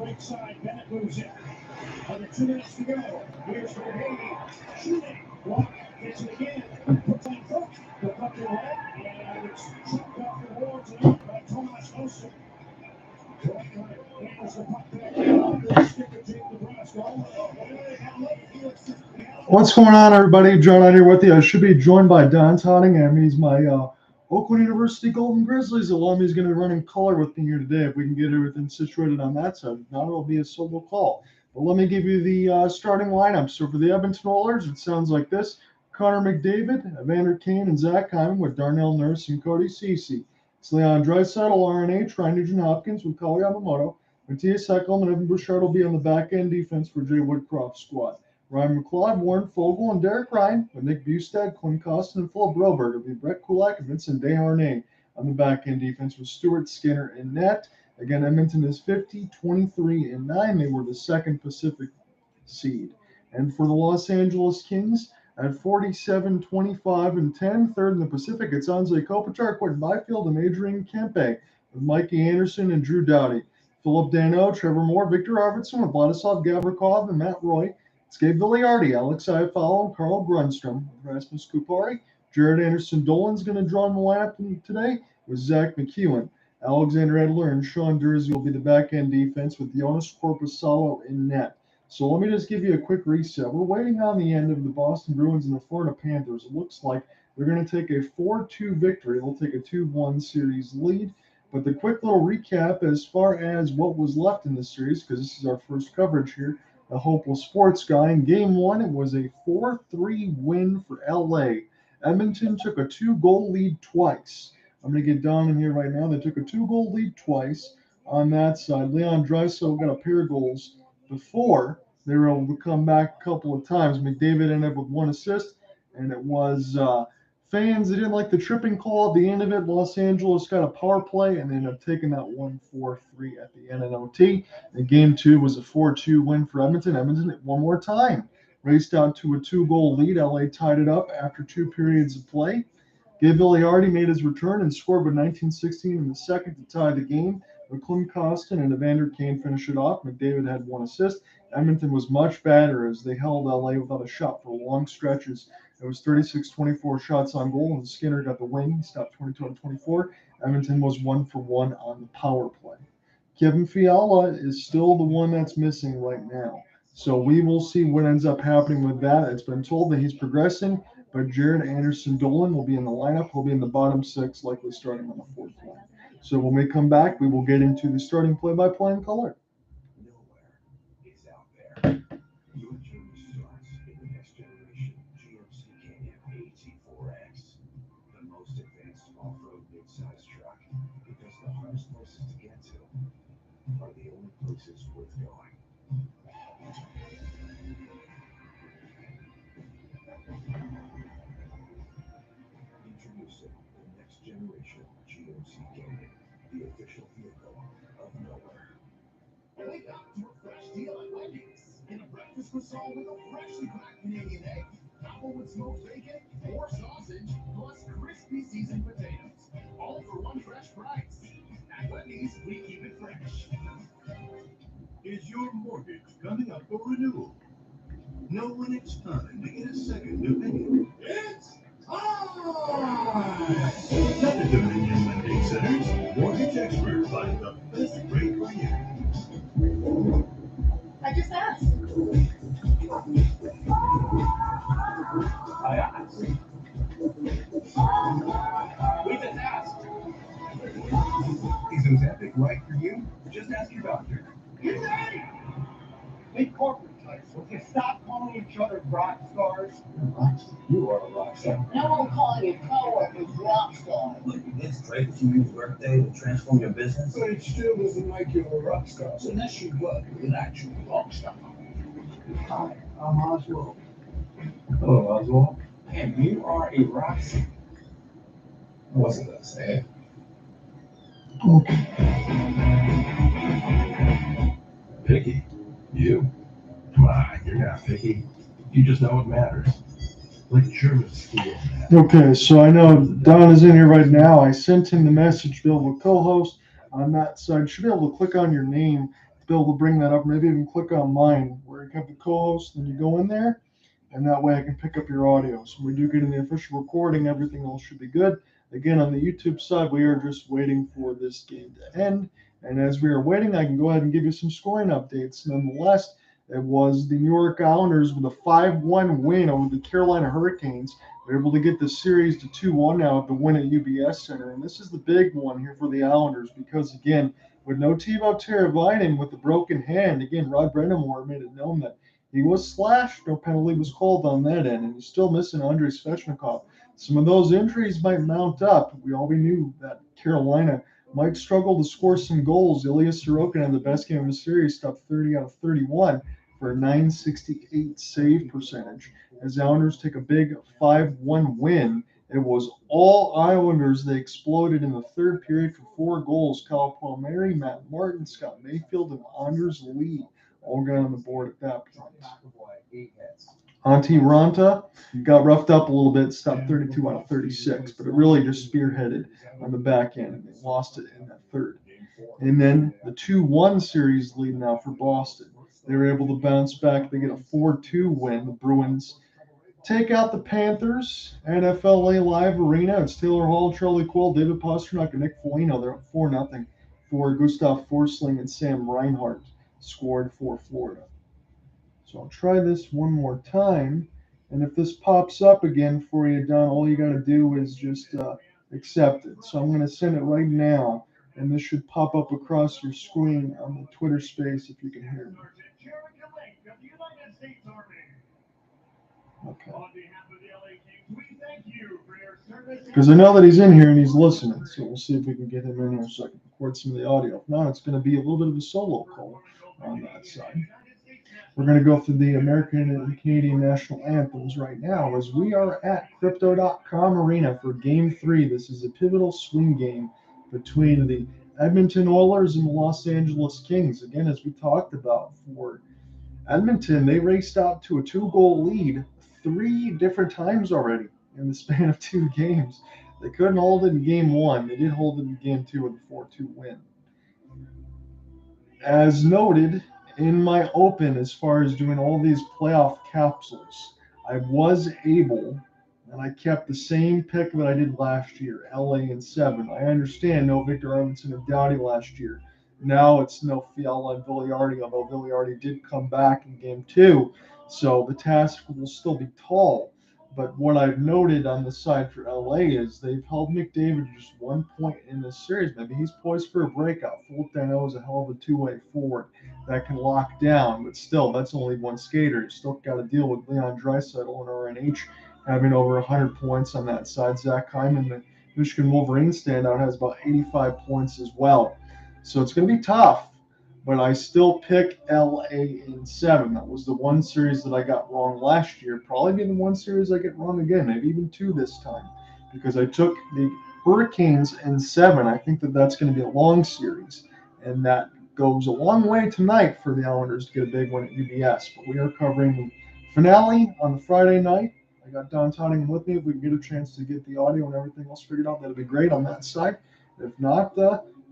right side. Bennett moves in. Under 2 minutes to go. Here's Doughty shooting. Block. Gets it again. Puts on hook. The puck to the left. And it's chopped off the boards and out by Tomas Olsen. What's going on, everybody? John out here with you. I should be joined by Don Tottingham. He's my Oakland University Golden Grizzlies alum. He's going to be running color with me here today if we can get everything situated on that side. If not, it'll be a solo call. But let me give you the starting lineup. So for the Edmonton Oilers, it sounds like this. Connor McDavid, Evander, Kane, and Zach Hyman with Darnell, Nurse, and Cody Ceci. It's Leon Draisaitl, RNH, Ryan Nugent-Hopkins with Kali Yamamoto. Mattias, Ekholm, and Evan Bouchard will be on the back-end defense for Jay Woodcroft's squad. Ryan McLellan, Warren Fogle, and Derek Ryan with Nick Bustad, Quinn Kostin, and Phillip Broberg. It'll be Brett Kulak and Vincent Desharnais on the back-end defense with Stuart Skinner in net. Again, Edmonton is 50, 23, and 9. They were the second Pacific seed. And for the Los Angeles Kings, at 47, 25, and 10, third in the Pacific, it's Anze, Kopitar, Quentin Byfield, and Adrian Kempe with Mikey, Anderson, and Drew Doughty. Phillip, Danault, Trevor Moore, Viktor Arvidsson with Vladislav Gavrikov and Matt Roy. It's Gabriel Vilardi, Alex Fiala, and Carl Grunstrom. Rasmus Kupari. Jared Anderson-Dolan's going to draw in the lineup today with Zach McEwen. Alexander Edler and Sean Dursey will be the back-end defense with Jonas Korpisalo in net. So let me just give you a quick reset. We're waiting on the end of the Boston Bruins and the Florida Panthers. It looks like they're going to take a 4-2 victory. They'll take a 2-1 series lead. But the quick little recap as far as what was left in the series, because this is our first coverage here, a Hopeful Sports Guy. In Game 1, it was a 4-3 win for LA. Edmonton took a 2-goal lead twice. I'm going to get down in here right now. They took a 2-goal lead twice on that side. Leon Draisaitl got a pair of goals before they were able to come back a couple of times. McDavid ended up with 1 assist, and it was fans. They didn't like the tripping call at the end of it. Los Angeles got a power play, and they ended up taking that 1-4-3 at the end of OT. And Game 2 was a 4-2 win for Edmonton. Edmonton, one more time, raced out to a 2-goal lead. LA tied it up after 2 periods of play. Gabriel Vilardi made his return and scored with 19-16 in the second to tie the game. Quinn Kostin and Evander Kane finished it off. McDavid had 1 assist. Edmonton was much better as they held LA without a shot for long stretches. It was 36-24 shots on goal, and Skinner got the win. He stopped 22-24. Edmonton was 1 for 1 on the power play. Kevin Fiala is still the one that's missing right now. So we will see what ends up happening with that. It's been told that he's progressing, but Jared Anderson-Dolan will be in the lineup. He'll be in the bottom 6, likely starting on the 4th line. So when we come back, we will get into the starting play-by-play in color. Nowhere is out there. Your journey starts in the next generation GMC Kempe AT4X, the most advanced off-road mid-size truck, because the hardest places to get to are the only places worth going. Introducing the next generation GMC Kempe, the official vehicle of nowhere. Wake up to a fresh deal at Wendy's. Get a breakfast croissant with a freshly cracked Canadian egg, apple with smoked bacon, or sausage, plus crispy seasoned potatoes. All for one fresh price. At Wendy's, we keep it fresh. Is your mortgage coming up for renewal? Know when it's time to get a second opinion. It's time! Let the Dominion Lending Center's mortgage experts find the best rate for you. I just asked. I asked. We just asked. Is Ozempic right for you? Just ask your doctor. You're ready! Hey, corporate types, will you stop calling each other rock stars? You are a rock star. No one calling your coworkers rock stars. Look, it's great that you use Workday to transform your business. But it still doesn't make you a rock star. So unless you work with an actual rock star. Hi, I'm Oswald. Hello, Oswald. And you are a rock star. I wasn't going to say it. Picky? You? Come on, you're not picky. You just know what matters. Like German school. Okay, so I know Don is in here right now. I sent him the message to be able to co-host on that side. You should be able to click on your name be able to bring that up. Maybe even click on mine where you have the co-host, and you go in there, and that way I can pick up your audio. So when we do get in the official recording, everything else should be good. Again, on the YouTube side, we are just waiting for this game to end. And as we are waiting, I can go ahead and give you some scoring updates. Nonetheless, it was the New York Islanders with a 5-1 win over the Carolina Hurricanes. They're able to get the series to 2-1 now at the win at UBS Center. And this is the big one here for the Islanders because, again, with no Teuvo Teravainen with a broken hand, again, Rod Brind'Amour made it known that he was slashed. No penalty was called on that end. And he's still missing Andrei Svechnikov. Some of those injuries might mount up. We already knew that Carolina might struggle to score some goals. Ilya Sorokin had the best game of the series, stopped 30 out of 31 for a .968 save percentage. As the Islanders take a big 5-1 win, it was all Islanders. They exploded in the third period for 4 goals. Kyle Palmieri, Matt Martin, Scott Mayfield, and Anders Lee all got on the board at that point. Antti Ranta got roughed up a little bit, stopped 32 out of 36, but it really just spearheaded on the back end, and they lost it in that third. And then the 2-1 series lead now for Boston. They were able to bounce back. They get a 4-2 win. The Bruins take out the Panthers at FLA Live Arena. It's Taylor Hall, Charlie Quill, David Pastrnak, and Nick Foligno. They're up 4-0 for Gustav Forsling and Sam Reinhart scored for Florida. So I'll try this one more time. And if this pops up again for you, Don, all you got to do is just accept it. So I'm going to send it right now. And this should pop up across your screen on the Twitter space if you can hear me. Okay. Because I know that he's in here and he's listening. So we'll see if we can get him in here so I can record some of the audio. If not, it's going to be a little bit of a solo call on that side. We're going to go through the American and Canadian national anthems right now as we are at Crypto.com Arena for Game 3. This is a pivotal swing game between the Edmonton Oilers and the Los Angeles Kings. Again, as we talked about, for Edmonton, they raced out to a 2-goal lead 3 different times already in the span of 2 games. They couldn't hold it in Game 1. They did hold it in Game 2 with a 4-2 win. As noted in my open, as far as doing all these playoff capsules, I was able, and I kept the same pick that I did last year, LA in 7. I understand no Viktor Arvidsson and Doughty last year. Now it's no Fiala and Vilardi, although Vilardi did come back in Game 2. So the task will still be tall. But what I've noted on the side for LA is they've held McDavid just 1 point in this series. Maybe he's poised for a breakout. Phillip Danault is a hell of a 2-way forward that can lock down. But still, that's only one skater. You still got to deal with Leon Draisaitl and RNH having over 100 points on that side. Zach Hyman, the Michigan Wolverine standout, has about 85 points as well. So it's going to be tough. But I still pick LA in 7. That was the one series that I got wrong last year. Probably be the one series I get wrong again, maybe even 2 this time, because I took the Hurricanes in 7. I think that that's going to be a long series, and that goes a long way tonight for the Islanders to get a big one at UBS. But we are covering the finale on the Friday night. I got Don Tottingham with me. If we can get a chance to get the audio and everything else figured out, that'll be great on that side. If not,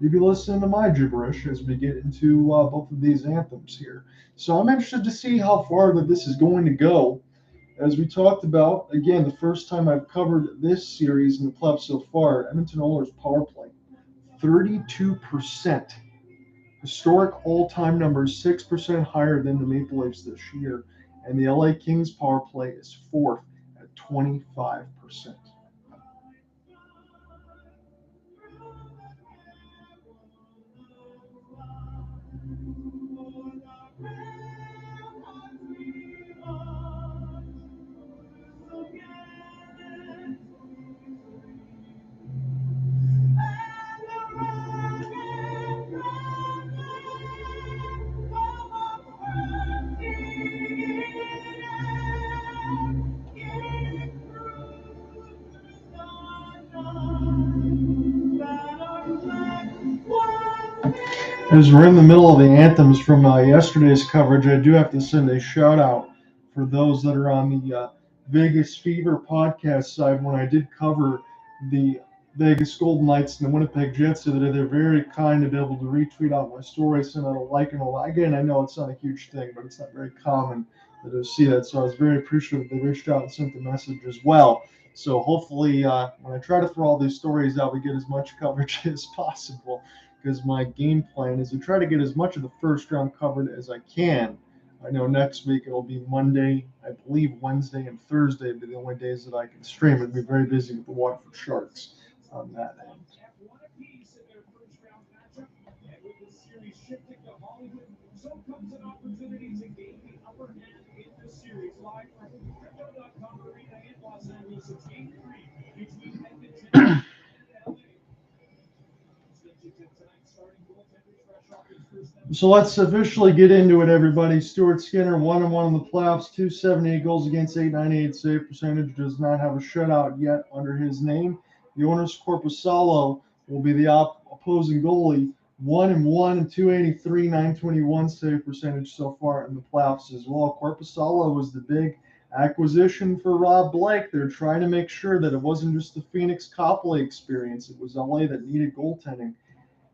you'll be listening to my gibberish as we get into both of these anthems here. So I'm interested to see how far that this is going to go. As we talked about, again, the first time I've covered this series in the club so far, Edmonton Oilers power play, 32%. Historic all-time numbers, 6% higher than the Maple Leafs this year. And the LA Kings power play is 4th at 25%. As we're in the middle of the anthems from yesterday's coverage, I do have to send a shout out for those that are on the Vegas Fever podcast side when I did cover the Vegas Golden Knights and the Winnipeg Jets the other day. They're very kind to be able to retweet out my story, send out a like and a like. Again, I know it's not a huge thing, but it's not very common to see that. So I was very appreciative they reached out and sent the message as well. So hopefully, when I try to throw all these stories out, we get as much coverage as possible, because my game plan is to try to get as much of the first round covered as I can. I know next week it'll be Monday, I believe Wednesday and Thursday will be the only days that I can stream. It'll be very busy with the Watford Sharks on that end. So comes an opportunity to gain the upper hand in this series. Live from Crypto.com Arena in Los Angeles. It's game 3 between Edmonton and LA. So let's officially get into it, everybody. Stuart Skinner, 1-1 in the playoffs, 278 goals against, 898 save percentage. Does not have a shutout yet under his name. Jonas Korpisalo will be the opposing goalie. 1-1 and 283, 921 save percentage so far in the playoffs as well. Korpisalo was the big acquisition for Rob Blake. They're trying to make sure that it wasn't just the Phoenix Copley experience. It was LA that needed goaltending.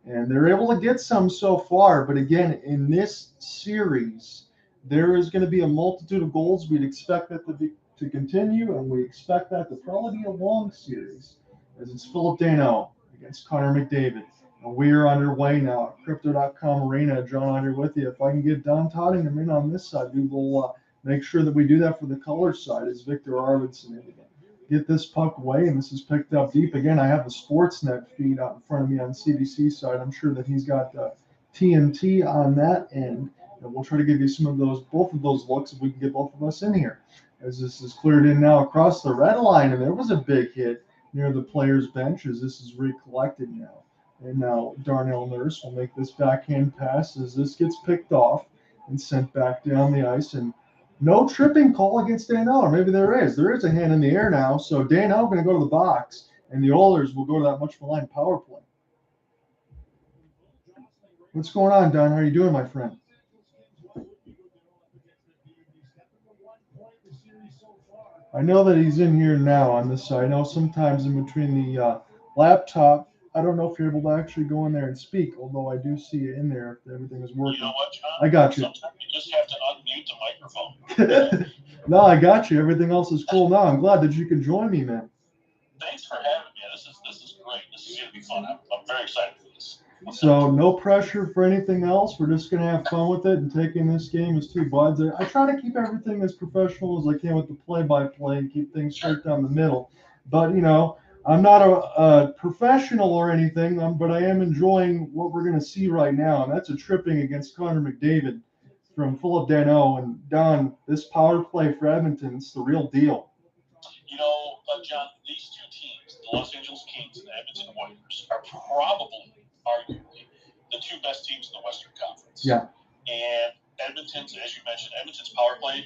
And they're able to get some so far. But again, in this series, there is going to be a multitude of goals. We'd expect that to continue, and we expect that to probably be a long series, as it's Phillip Danault against Connor McDavid. And we are underway now at Crypto.com Arena. John, I'm here with you. If I can get Don Tottingham in on this side, we will make sure that we do that for the color side as Viktor Arvidsson in again. Get this puck away, and this is picked up deep. Again, I have the Sportsnet feed out in front of me on CBC side. I'm sure that he's got TNT on that end. And we'll try to give you both of those looks if we can get both of us in here. As this is cleared in now across the red line, and there was a big hit near the players' bench as this is recollected now. And now Darnell Nurse will make this backhand pass as this gets picked off and sent back down the ice. And no tripping call against Danault, or maybe there is. There is a hand in the air now. So Danault going to go to the box, and the Oilers will go to that much maligned power play. What's going on, Don? How are you doing, my friend? I know that he's in here now on this side. I know sometimes in between the laptop, I don't know if you're able to actually go in there and speak, although I do see you in there if everything is working. You know what, John? I got you. Sometimes you just have to unmute the microphone. No, I got you. Everything else is cool now. I'm glad that you could join me, man. Thanks for having me. This is great. This is going to be fun. I'm very excited for this. So no pressure for anything else. We're just going to have fun with it and taking this game as two buds. I try to keep everything as professional as I can with the play-by-play and keep things straight down the middle. But, you know, I'm not a professional or anything, but I am enjoying what we're going to see right now, and that's a tripping against Connor McDavid from Phillip Danault. And, Don, this power play for Edmonton, it's the real deal. You know, John, these two teams, the Los Angeles Kings and the Edmonton Warriors, are probably, arguably, the two best teams in the Western Conference. Yeah. And Edmonton's, as you mentioned, Edmonton's power play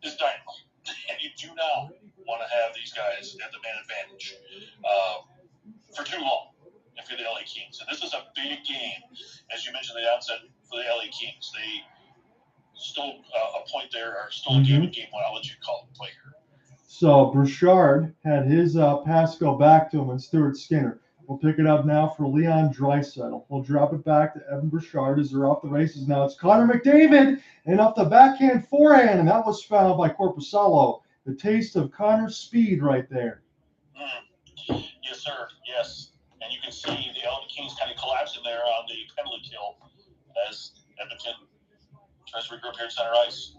is dynamite. And you do not want to have these guys at the man advantage for too long if you're the LA Kings. And this is a big game, as you mentioned at the outset, for the LA Kings. They stole a point there, or stole a game in game one. I'll let you call it play here. So Bouchard had his pass go back to him, and Stuart Skinner will pick it up now for Leon Draisaitl. He'll drop it back to Evan Bouchard as they're off the races now. It's Connor McDavid, and off the backhand forehand, and that was fouled by Korpisalo. The taste of Connor's speed right there. Yes, sir. Yes. And you can see the LA Kings kind of collapsing there on the penalty kill as Edmonton tries to regroup here at center ice.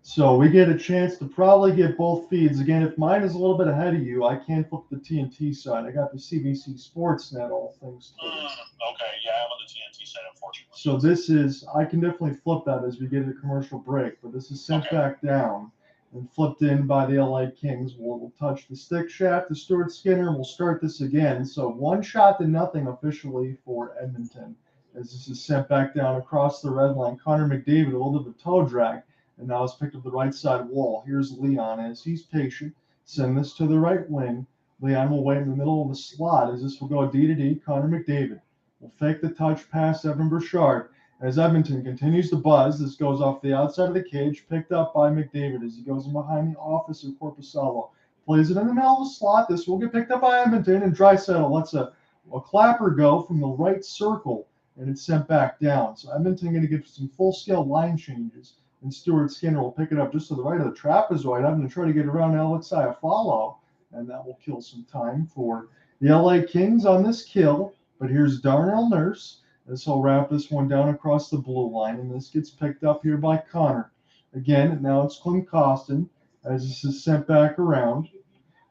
So we get a chance to probably get both feeds. Again, if mine is a little bit ahead of you, I can't flip the TNT side. I got the CBC Sportsnet, all things. Okay, yeah, I'm on the TNT side, unfortunately. So this is, I can definitely flip that as we get a commercial break, but this is sent back down and flipped in by the LA Kings. We'll touch the stick shaft to Stuart Skinner, and we'll start this again. So 1-0 officially for Edmonton as this is sent back down across the red line. Connor McDavid, a little bit of a toe drag. And now it's picked up the right side wall. Here's Leon as he's patient. Send this to the right wing. Leon will wait in the middle of the slot as this will go D to D. Connor McDavid will fake the touch past Evan Bouchard. As Edmonton continues to buzz, this goes off the outside of the cage, picked up by McDavid as he goes in behind the office of Korpisalo. Plays it in the middle of the slot. This will get picked up by Edmonton, and Draisaitl lets a clapper go from the right circle, and it's sent back down. So Edmonton going to get some full-scale line changes, and Stuart Skinner will pick it up just to the right of the trapezoid. I'm going to try to get around Alexei Fiala, and that will kill some time for the LA Kings on this kill. But here's Darnell Nurse. This will wrap this one down across the blue line, and this gets picked up here by Connor. Again, now it's Clint Kostin as this is sent back around.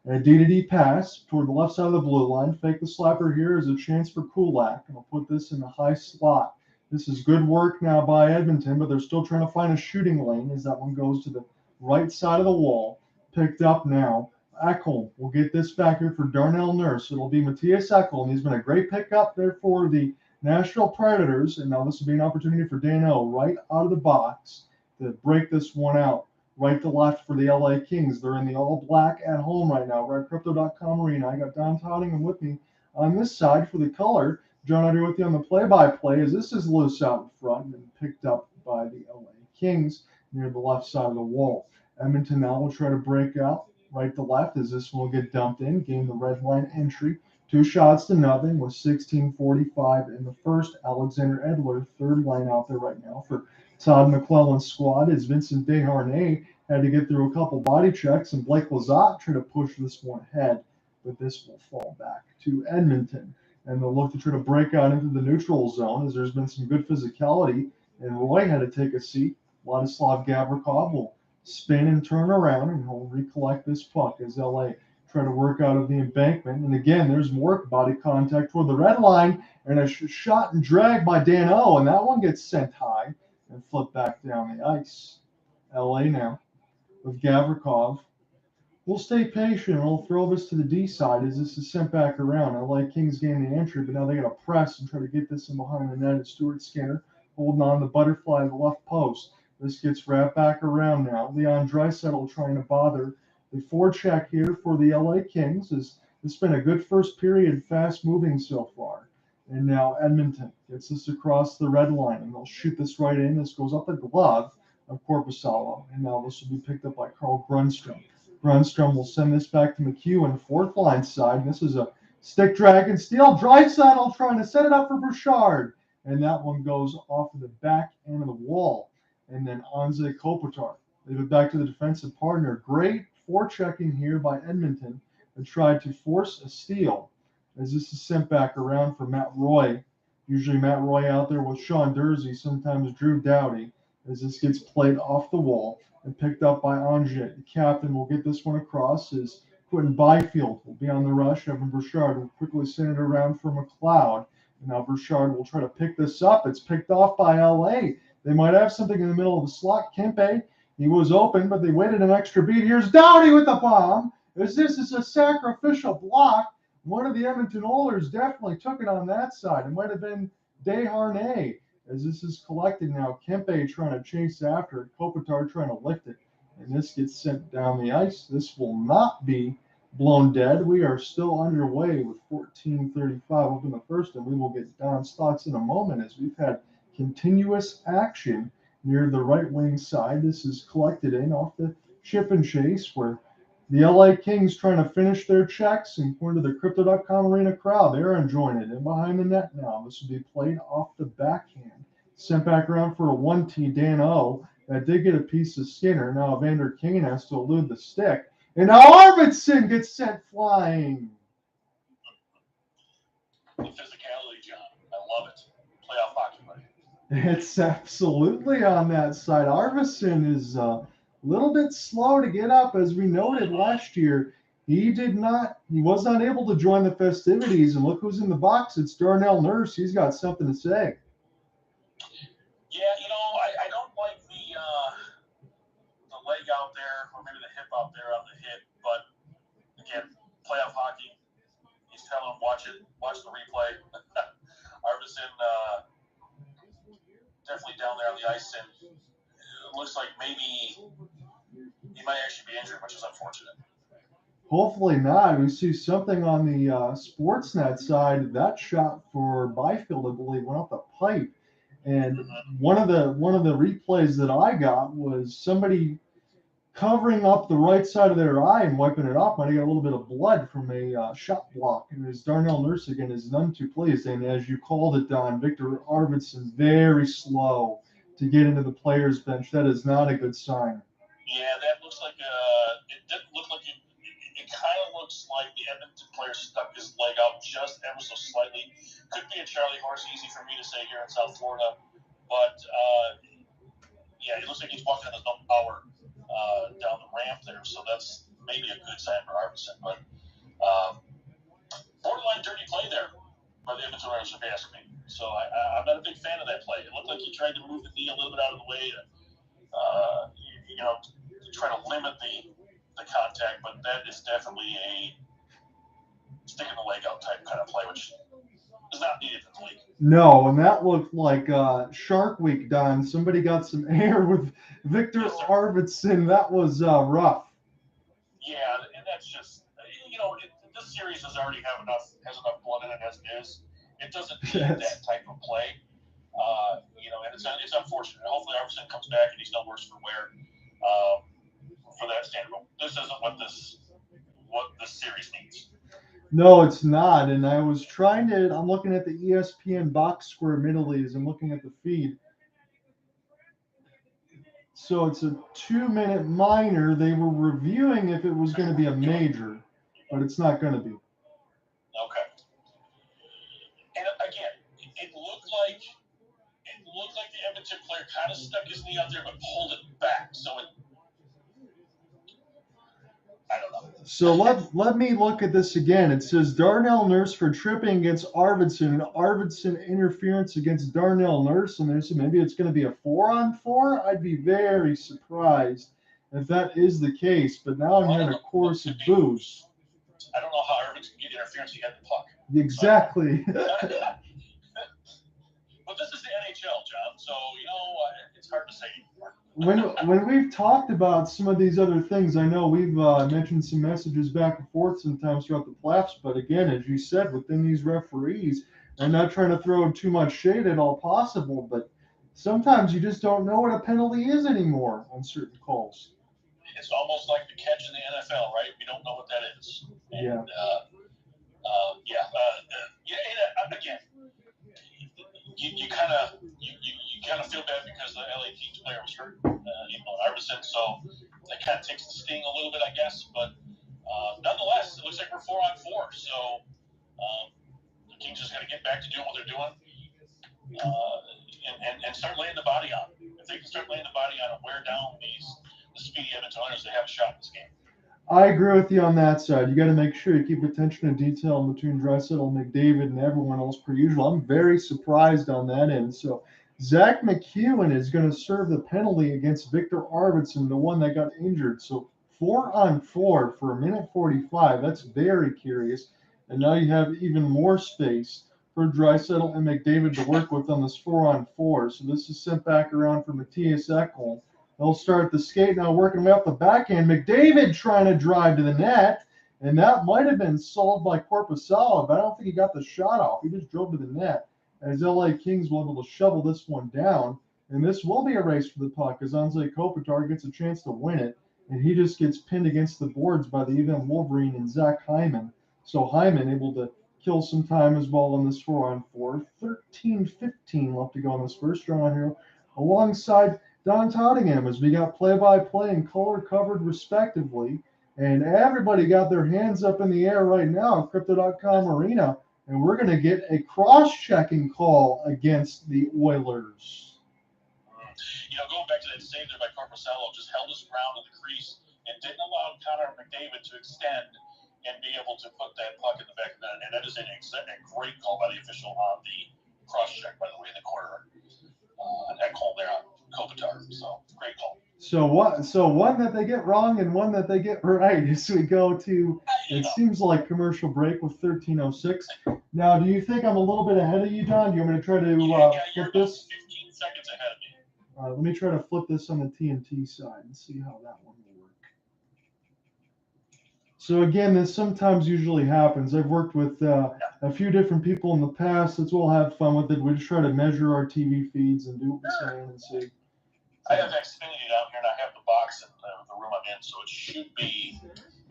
And a D-to-D pass toward the left side of the blue line. Fake the slapper here is a chance for Kulak, and I'll put this in the high slot. This is good work now by Edmonton, but they're still trying to find a shooting lane as that one goes to the right side of the wall. Picked up now. Ekholm will get this back here for Darnell Nurse. It'll be Mattias Ekholm. He's been a great pickup there for the Nashville Predators, and now this will be an opportunity for Danault right out of the box to break this one out. Right to left for the LA Kings. They're in the all-black at home right now. We're at Crypto.com Arena. I got Don Tottingham with me on this side for the color. John, I'll be with you on the play-by-play as this is loose out in front and picked up by the LA Kings near the left side of the wall. Edmonton now will try to break out right to left as this one will get dumped in, gain the red line entry. 2 shots to nothing with 16:45 in the first. Alexander Edler, third line out there right now for Todd McLellan's squad as Vincent Desharnais had to get through a couple body checks, and Blake Lazat tried to push this one ahead, but this will fall back to Edmonton. And they'll look to try to break out into the neutral zone as there's been some good physicality, and Roy had to take a seat. Vladislav Gavrikov will spin and turn around, and he'll recollect this puck as LA try to work out of the embankment. And again, there's more body contact toward the red line, and a shot and drag by Danault, and that one gets sent high and flip back down the ice. LA now with Gavrikov. We'll stay patient. We'll throw this to the D side as this is sent back around. LA Kings gain the entry, but now they got to press and try to get this in behind the net. It's Stuart Skinner holding on the butterfly of the left post. This gets wrapped back around now. Leon Draisaitl trying to bother the forecheck here for the LA Kings. It's been a good first period, fast moving so far. And now Edmonton gets this across the red line, and they'll shoot this right in. This goes up the glove of Korpisalo, and now this will be picked up by Carl Grundstrom. Grundstrom will send this back to McHugh, fourth line side. And this is a stick drag and steal. Draisaitl trying to set it up for Bouchard, and that one goes off of the back end of the wall. And then Anze Kopitar. Leave it back to the defensive partner. Great forechecking here by Edmonton and tried to force a steal as this is sent back around for Matt Roy. Usually Matt Roy out there with Sean Dursey, sometimes Drew Doughty, as this gets played off the wall and picked up by Anze. The captain will get this one across as Quentin Byfield will be on the rush. Evan Bouchard will quickly send it around for McLeod. And now Bouchard will try to pick this up. It's picked off by LA. They might have something in the middle of the slot. Kempe, he was open, but they waited an extra beat. Here's Doughty with the bomb. As this is a sacrificial block, one of the Edmonton Oilers definitely took it on that side. It might have been Desharnais as this is collected now. Kempe trying to chase after it. Kopitar trying to lift it. And this gets sent down the ice. This will not be blown dead. We are still underway with 14:35 up in the first, and we will get Don's thoughts in a moment as we've had continuous action near the right wing side. This is collected in off the chip and chase where the LA Kings trying to finish their checks, and according to the Crypto.com Arena crowd, they're enjoying it. And behind the net now, this will be played off the backhand. Sent back around for a 1T Danault. That did get a piece of Skinner. Now Evander Kane has to elude the stick. And now Arvidsson gets sent flying. The physicality, John. I love it. Playoff hockey, buddy. It's absolutely on that side. Arvidsson is little bit slow to get up, as we noted last year. He was not able to join the festivities, and look who's in the box. It's Darnell Nurse. He's got something to say. Yeah, I don't like the leg out there, or maybe the hip out there on the hit, but again, playoff hockey. He's telling him, watch the replay. Arvidsson definitely down there on the ice, and it looks like maybe he might actually be injured, which is unfortunate. Hopefully not. We see something on the Sportsnet side. That shot for Byfield, I believe, went off the pipe. And one of the replays that I got was somebody covering up the right side of their eye and wiping it off. Might have got a little bit of blood from a shot block. And as Darnell Nurse again is none too pleased. And as you called it, Don, Viktor Arvidsson very slow to get into the players' bench. That is not a good sign. Yeah, that looks like it didn't look like it. It kind of looks like the Edmonton player stuck his leg out just ever so slightly. Could be a Charlie horse, easy for me to say here in South Florida, but yeah, it looks like he's walking on his own power down the ramp there, so that's maybe a good sign for Arvidsson. But borderline dirty play there by the Edmonton Oilers, if you ask me. So I'm not a big fan of that play. It looked like he tried to move the knee a little bit out of the way to, to try to limit the contact, but that is definitely a sticking the leg out type kind of play, which is not needed in the league. No, and that looked like Shark Week, Don. Somebody got some air with Viktor Arvidsson. That was rough. Yeah, and that's just, this series has already has enough blood in it as it is. It doesn't need that type of play. And it's unfortunate. Hopefully Arvidsson comes back and he's no worse for wear for that standpoint. This isn't what this series needs. No, it's not. And I'm looking at the ESPN box score admittedly as I'm looking at the feed. So it's a 2-minute minor. They were reviewing if it was going to be a major, but it's not going to be. Okay. And again, it looked like the Edmonton player kind of stuck his knee out there but pulled it back. So I don't know. So let me look at this again. It says Darnell Nurse for tripping against Arvidsson and Arvidsson interference against Darnell Nurse. And there's maybe it's going to be a 4-on-4. I'd be very surprised if that is the case. But now I'm hearing a chorus of boos. I don't know how Arvidsson can get interference. He had the puck. Exactly. But this is the NHL, John. So it's hard to say anymore. When we've talked about some of these other things, I know we've mentioned some messages back and forth sometimes throughout the playoffs. But again, as you said, within these referees, I'm not trying to throw too much shade at all possible, but sometimes you just don't know what a penalty is anymore on certain calls. It's almost like the catch in the NFL, right? We don't know what that is. And, yeah. Again, you kind of feel bad because the LA Kings player was hurt, Arvidsson, so that kind of takes the sting a little bit, I guess. But nonetheless, it looks like we're 4-on-4, so the Kings just got to get back to doing what they're doing and start laying the body on. If they can start laying the body on and wear down the speedy Edmonton Oilers, they have a shot in this game. I agree with you on that side. You got to make sure you keep attention to detail between Draisaitl, McDavid, and everyone else per usual. I'm very surprised on that end. So Zach McEwen is going to serve the penalty against Viktor Arvidsson, the one that got injured. So 4-on-4 for 1:45. That's very curious. And now you have even more space for Draisaitl and McDavid to work with on this 4-on-4. So this is sent back around for Mattias Ekholm. They'll start the skate now, working way up the backhand. McDavid trying to drive to the net, and that might have been solved by Korpisalo, but I don't think he got the shot off. He just drove to the net, as LA Kings will be able to shovel this one down. And this will be a race for the puck, as Anze Kopitar gets a chance to win it, and he just gets pinned against the boards by the Evander Wolverine and Zach Hyman. So Hyman able to kill some time as well on this 4-on-4. 13-15 left to go in this first round here, alongside Don Tottingham, as we got play-by-play and color covered respectively. And everybody got their hands up in the air right now at Crypto.com Arena. And we're going to get a cross-checking call against the Oilers. Going back to that save there by Korpisalo, just held his ground in the crease and didn't allow Connor McDavid to extend and be able to put that puck in the back of the net. And that is a great call by the official on the cross-check, by the way, in the corner. Ekholm there on Kopitar, so great call. So one that they get wrong and one that they get right as we go to, it seems like commercial break with 13:06. Now, do you think I'm a little bit ahead of you, Don? Do you want me to try to flip this? 15 seconds ahead of me. Let me try to flip this on the TNT side and see how that one will work. So again, this sometimes usually happens. I've worked with a few different people in the past. Let's all have fun with it. We just try to measure our TV feeds and do what we're saying and see. I have Xfinity down here, and I have the box in the room I'm in, so it should be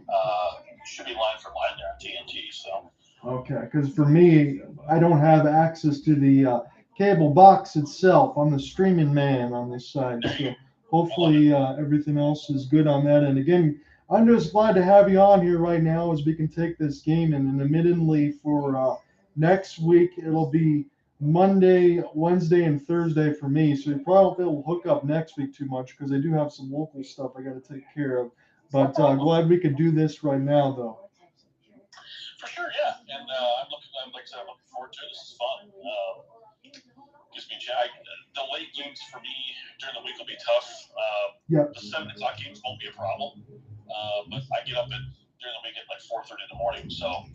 line for line there on TNT. So. Okay, because for me, I don't have access to the cable box itself. I'm the streaming man on this side, so hopefully everything else is good on that. And again, I'm just glad to have you on here right now as we can take this game. And admittedly, for next week, it'll be Monday, Wednesday, and Thursday for me. So you probably won't be able to hook up next week too much because I do have some local stuff I got to take care of. But glad we could do this right now, though. For sure, yeah. And I'm looking forward to it. This is fun. Gives me a chance. The late games for me during the week will be tough. The 7 o'clock games won't be a problem. But I get up during the week at like 4:30 in the morning. So.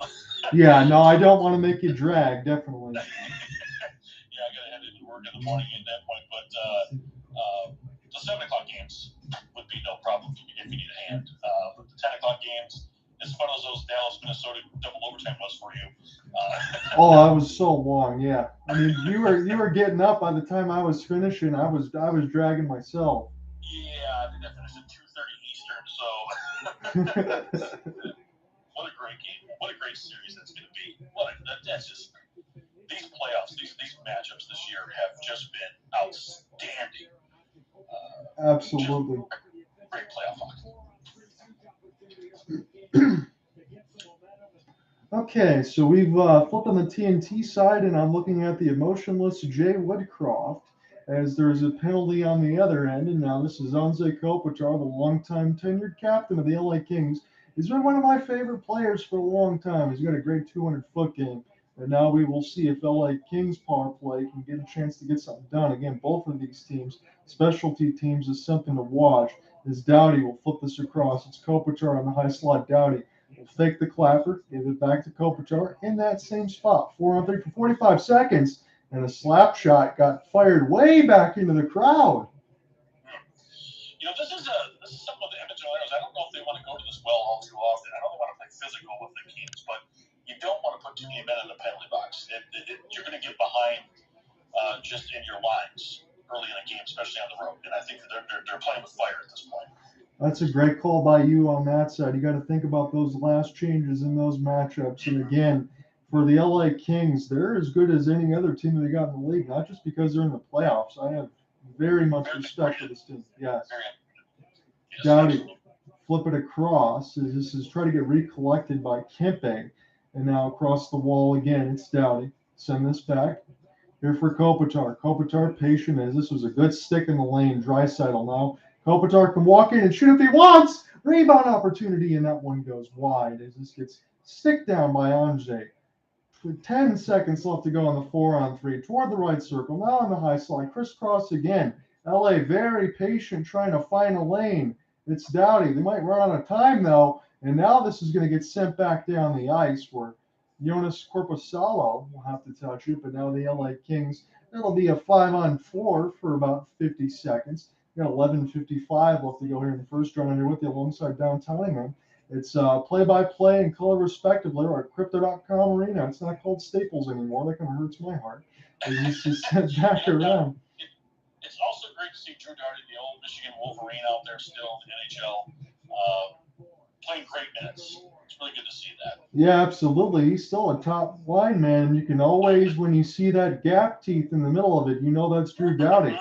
Yeah, no, I don't want to make you drag, definitely. Yeah, I got to head into work in the morning at that point. But the 7 o'clock games would be no problem if you need a hand. But the 10 o'clock games, as fun as those Dallas, Minnesota double overtime was for you. Oh, I was so long, yeah. I mean, you were getting up by the time I was finishing. I was dragging myself. Yeah, I think I finished at 2:30 Eastern. So, what a great game! What a great series that's going to be. That's just these playoffs, these matchups this year have just been outstanding. Absolutely. Great playoff hockey. Okay, so we've flipped on the TNT side, and I'm looking at the emotionless Jay Woodcroft as there's a penalty on the other end. And now this is Anze Kopitar, the longtime tenured captain of the LA Kings. He's been one of my favorite players for a long time. He's got a great 200-foot game. And now we will see if LA Kings power play can get a chance to get something done. Again, both of these teams, specialty teams, is something to watch. As Doughty will flip this across. It's Kopitar on the high slot. Doughty will fake the clapper, give it back to Kopitar in that same spot. 4-on-3 for 45 seconds, and a slap shot got fired way back into the crowd. You know, this is something with the Edmonton Oilers. I don't know if they want to go to this well all too often. I know they want to play physical with the Kings, but you don't want to put too many men in the penalty box. You're going to get behind just in your lines early in a game, especially on the road. And I think they're playing with fire at this point. That's a great call by you on that side. You got to think about those last changes in those matchups. And again, for the LA Kings, they're as good as any other team that they got in the league, not just because they're in the playoffs. I have very much respect for this team. Yes. Doughty, flip it across. This is trying to get recollected by Kempe. And now across the wall again, it's Doughty. Send this back. Here for Kopitar. Kopitar patient as this was a good stick in the lane. Draisaitl now. Kopitar can walk in and shoot if he wants. Rebound opportunity, and that one goes wide as this gets stick down by Anze. 10 seconds left to go on the 4-on-3 toward the right circle. Now on the high slide, crisscross again. LA very patient trying to find a lane. It's Doughty. They might run out of time though, and now this is going to get sent back down the ice where Jonas Korpisalo will have to touch it, but now the LA Kings, that'll be a 5-on-4 for about 50 seconds. We got 11:55 left to go here in the first round under with you alongside downtown England. It's play-by-play and color respectively, or at Crypto.com Arena. It's not called Staples anymore. That kind of hurts my heart. This is sent back around. It's also great to see Drew Doughty, the old Michigan Wolverine, out there still in the NHL, playing great minutes. It's really good to see that. Yeah, absolutely. He's still a top line man, and you can always, when you see that gap teeth in the middle of it, you know that's Drew Doughty.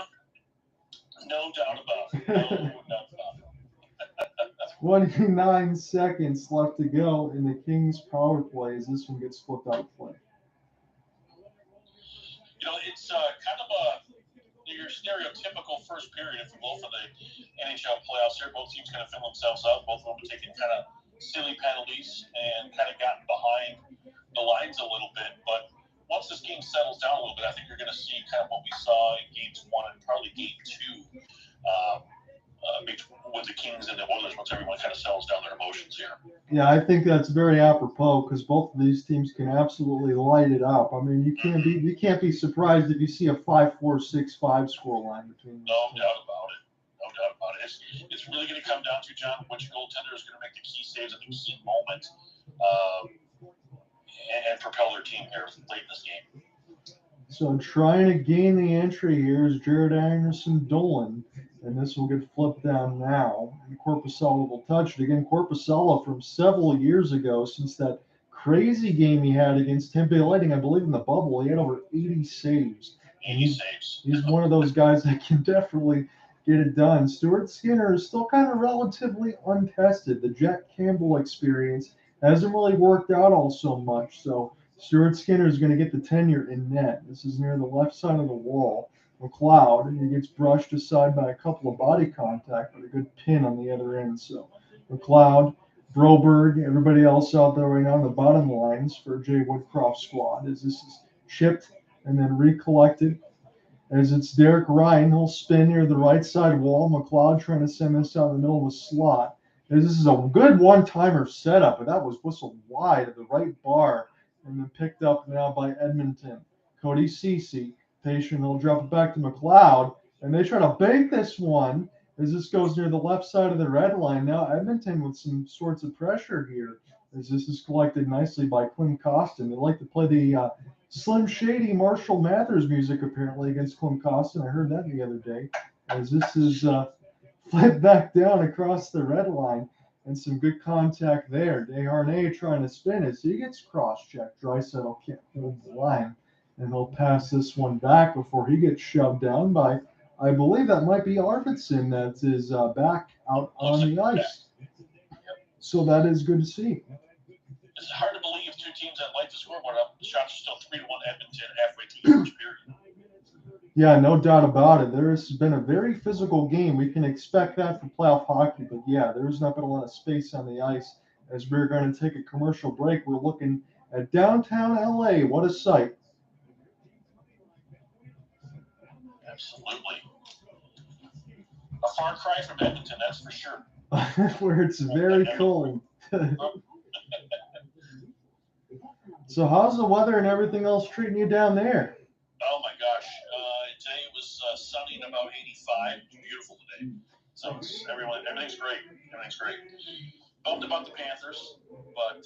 No doubt about it. No doubt about it. 29 seconds left to go in the Kings power play as this one gets flipped out of play. You know, it's kind of your stereotypical first period, if you will, for the NHL playoffs here. Both teams kind of fill themselves out. Both of them have taken kind of silly penalties and kind of gotten behind the lines a little bit. But once this game settles down a little bit, I think you're going to see kind of what we saw in games 1 and probably game 2 with the Kings and the Oilers once everyone kind of settles down their emotions here. Yeah, I think that's very apropos because both of these teams can absolutely light it up. I mean, you can't be surprised if you see a 5-4, 6-5 score line between them. No doubt about it. No doubt about it. It's really going to come down to, John, which goaltender is going to make the key saves at the key moment and propel their team here late in this game. So trying to gain the entry here is Jared Anderson Dolan. And this will get flipped down now. And Korpisalo will touch it. Again, Korpisalo from several years ago, since that crazy game he had against Kempe Lightning, I believe in the bubble, he had over 80 saves. And he's one of those guys that can definitely get it done. Stuart Skinner is still kind of relatively untested. The Jack Campbell experience hasn't really worked out all so much. So Stuart Skinner is going to get the tenure in net. This is near the left side of the wall. McLeod, and he gets brushed aside by a couple of body contact, but a good pin on the other end. So McLeod, Broberg, everybody else out there right now on the bottom lines for Jay Woodcroft squad as this is chipped and then recollected. As it's Derek Ryan, he'll spin near the right side wall. McLeod trying to send this out in the middle of the slot. As this is a good one-timer setup, but that was whistled wide at the right bar and then picked up now by Edmonton. Cody Ceci, patient, he'll drop it back to McLeod, and they try to bake this one as this goes near the left side of the red line. Now Edmonton with some sorts of pressure here as this is collected nicely by Klim Kostin. They like to play the Slim Shady Marshall Mathers music apparently against Klim Kostin. I heard that the other day as this is flipped back down across the red line and some good contact there. Desharnais trying to spin it, so he gets cross-checked. Draisaitl can't hold the line, and he'll pass this one back before he gets shoved down by, I believe that might be Arvidsson that is back out on the ice. So that is good to see. It's hard to believe two teams that like to score one up. The shots are still 3-1 Edmonton halfway through the first period. Yeah, no doubt about it. There's been a very physical game. We can expect that for playoff hockey, but yeah, there's not been a lot of space on the ice. As we're going to take a commercial break, we're looking at downtown LA. What a sight. Absolutely. A far cry from Edmonton, that's for sure. Where it's very cold. So how's the weather and everything else treating you down there? Oh my gosh. Today it was sunny and about 85. Beautiful today. So everything's great. Everything's great. Bummed about the Panthers, but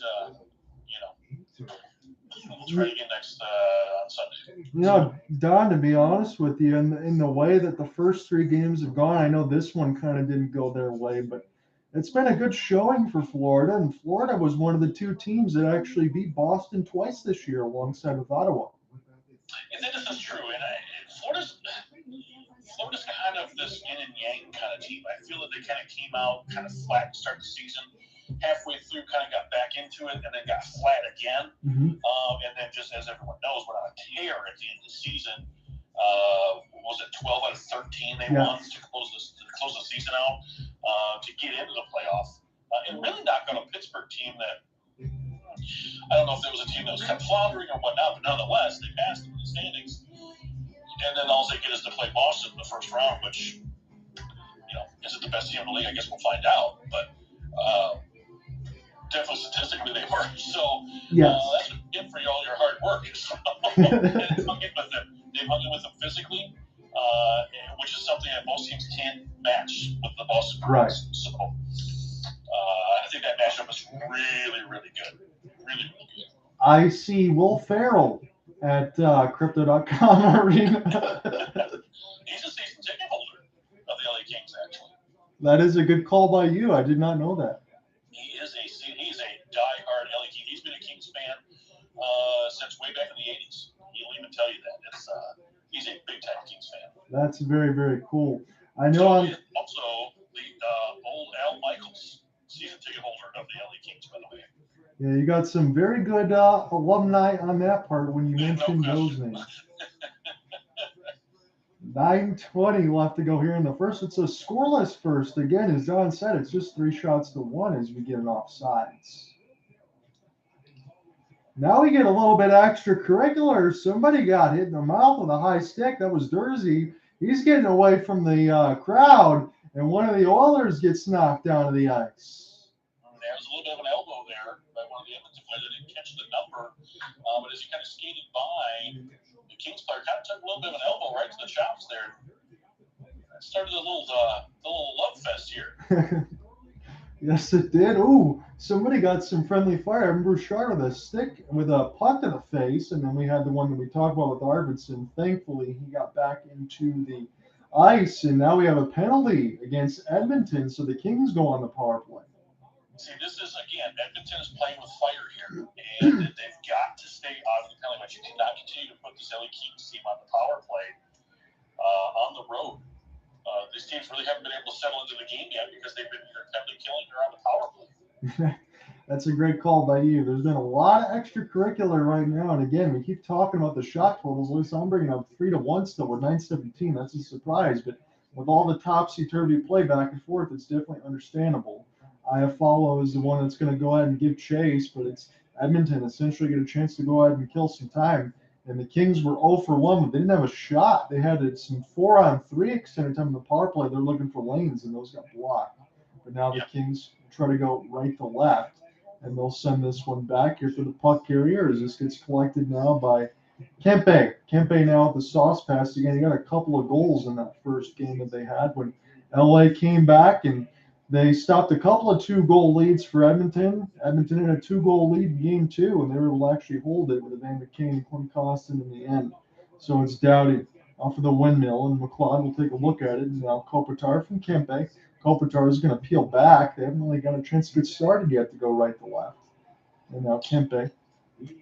we'll try again next on Sunday. You know, Don, to be honest with you, in the way that the first three games have gone, I know this one kind of didn't go their way, but it's been a good showing for Florida, and Florida was one of the two teams that actually beat Boston twice this year alongside with Ottawa. This is true, and Florida's kind of this yin and yang kind of team. I feel that they kind of came out kind of flat to start the season. Halfway through, kind of got back into it, and then got flat again. Mm-hmm. And then, just as everyone knows, went on a tear at the end of the season. Was it 12 out of 13 they won to close the season out to get into the playoff, and really knock out a Pittsburgh team that I don't know if there was a team that was kind of floundering or whatnot, but nonetheless they passed them in the standings. And then all they get is to play Boston in the first round, which is it the best team in the league? I guess we'll find out, but. Definitely statistically they were. So that's what you get for all your hard work. So, and they've hung in with them physically, which is something that most teams can't match with the Boston Bruins. Right. So I think that matchup is really, really good. Really, really good. I see Will Ferrell at Crypto.com Arena. He's a season ticket holder of the LA Kings, actually. That is a good call by you. I did not know that. He's a diehard LA King. He's been a Kings fan since way back in the 80s. He'll even tell you that. He's a big time Kings fan. That's very, very cool. I know. He's also the old Al Michaels season ticket holder of the LA Kings, by the way. Yeah, you got some very good alumni on that part when you mentioned those names. 9:20 left to go here in the first. It's a scoreless first. Again, as Don said, it's just 3-1 as we get an offsides. Now we get a little bit extracurricular. Somebody got hit in the mouth with a high stick. That was Dursey. He's getting away from the crowd, and one of the Oilers gets knocked down to the ice. There was a little bit of an elbow there by one of the Edmonton players. I didn't catch the number, but as he kind of skated by, the Kings player kind of took a little bit of an elbow right to the chops there. It started a little love fest here. Yes, it did. Ooh, somebody got some friendly fire. I remember Bouchard with a stick, with a puck to the face, and then we had the one that we talked about with Arvidsson. Thankfully, he got back into the ice, and now we have a penalty against Edmonton, so the Kings go on the power play. See, this is, again, Edmonton is playing with fire here, and they've got to stay out of the penalty match. You cannot continue to put this LA Kings team on the power play on the road. These teams really haven't been able to settle into the game yet because they've been either penalty killing or on the power play. That's a great call by you. There's been a lot of extracurricular right now, and again, we keep talking about the shot totals. At least I'm bringing up 3-1 still with 917. That's a surprise, but with all the topsy-turvy play back and forth, it's definitely understandable. Fiala is the one that's going to go ahead and give chase, but it's Edmonton essentially get a chance to go ahead and kill some time. And the Kings were 0 for 1, but they didn't have a shot. They had some 4-on-3 extended time in the power play. They're looking for lanes, and those got blocked. But now the Kings try to go right to left, and they'll send this one back here for the puck carrier as this gets collected now by Kempe. Kempe now with the sauce pass again. He got a couple of goals in that first game that they had when LA came back, and they stopped a couple of 2-goal leads for Edmonton. Edmonton had a 2-goal lead in game 2, and they were able to actually hold it with Evander and Kostin in the end. So it's Doughty off of the windmill, and McLellan will take a look at it. And now Kopitar from Kempe. Kopitar is going to peel back. They haven't really got a chance to get started yet to go right to left. And now Kempe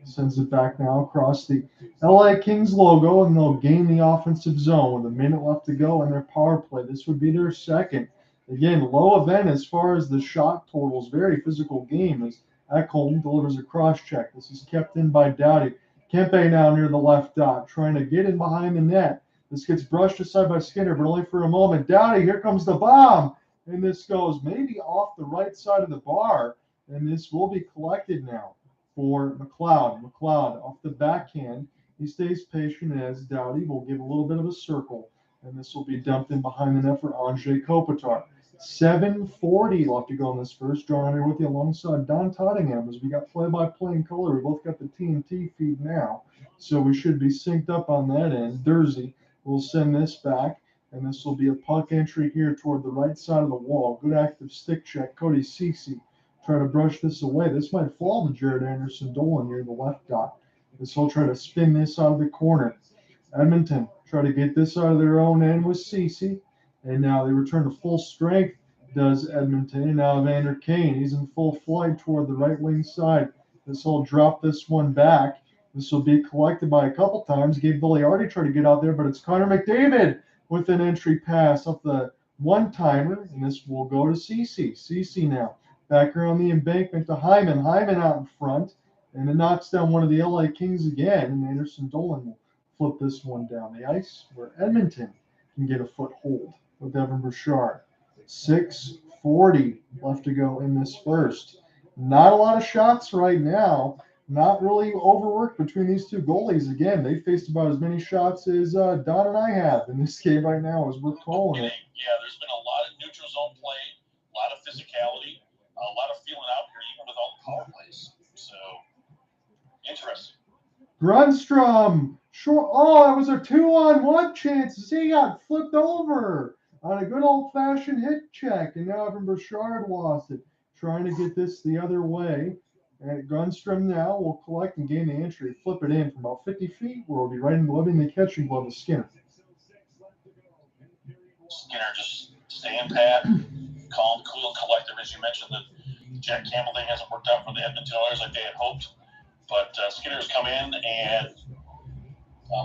sends it back now across the LA Kings logo, and they'll gain the offensive zone with a minute left to go in their power play. This would be their second. Again, low event as far as the shot totals. Very physical game as Ekholm delivers a cross check. This is kept in by Doughty. Kempe now near the left dot, trying to get in behind the net. This gets brushed aside by Skinner, but only for a moment. Doughty, here comes the bomb. And this goes maybe off the right side of the bar. And this will be collected now for McLeod. McLeod off the backhand. He stays patient as Doughty will give a little bit of a circle. And this will be dumped in behind the net for Anze Kopitar. 7:40 left to go in this first. John here with you alongside Don Tottingham as we got play-by-play in color. We both got the TNT feed now, so we should be synced up on that end. Dursey will send this back, and this will be a puck entry here toward the right side of the wall. Good active stick check. Cody Ceci try to brush this away. This might fall to Jared Anderson-Dolan near the left dot. This will try to spin this out of the corner. Edmonton try to get this out of their own end with Ceci. And now they return to full strength, does Edmonton. And now Evander Kane, he's in full flight toward the right wing side. This will drop this one back. This will be collected by a couple times. Gabriel Vilardi tried to get out there, but it's Connor McDavid with an entry pass off the one-timer. And this will go to Ceci. Ceci now back around the embankment to Hyman. Hyman out in front. And it knocks down one of the LA Kings again. And Anderson-Dolan will flip this one down the ice where Edmonton can get a foothold with Evan Bouchard. 6:40 left to go in this first. Not a lot of shots right now. Not really overworked between these two goalies. Again, they faced about as many shots as Don and I have in this game right now as we're calling it. Yeah, there's been a lot of neutral zone play, a lot of physicality, a lot of feeling out here, even with all the power plays. So, interesting. Grunstrom. Short. Oh, that was a 2-on-1 chance. He got flipped over on a good old-fashioned hit check, and now Evan Bouchard lost it. Trying to get this the other way. And Grunstrom now will collect and gain the entry. Flip it in from about 50 feet, where we'll be right in the catching glove of Skinner. Skinner just staying pat, calm, cool, and collective. As you mentioned, the Jack Campbell thing hasn't worked out for the Edmonton Oilers like they had hoped. But Skinner's come in and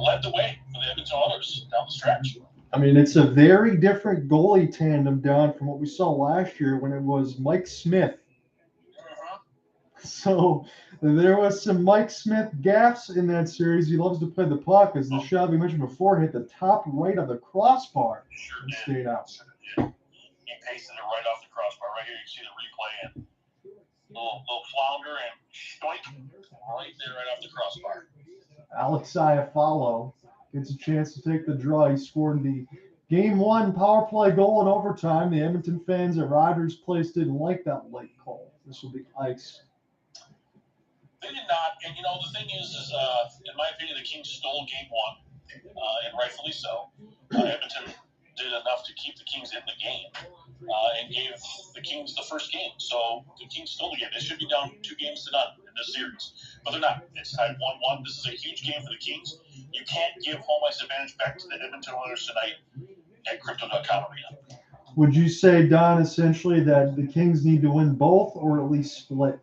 led the way for the Edmonton Oilers down the stretch. I mean, it's a very different goalie tandem down from what we saw last year when it was Mike Smith. So there was some Mike Smith gaffes in that series. He loves to play the puck, as the shot we mentioned before hit the top right of the crossbar and stayed out. He pasted it right off the crossbar. Right here, you can see the replay and little flounder and stoink right there, right off the crossbar. Alex Fiala gets a chance to take the draw. He scored the Game 1 power play goal in overtime. The Edmonton fans at Rogers Place didn't like that late call. This will be ice. They did not, and the thing is in my opinion, the Kings stole Game 1, and rightfully so. Edmonton did enough to keep the Kings in the game and gave the Kings the first game. So the Kings stole the game. They should be down 2 games to none in this series, but they're not. It's tied 1-1. This is a huge game for the Kings. You can't give home ice advantage back to the Edmonton Oilers tonight at Crypto.com Arena. Would you say, Don, essentially that the Kings need to win both or at least split?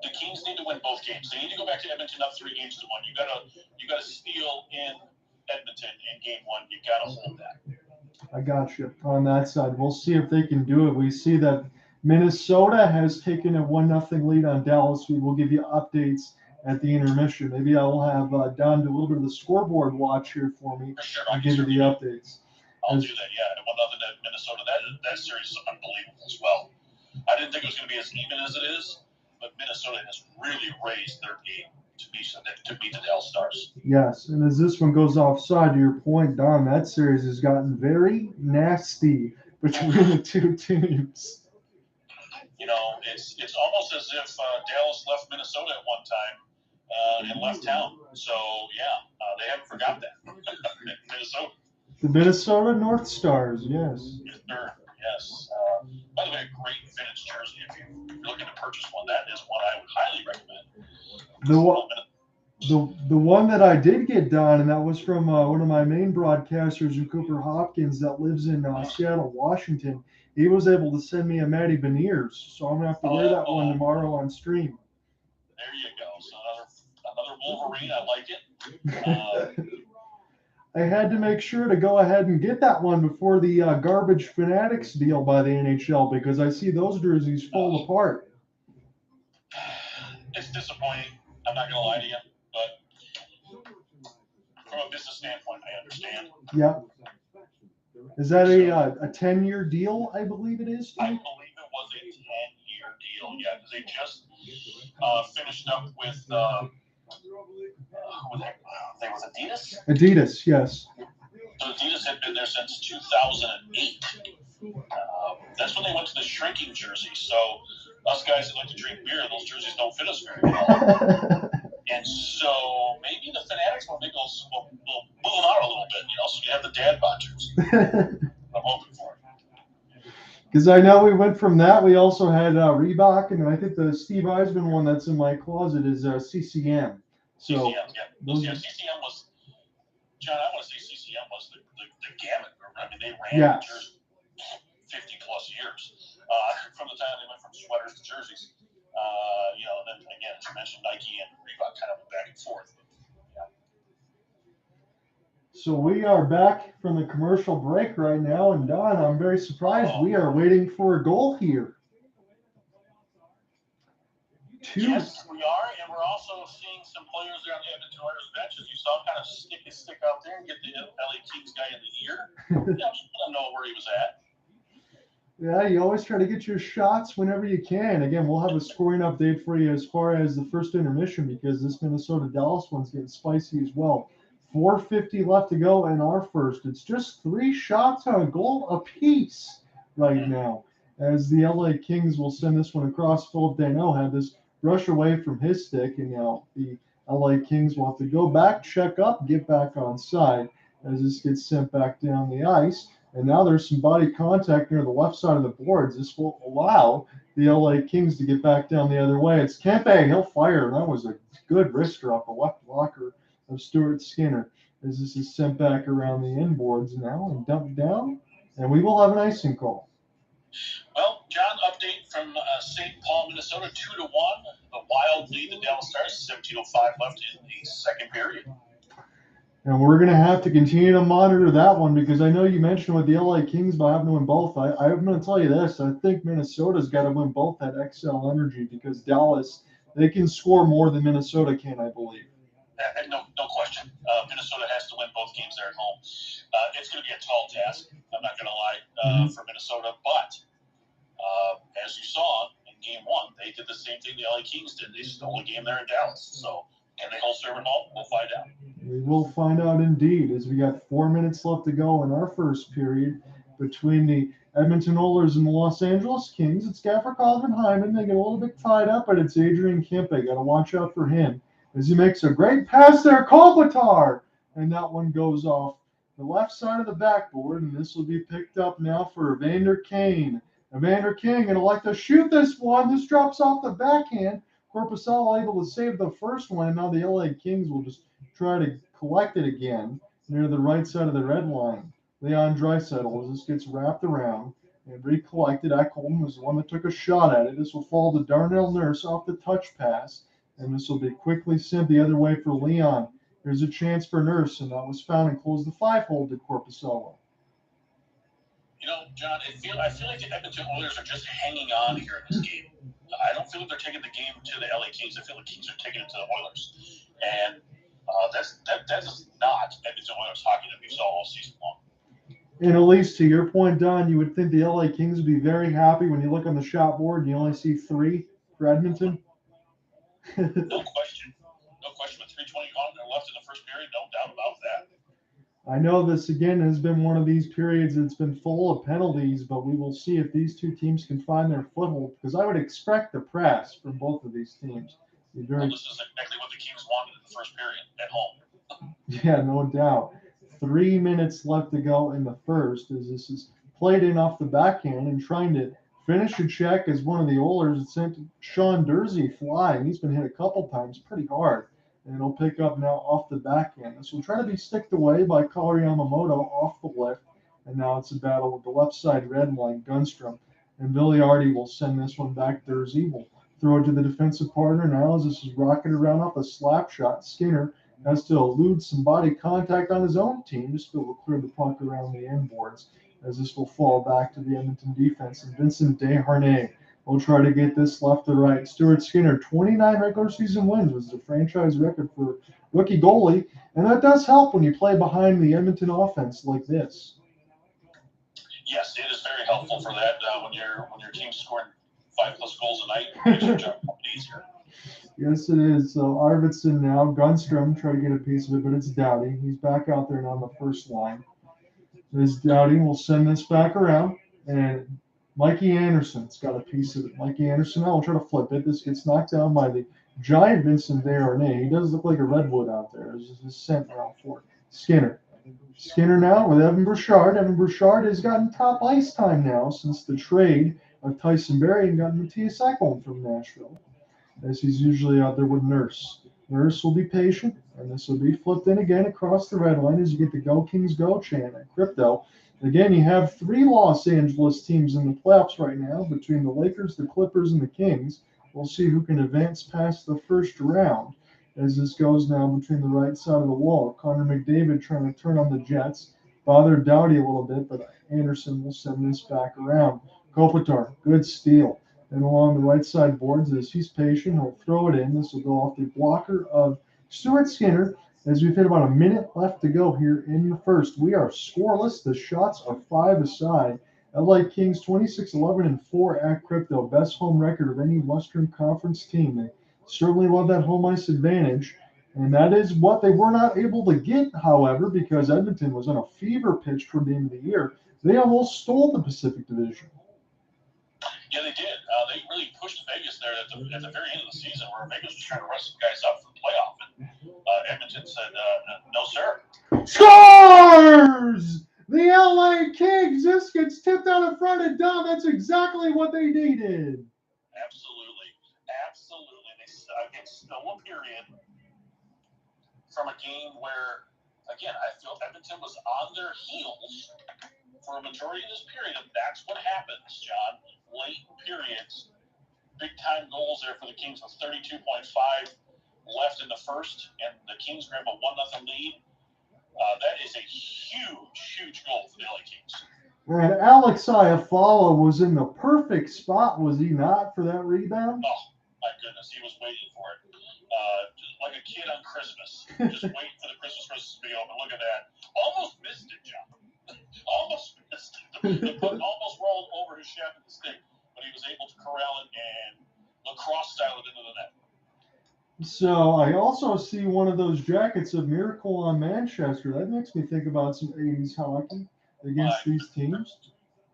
The Kings need to win both games. They need to go back to Edmonton up 3-1. You gotta steal in Edmonton in game 1. You gotta hold that. I got you on that side. We'll see if they can do it. We see that Minnesota has taken a 1-0 lead on Dallas. We will give you updates at the intermission. Maybe I will have Don do a little bit of the scoreboard watch here for me. For sure. And give you the updates. I'll do that, yeah. And 1-0 to Minnesota. That series is unbelievable as well. I didn't think it was going to be as even as it is, but Minnesota has really raised their game to beat the Dallas Stars. Yes, and as this one goes offside, to your point, Don, that series has gotten very nasty between the two teams. You know, it's almost as if Dallas left Minnesota at one time and left town. So, yeah, they haven't forgot that. Minnesota. The Minnesota North Stars, yes. Yes. By the way, a great vintage jersey. If you're looking to purchase one, that is one I would highly recommend. The one that I did get, Don, and that was from one of my main broadcasters in Hopkins that lives in Seattle, Washington. He was able to send me a Matty Beniers, so I'm going to have to wear that one tomorrow on stream. There you go. So another Wolverine. I like it. I had to make sure to go ahead and get that one before the Garbage Fanatics deal by the NHL because I see those jerseys fall apart. It's disappointing. I'm not going to lie to you, but from a business standpoint, I understand. Yeah. Is that a 10-year deal, I believe it is? I believe it was a 10-year deal, yeah, because they just finished up with they was Adidas? Adidas, yes. So Adidas had been there since 2008. That's when they went to the shrinking jerseys. So us guys that like to drink beer, those jerseys don't fit us very well. And so maybe the Fanatics will move them out a little bit, so you have the dad bod jersey. I'm hoping for it. Because I know we went from that. We also had Reebok, and I think the Steve Eisman one that's in my closet is CCM. So CCM, yeah. CCM was, John, I want to say CCM was the gamut. I mean, they ran jerseys 50-plus years. From the time they went from sweaters to jerseys. And then, again, as you mentioned, Nike and Reebok kind of went back and forth. Yeah. So we are back from the commercial break right now, and Don, I'm very surprised. We are waiting for a goal here. Yes, we are, and we're also seeing some players there on the Edmonton Oilers bench, as you saw, kind of stick his stick out there and get the LA Kings guy in the ear. Just let him know where he was at. Yeah, you always try to get your shots whenever you can. Again, we'll have a scoring update for you as far as the first intermission because this Minnesota-Dallas one's getting spicy as well. 4:50 left to go in our first. It's just 3 shots on a goal apiece right now as the LA Kings will send this one across. Phillip Danault had this rush away from his stick, and now the LA Kings will have to go back, check up, get back on side as this gets sent back down the ice. And now there's some body contact near the left side of the boards. This will allow the LA Kings to get back down the other way. It's Kempe. He'll fire. That was a good wrister off the left blocker of Stuart Skinner as this is sent back around the inboards now and dumped down. And we will have an icing call. Well, John, update from St. Paul, Minnesota, 2-1. The Wild lead the Dallas Stars. 17:05 left in the second period. And we're going to have to continue to monitor that one because I know you mentioned with the LA Kings about having to win both. I'm going to tell you this. I think Minnesota's got to win both at XL Energy because Dallas, they can score more than Minnesota can, I believe. No question. Minnesota has to win both games there at home. It's going to be a tall task. I'm not going to lie for Minnesota. But as you saw in Game 1, they did the same thing the LA Kings did. They stole a game there in Dallas. So can they hold serve at home? We'll find out. We will find out indeed as we got 4 minutes left to go in our first period between the Edmonton Oilers and the Los Angeles Kings. It's Gabriel and Hyman. They get a little bit tied up, but it's Adrian Kempe. Got to watch out for him as he makes a great pass there. Kopitar! And that one goes off the left side of the backboard, and this will be picked up now for Evander Kane. Evander Kane going to like to shoot this one. This drops off the backhand. Korpisalo able to save the first one, and now the LA Kings will just try to collect it again near the right side of the red line. Leon Draisaitl, as this gets wrapped around and recollected. Ekholm was the one that took a shot at it. This will fall to Darnell Nurse off the touch pass, and this will be quickly sent the other way for Leon. There's a chance for Nurse, and that was found and closed the 5-hole to Korpisalo. You know, John, I feel like the Edmonton Oilers are just hanging on here in this game. I don't feel like they're taking the game to the LA Kings. I feel like the Kings are taking it to the Oilers. And that is not Edmonton Oilers hockey that we saw all season long. And at least to your point, Don, you would think the LA Kings would be very happy when you look on the shot board and you only see 3 for Edmonton. No question. No question. With 3:20 left in the first period, no doubt about that. I know this, again, has been one of these periods that's been full of penalties, but we will see if these two teams can find their foothold, because I would expect the press from both of these teams. Well, this is exactly what the Kings wanted in the first period at home. Yeah, no doubt. 3 minutes left to go in the first, as this is played in off the backhand and trying to finish a check as one of the Oilers sent Sean Durzi flying. He's been hit a couple times pretty hard. And it'll pick up now off the backhand. This will try to be sticked away by Kari Yamamoto off the lift. And now it's a battle with the left side red line, Gunstrom. And Vilardi will send this one back. Durzi will throw it to the defensive partner. Now as this is rocketed around off a slap shot, Skinner has to elude some body contact on his own team just to be able to clear the puck around the end boards, as this will fall back to the Edmonton defense. And Vincent Desharnais will try to get this left to right. Stuart Skinner, 29 regular season wins, was the franchise record for rookie goalie, and that does help when you play behind the Edmonton offense like this. Yes, it is very helpful for that when your team's scoring 5+ goals a night. It makes your job easier. Yes, it is. So Arvidsson now, Gunstrom, try to get a piece of it, but it's Doughty. He's back out there now on the first line. This Doughty will send this back around, and Mikey Anderson's got a piece of it. Mikey Anderson now will try to flip it. This gets knocked down by the giant Vincent Desharnais. He does look like a redwood out there. This is sent around for it. Skinner. Skinner now with Evan Bouchard. Evan Bouchard has gotten top ice time now since the trade of Tyson Barrie and gotten Mattias Ekholm from Nashville, as he's usually out there with Nurse. Nurse will be patient, and this will be flipped in again across the red line as you get the Go Kings Go chant at Crypto. Again, you have 3 Los Angeles teams in the playoffs right now between the Lakers, the Clippers, and the Kings. We'll see who can advance past the first round as this goes now between the right side of the wall. Connor McDavid trying to turn on the Jets. Bothered Doughty a little bit, but Anderson will send this back around. Kopitar, good steal. And along the right side boards, as he's patient, he'll throw it in. This will go off the blocker of Stuart Skinner. As we've hit about a minute left to go here in the first, we are scoreless. The shots are 5 aside. LA Kings 26-11-4 at Crypto, best home record of any Western Conference team. They certainly love that home ice advantage, and that is what they were not able to get, however, because Edmonton was on a fever pitch toward the end of the year. They almost stole the Pacific Division. Yeah, they did. They really pushed Vegas there at the very end of the season, where Vegas was trying to rush some guys up for the playoff, and Edmonton said, "No, sir." Scores! The LA Kings. This gets tipped out in front of Dom. That's exactly what they needed. Absolutely. They stole a period from a game where, again, I feel Edmonton was on their heels for a majority of this period, and that's what happens, John. Late periods, big-time goals there for the Kings with 32.5 left in the first, and the Kings grab a 1-0 lead. That is a huge goal for the LA Kings. And Alex Fiala was in the perfect spot, was he not, for that rebound? Oh, my goodness, he was waiting for it. Just like a kid on Christmas. Just waiting for the Christmas presents to be open. Look at that. Almost missed it, John. Almost missed it. The puck almost rolled over his shaft of the stick, but he was able to corral it and lacrosse style it into the net. So I also see one of those jackets of Miracle on Manchester. That makes me think about some 80s hockey against these teams.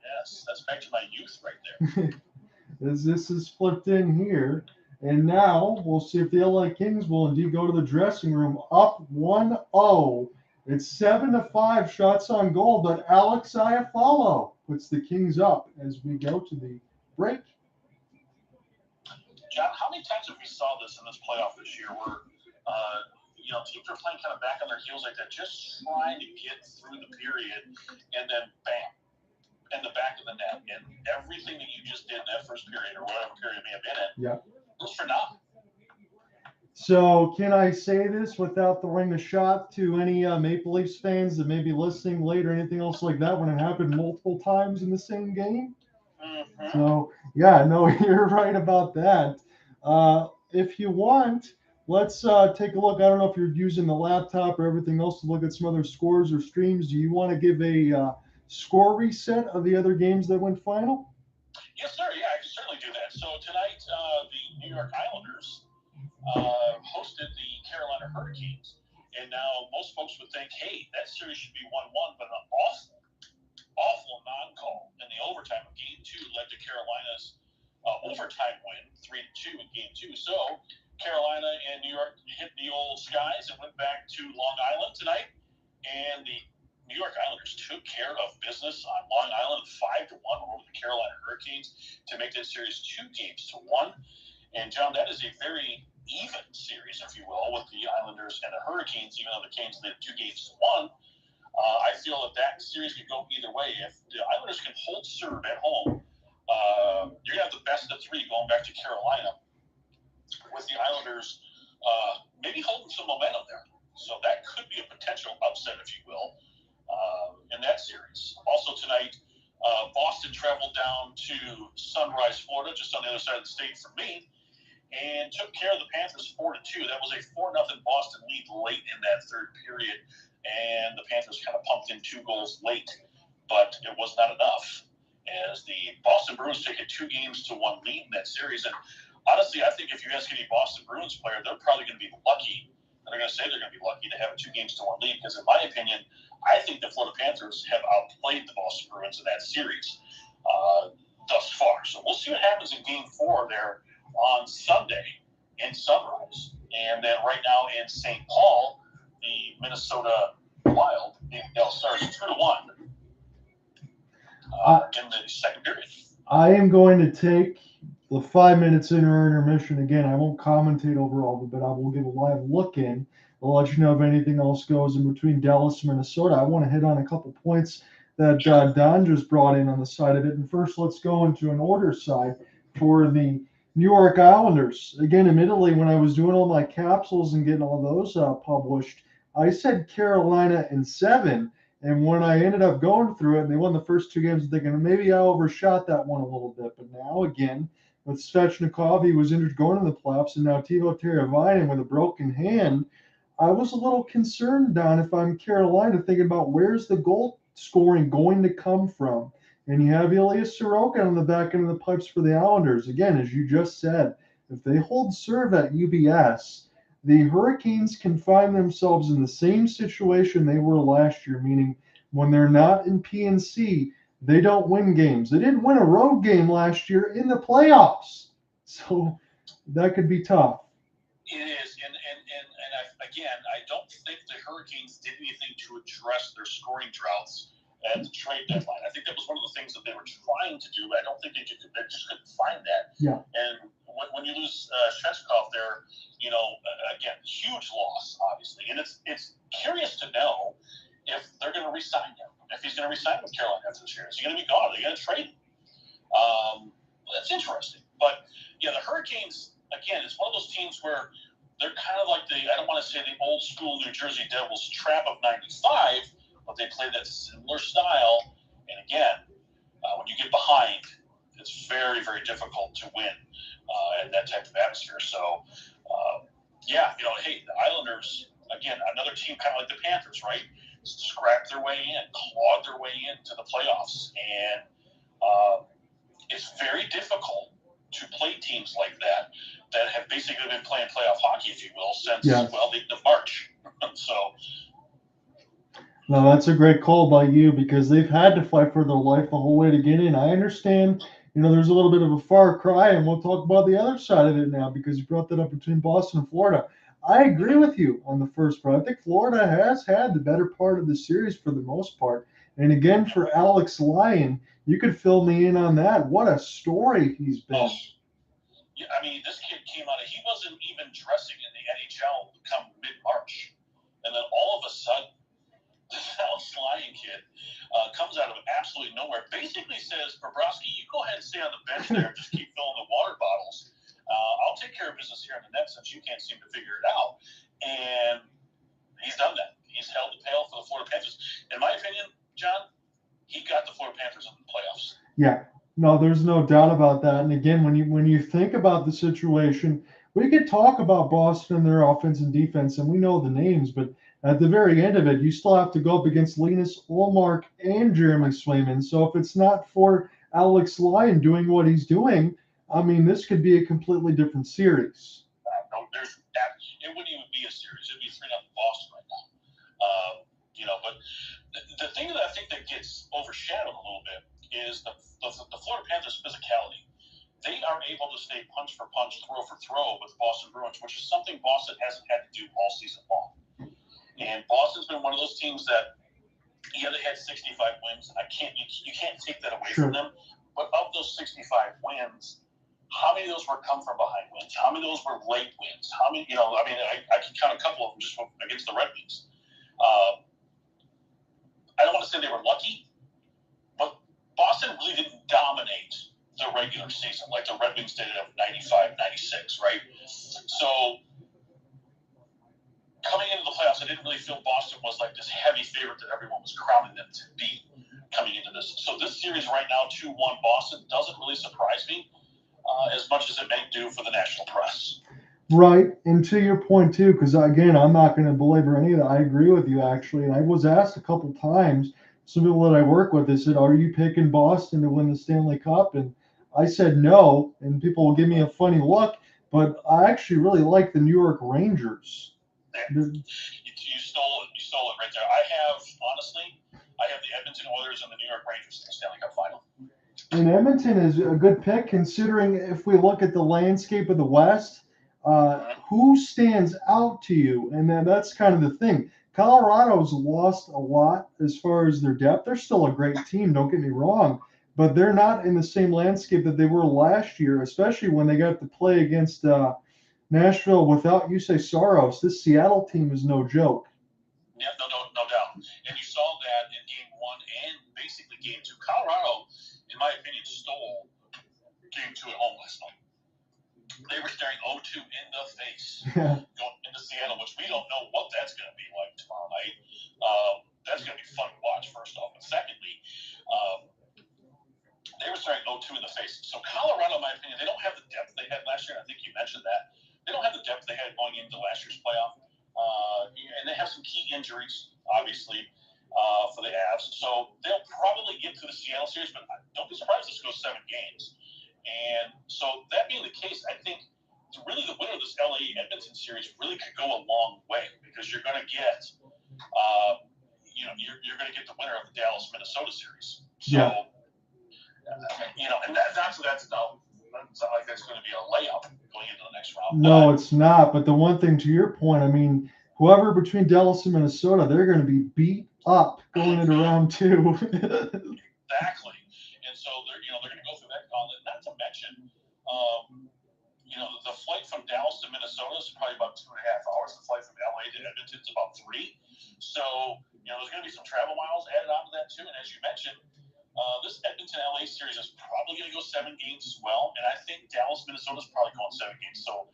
Yes, that's back to my youth right there. As this is flipped in here. And now we'll see if the LA Kings will indeed go to the dressing room up 1-0. It's 7-5 shots on goal, but Alex Fiala puts the Kings up as we go to the break. John, how many times have we saw this in this playoff this year where, teams are playing kind of back on their heels like that, just trying to get through the period, and then bam, in the back of the net, and everything that you just did in that first period or whatever period it may have been in, goes for naught. So can I say this without throwing a shot to any Maple Leafs fans that may be listening late or anything else like that when it happened multiple times in the same game? Mm-hmm. So, yeah, no, you're right about that. If you want, let's take a look. I don't know if you're using the laptop or everything else to look at some other scores or streams. Do you want to give a score reset of the other games that went final? Yes, sir. Yeah, I can certainly do that. So tonight, the New York Islanders hosted the Carolina Hurricanes. And now most folks would think, hey, that series should be 1-1, but an awful non-call in the overtime of Game 2 led to Carolina's overtime win, 3-2 in Game 2. So Carolina and New York hit the old skies and went back to Long Island tonight. And the New York Islanders took care of business on Long Island 5-1 over the Carolina Hurricanes to make that series 2-1. And John, that is a very even series, if you will, with the Islanders and the Hurricanes, even though the Canes did 2-1. I feel that series could go either way. If the Islanders can hold serve at home, you're going to have the best of 3 going back to Carolina, with the Islanders maybe holding some momentum there. So that could be a potential upset, if you will, in that series. Also tonight, Boston traveled down to Sunrise, Florida, just on the other side of the state from me, and took care of the Panthers 4-2. That was a 4-0 Boston lead late in that third period, and the Panthers kind of pumped in 2 goals late, but it was not enough, as the Boston Bruins take a 2-1 lead in that series. And honestly, I think if you ask any Boston Bruins player, they're probably going to be lucky. They're going to say they're going to be lucky to have a 2-1 lead, because in my opinion, I think the Florida Panthers have outplayed the Boston Bruins in that series thus far. So we'll see what happens in Game 4 there on Sunday in Sunrise. And then right now in St. Paul, the Minnesota Wild, stars 2-1 in the second period. I am going to take the 5 minutes intermission again. I won't commentate over all of it, but I will give a live look in. I'll let you know if anything else goes in between Dallas and Minnesota. I want to hit on a couple points that Don just brought in on the side of it. And first, let's go into an order side for the New York Islanders. Again, admittedly, when I was doing all my capsules and getting all those published, I said Carolina in 7. And when I ended up going through it, and they won the first 2 games, I'm thinking maybe I overshot that one a little bit. But now, again, with Svechnikov, he was injured going to the playoffs, and now Teuvo Teravainen with a broken hand, I was a little concerned, Don, if I'm Carolina, thinking about where's the goal scoring going to come from. And you have Ilya Sorokin on the back end of the pipes for the Islanders. Again, as you just said, if they hold serve at UBS, the Hurricanes can find themselves in the same situation they were last year, meaning when they're not in PNC, they don't win games. They didn't win a road game last year in the playoffs. So that could be tough. It is. And I don't think the Hurricanes did anything to address their scoring droughts at the trade deadline. I think that was one of the things that they were trying to do, but I don't think they just couldn't find that. Yeah. And when you lose Svechnikov there, again, huge loss, obviously. And it's curious to know if they're going to re-sign him, if he's going to re-sign with Carolina after this year. Is he going to be gone? Are they going to trade him? That's interesting. But, yeah, the Hurricanes, again, it's one of those teams where they're kind of like I don't want to say the old school New Jersey Devils trap of 95, but they play that similar style. And again, when you get behind, it's very, very difficult to win in that type of atmosphere. So, hey, the Islanders, again, another team kind of like the Panthers, right? Scrapped their way in, clawed their way into the playoffs. And it's very difficult to play teams like that have basically been playing playoff hockey, if you will, since, the end of March. So. No, that's a great call by you, because they've had to fight for their life the whole way to get in. I understand, there's a little bit of a far cry, and we'll talk about the other side of it now, because you brought that up between Boston and Florida. I agree with you on the first part. I think Florida has had the better part of the series for the most part. And again, for Alex Lyon, you could fill me in on that. What a story he's been. Yeah, I mean, this kid came out of, he wasn't even dressing in the NHL come mid-March. And then all of a sudden, this Alex Lyon kid comes out of absolutely nowhere, basically says, Bobrovsky, you go ahead and stay on the bench there and just keep filling the water bottles. I'll take care of business here in the net since you can't seem to figure it out. And he's done that. He's held the pail for the Florida Panthers. In my opinion, John, he got the Florida Panthers in the playoffs. Yeah. No, there's no doubt about that. And again, when you think about the situation, we could talk about Boston and their offense and defense, and we know the names, but at the very end of it, you still have to go up against Linus Ullmark and Jeremy Swayman. So if it's not for Alex Lyon doing what he's doing, I mean, this could be a completely different series. No, it wouldn't even be a series. It'd be 3-0 Boston right now. But the thing that I think that gets overshadowed a little bit is the Florida Panthers' physicality. They are able to stay punch for punch, throw for throw with the Boston Bruins, which is something Boston hasn't had to do all season long. And Boston's been one of those teams that, yeah, they had 65 wins. You can't take that away from them. But of those 65 wins, how many of those were come from behind wins? How many of those were late wins? How many, I can count a couple of them just against the Red Wings. I don't want to say they were lucky, but Boston really didn't dominate the regular season like the Red Wings did of 95, 96, right? So coming into the playoffs, I didn't really feel Boston was like this heavy favorite that everyone was crowning them to be coming into this. So this series right now, 2-1 Boston, doesn't really surprise me as much as it may do for the national press. Right, and to your point too, because again, I'm not going to belabor any of that. I agree with you actually, and I was asked a couple times. Some people that I work with, they said, "Are you picking Boston to win the Stanley Cup?" And I said no, and people will give me a funny look, but I actually really like the New York Rangers. Yeah. You stole it right there. I have the Edmonton Oilers and the New York Rangers in the Stanley Cup final. And Edmonton is a good pick considering if we look at the landscape of the West. Who stands out to you? And then that's kind of the thing. Colorado's lost a lot as far as their depth. They're still a great team, don't get me wrong, but they're not in the same landscape that they were last year, especially when they got to play against Nashville without Yusei Saros. This Seattle team is no joke. Yeah, no doubt. And you saw that in Game 1 and basically Game 2. Colorado, in my opinion, stole Game 2 at home last night. They were staring 0-2 in the face going into Seattle, which we don't know what that's going to be like tomorrow night. That's going to be fun to watch, first off. But secondly, they were staring 0-2 in the face. So Colorado, in my opinion, they don't have the depth they had last year. I think you mentioned that. They don't have the depth they had going into last year's playoff. And they have some key injuries, obviously, for the Avs. So they'll probably get to the Seattle series, but don't be surprised if this goes 7 games. And so that being the case, I think really the winner of this LA-Edmonton series really could go a long way because you're going to get, you're going to get the winner of the Dallas-Minnesota series. So, and that's no. It's not like that's going to be a layup going into the next round. No, it's not. But the one thing to your point, I mean, whoever between Dallas and Minnesota, they're going to be beat up going into round 2. Exactly. And so they're going to go through that gauntlet. Not to mention, the flight from Dallas to Minnesota is probably about 2.5 hours. The flight from LA to Edmonton is about 3. So, there's going to be some travel miles added onto that too. And as you mentioned, this Edmonton-LA series is probably going to go 7 games as well. And I think Dallas-Minnesota is probably going 7 games. So,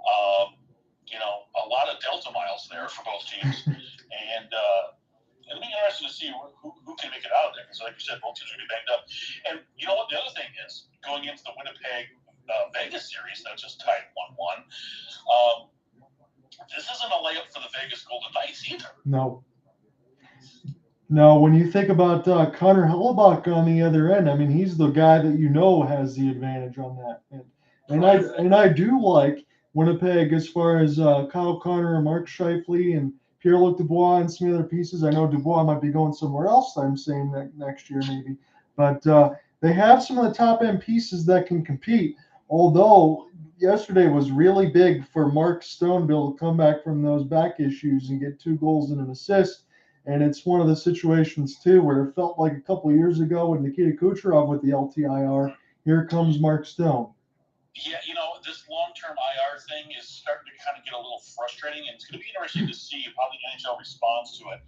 a lot of Delta miles there for both teams. And it'll be interesting to see who can make it out of there. Because like you said, both teams are going to be banged up. And you know what? The other thing is, going into the Winnipeg-Vegas series that just tied 1-1, this isn't a layup for the Vegas Golden Knights either. No, when you think about Connor Hellebuyck on the other end, I mean, he's the guy that has the advantage on that. And I do like Winnipeg as far as Kyle Connor and Mark Scheifele and Pierre-Luc Dubois and some other pieces. I know Dubois might be going somewhere else, I'm saying that next year maybe. But they have some of the top-end pieces that can compete, although yesterday was really big for Mark Stoneville to come back from those back issues and get 2 goals and an assist. And it's one of the situations, too, where it felt like a couple of years ago with Nikita Kucherov with the LTIR, here comes Mark Stone. Yeah, this long-term IR thing is starting to kind of get a little frustrating, and it's going to be interesting to see how the NHL responds to it.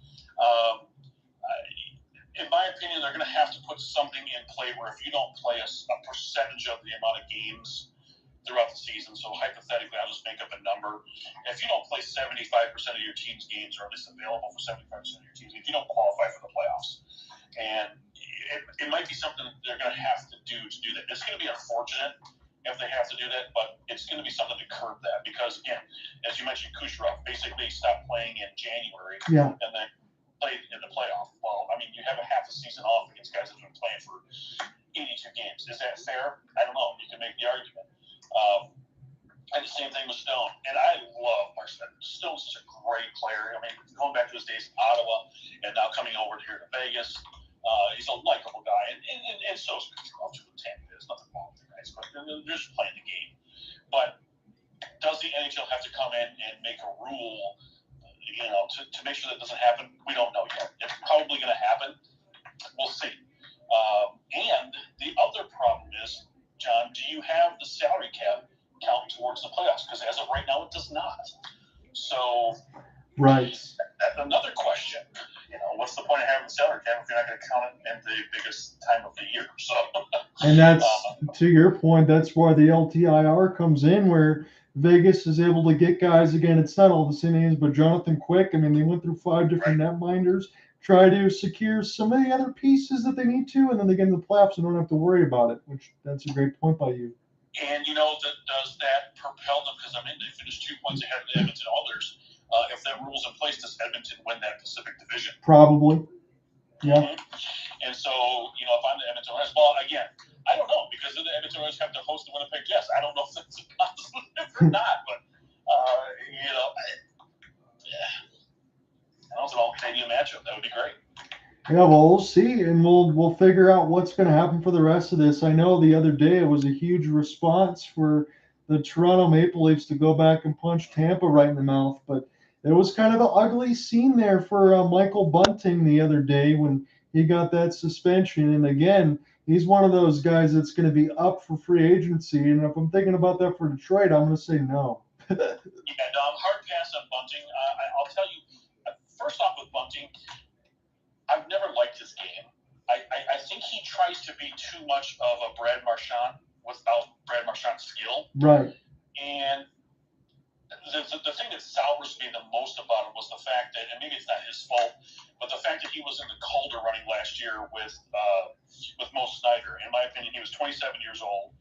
In my opinion, they're going to have to put something in play where if you don't play a percentage of the amount of games throughout the season, so hypothetically, I'll just make up a number. If you don't play 75% of your team's games, or at least available for 75% of your teams, if you don't qualify for the playoffs, and it might be something that they're going to have to do that. It's going to be unfortunate if they have to do that, but it's going to be something to curb that because, again, as you mentioned, Kucherov basically stopped playing in January and then played in the playoff. Well, I mean, you have a half a season off against guys that have been playing for 82 games. Is that fair? I don't know. You can make the argument. And the same thing with Stone. And I love Marcel. Stone's such a great player. I mean, going back to his days in Ottawa and now coming over here to Vegas, he's a likable guy. And so is Kucherov with Tampa. There's nothing wrong with the guys, but they're just playing the game. But does the NHL have to come in and make a rule, to make sure that doesn't happen? We don't know yet. It's probably going to happen. We'll see. And the other problem is, John, do you have the salary cap count towards the playoffs? Because as of right now, it does not. So, that's another question. What's the point of having the salary cap if you're not going to count it in the biggest time of the year? So, and that's to your point. That's why the LTIR comes in, where Vegas is able to get guys again. It's not all the same names, but Jonathan Quick. I mean, they went through 5 different netminders, try to secure some of the other pieces that they need to, and then they get in the playoffs and don't have to worry about it. Which that's a great point by you. And does that propel them? Because they finished 2 points ahead of the Edmonton Oilers. If that rule's in place, does Edmonton win that Pacific Division? Probably. Yeah. Mm-hmm. And so, if I'm the Edmonton Oilers, well, again, I don't know, because the Edmonton Oilers have to host the Winnipeg Jets. I don't know if that's a positive or not, but, I don't know, it's an all-Canadian matchup. That would be great. Yeah, well, we'll see, and we'll figure out what's going to happen for the rest of this. I know the other day it was a huge response for the Toronto Maple Leafs to go back and punch Tampa right in the mouth, but it was kind of an ugly scene there for Michael Bunting the other day when he got that suspension. And again, he's one of those guys that's going to be up for free agency. And if I'm thinking about that for Detroit, I'm going to say no. Yeah, no, hard pass on Bunting. I'll tell you, first off with Bunting, I've never liked his game. I think he tries to be too much of a Brad Marchand without Brad Marchand's skill. Right. And the thing that sours me the most about him was the fact that, and maybe it's not his fault, but the fact that he was in the Calder running last year with Mo Snyder. In my opinion, he was 27 years old.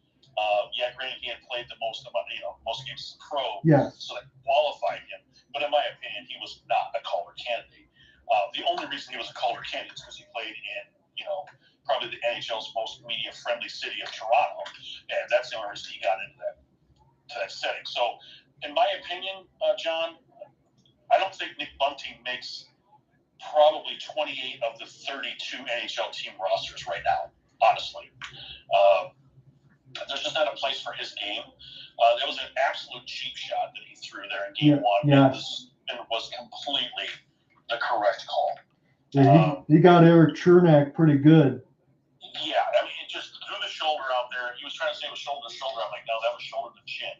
Granted, he had played the most games as a pro, so that qualified him. But in my opinion, he was not a Calder candidate. The only reason he was a Calder candidate is because he played in, probably the NHL's most media-friendly city of Toronto, and that's the only reason he got into that setting. So, in my opinion, John, I don't think Nick Bunting makes probably 28 of the 32 NHL team rosters right now, honestly. There's just not a place for his game. That was an absolute cheap shot that he threw there in game one. It was completely the correct call. Yeah, he got Eric Chernak pretty good. Yeah, I mean, it just threw the shoulder out there. He was trying to say it was shoulder to shoulder. I'm like, no, that was shoulder to chin.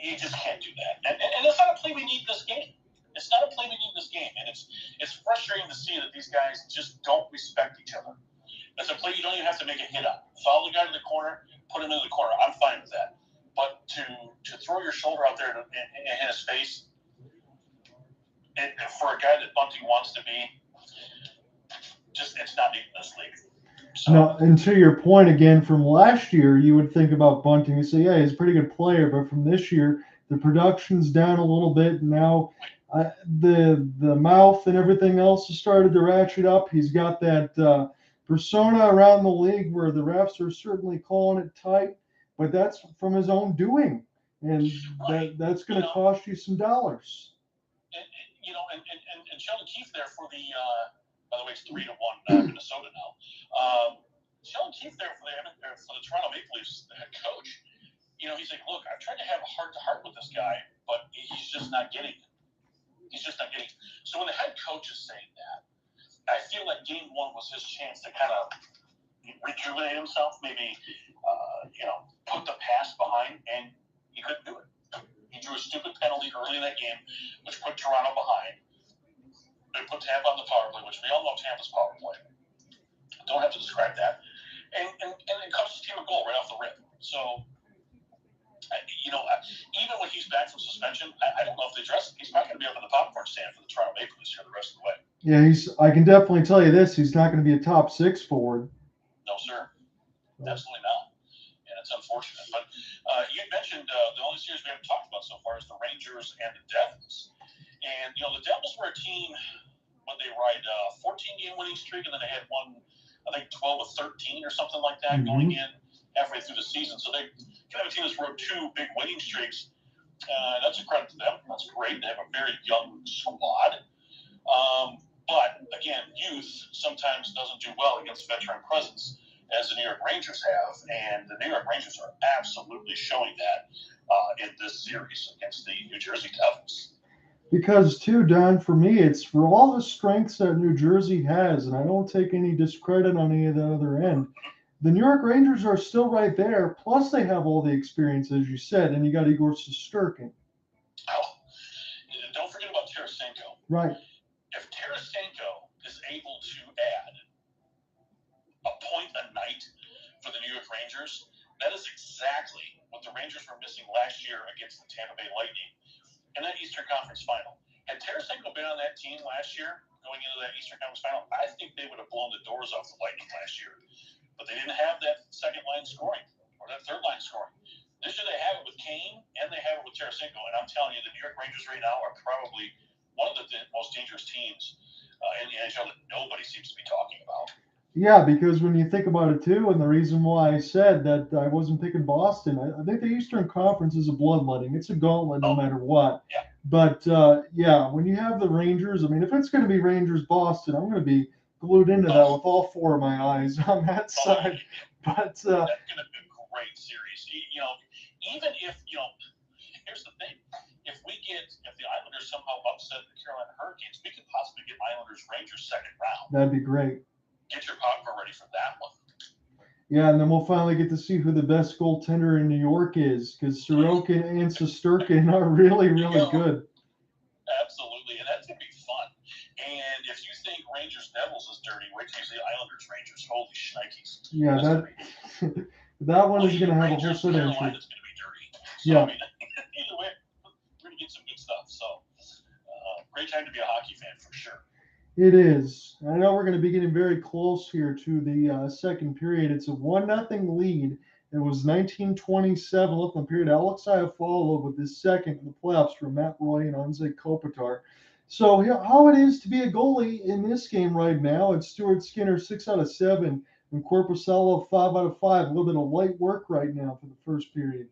You just can't do that. And it's not a play we need in this game. It's not a play we need in this game. And it's frustrating to see that these guys just don't respect each other. It's a play you don't even have to make a hit on. Follow the guy to the corner, put him into the corner. I'm fine with that. But to throw your shoulder out there and hit his face, and for a guy that Bunting wants to be, it's not needed in this league. So. No, and to your point again, from last year, you would think about Bunting and say, yeah, he's a pretty good player. But from this year, the production's down a little bit. And now the mouth and everything else has started to ratchet up. He's got that persona around the league where the refs are certainly calling it tight, but that's from his own doing. And that's going to cost you some dollars. And Sheldon Keefe there for the by the way, it's 3-1 Minnesota now. Sheldon Keefe there for the Toronto Maple Leafs, the head coach. He's like, look, I've tried to have a heart-to-heart with this guy, but he's just not getting it. So when the head coach is saying that, I feel like game one was his chance to kind of rejuvenate himself, maybe, put the pass behind, and he couldn't do it. He drew a stupid penalty early in that game, which put Toronto behind. They put Tampa on the power play, which we all know Tampa's power play. Don't have to describe that. And it cost his team a goal right off the rip. So, even when he's back from suspension, I don't know if they address it. He's not going to be up in the popcorn stand for the Toronto Maple Leafs here the rest of the way. Yeah, I can definitely tell you this. He's not going to be a top 6 forward. No, sir. Absolutely not. And it's unfortunate. But you had mentioned the only series we haven't talked about so far is the Rangers and the Devils. And, the Devils were a team when they ride a 14-game winning streak, and then they had one, I think, 12 or 13 or something like that going in halfway through the season. So they kind of a team that's rode 2 big winning streaks. That's a credit to them. That's great. They have a very young squad. But, again, youth sometimes doesn't do well against veteran presence, as the New York Rangers have. And the New York Rangers are absolutely showing that in this series against the New Jersey Devils. Because, too, Don, for me, it's for all the strengths that New Jersey has, and I don't take any discredit on any of the other end, the New York Rangers are still right there, plus they have all the experience, as you said, and you got Igor Shesterkin. Oh, don't forget about Tarasenko. Right. If Tarasenko is able to add a point a night for the New York Rangers, that is exactly what the Rangers were missing last year against the Tampa Bay Lightning in that Eastern Conference Final. Had Tarasenko been on that team last year, going into that Eastern Conference Final, I think they would have blown the doors off the Lightning last year. But they didn't have that second line scoring or that third line scoring. This year they have it with Kane and they have it with Tarasenko. And I'm telling you, the New York Rangers right now are probably one of the most dangerous teams in the NHL that nobody seems to be talking about. Yeah, because when you think about it, too, and the reason why I said that I wasn't picking Boston, I think the Eastern Conference is a bloodletting. It's a gauntlet no matter what. Yeah. But, when you have the Rangers, I mean, if it's going to be Rangers-Boston, I'm going to be glued into that with all 4 of my eyes on that side. But that's going to be a great series. Even if, here's the thing. If the Islanders somehow upset the Carolina Hurricanes, we could possibly get Islanders-Rangers second round. That'd be great. Get your popcorn ready for that one. Yeah, and then we'll finally get to see who the best goaltender in New York is, because Sorokin and Shesterkin are really, really good. Absolutely, and that's going to be fun. And if you think Rangers-Devils is dirty, wait till you see Islanders-Rangers. Holy shnikes. Yeah, that one is going to have a whole set of entry. Carolina's going to be dirty. So, yeah. I mean, either way, we're going to get some good stuff. So, great time to be a hockey fan for sure. It is. I know we're going to be getting very close here to the second period. It's a 1-0 lead. It was 1927 left in the period. Alex Fiala with his second in the playoffs for Matt Roy and Anze Kopitar. So how it is to be a goalie in this game right now, it's Stuart Skinner 6 out of 7 and Korpisalo 5 out of 5. A little bit of light work right now for the first period.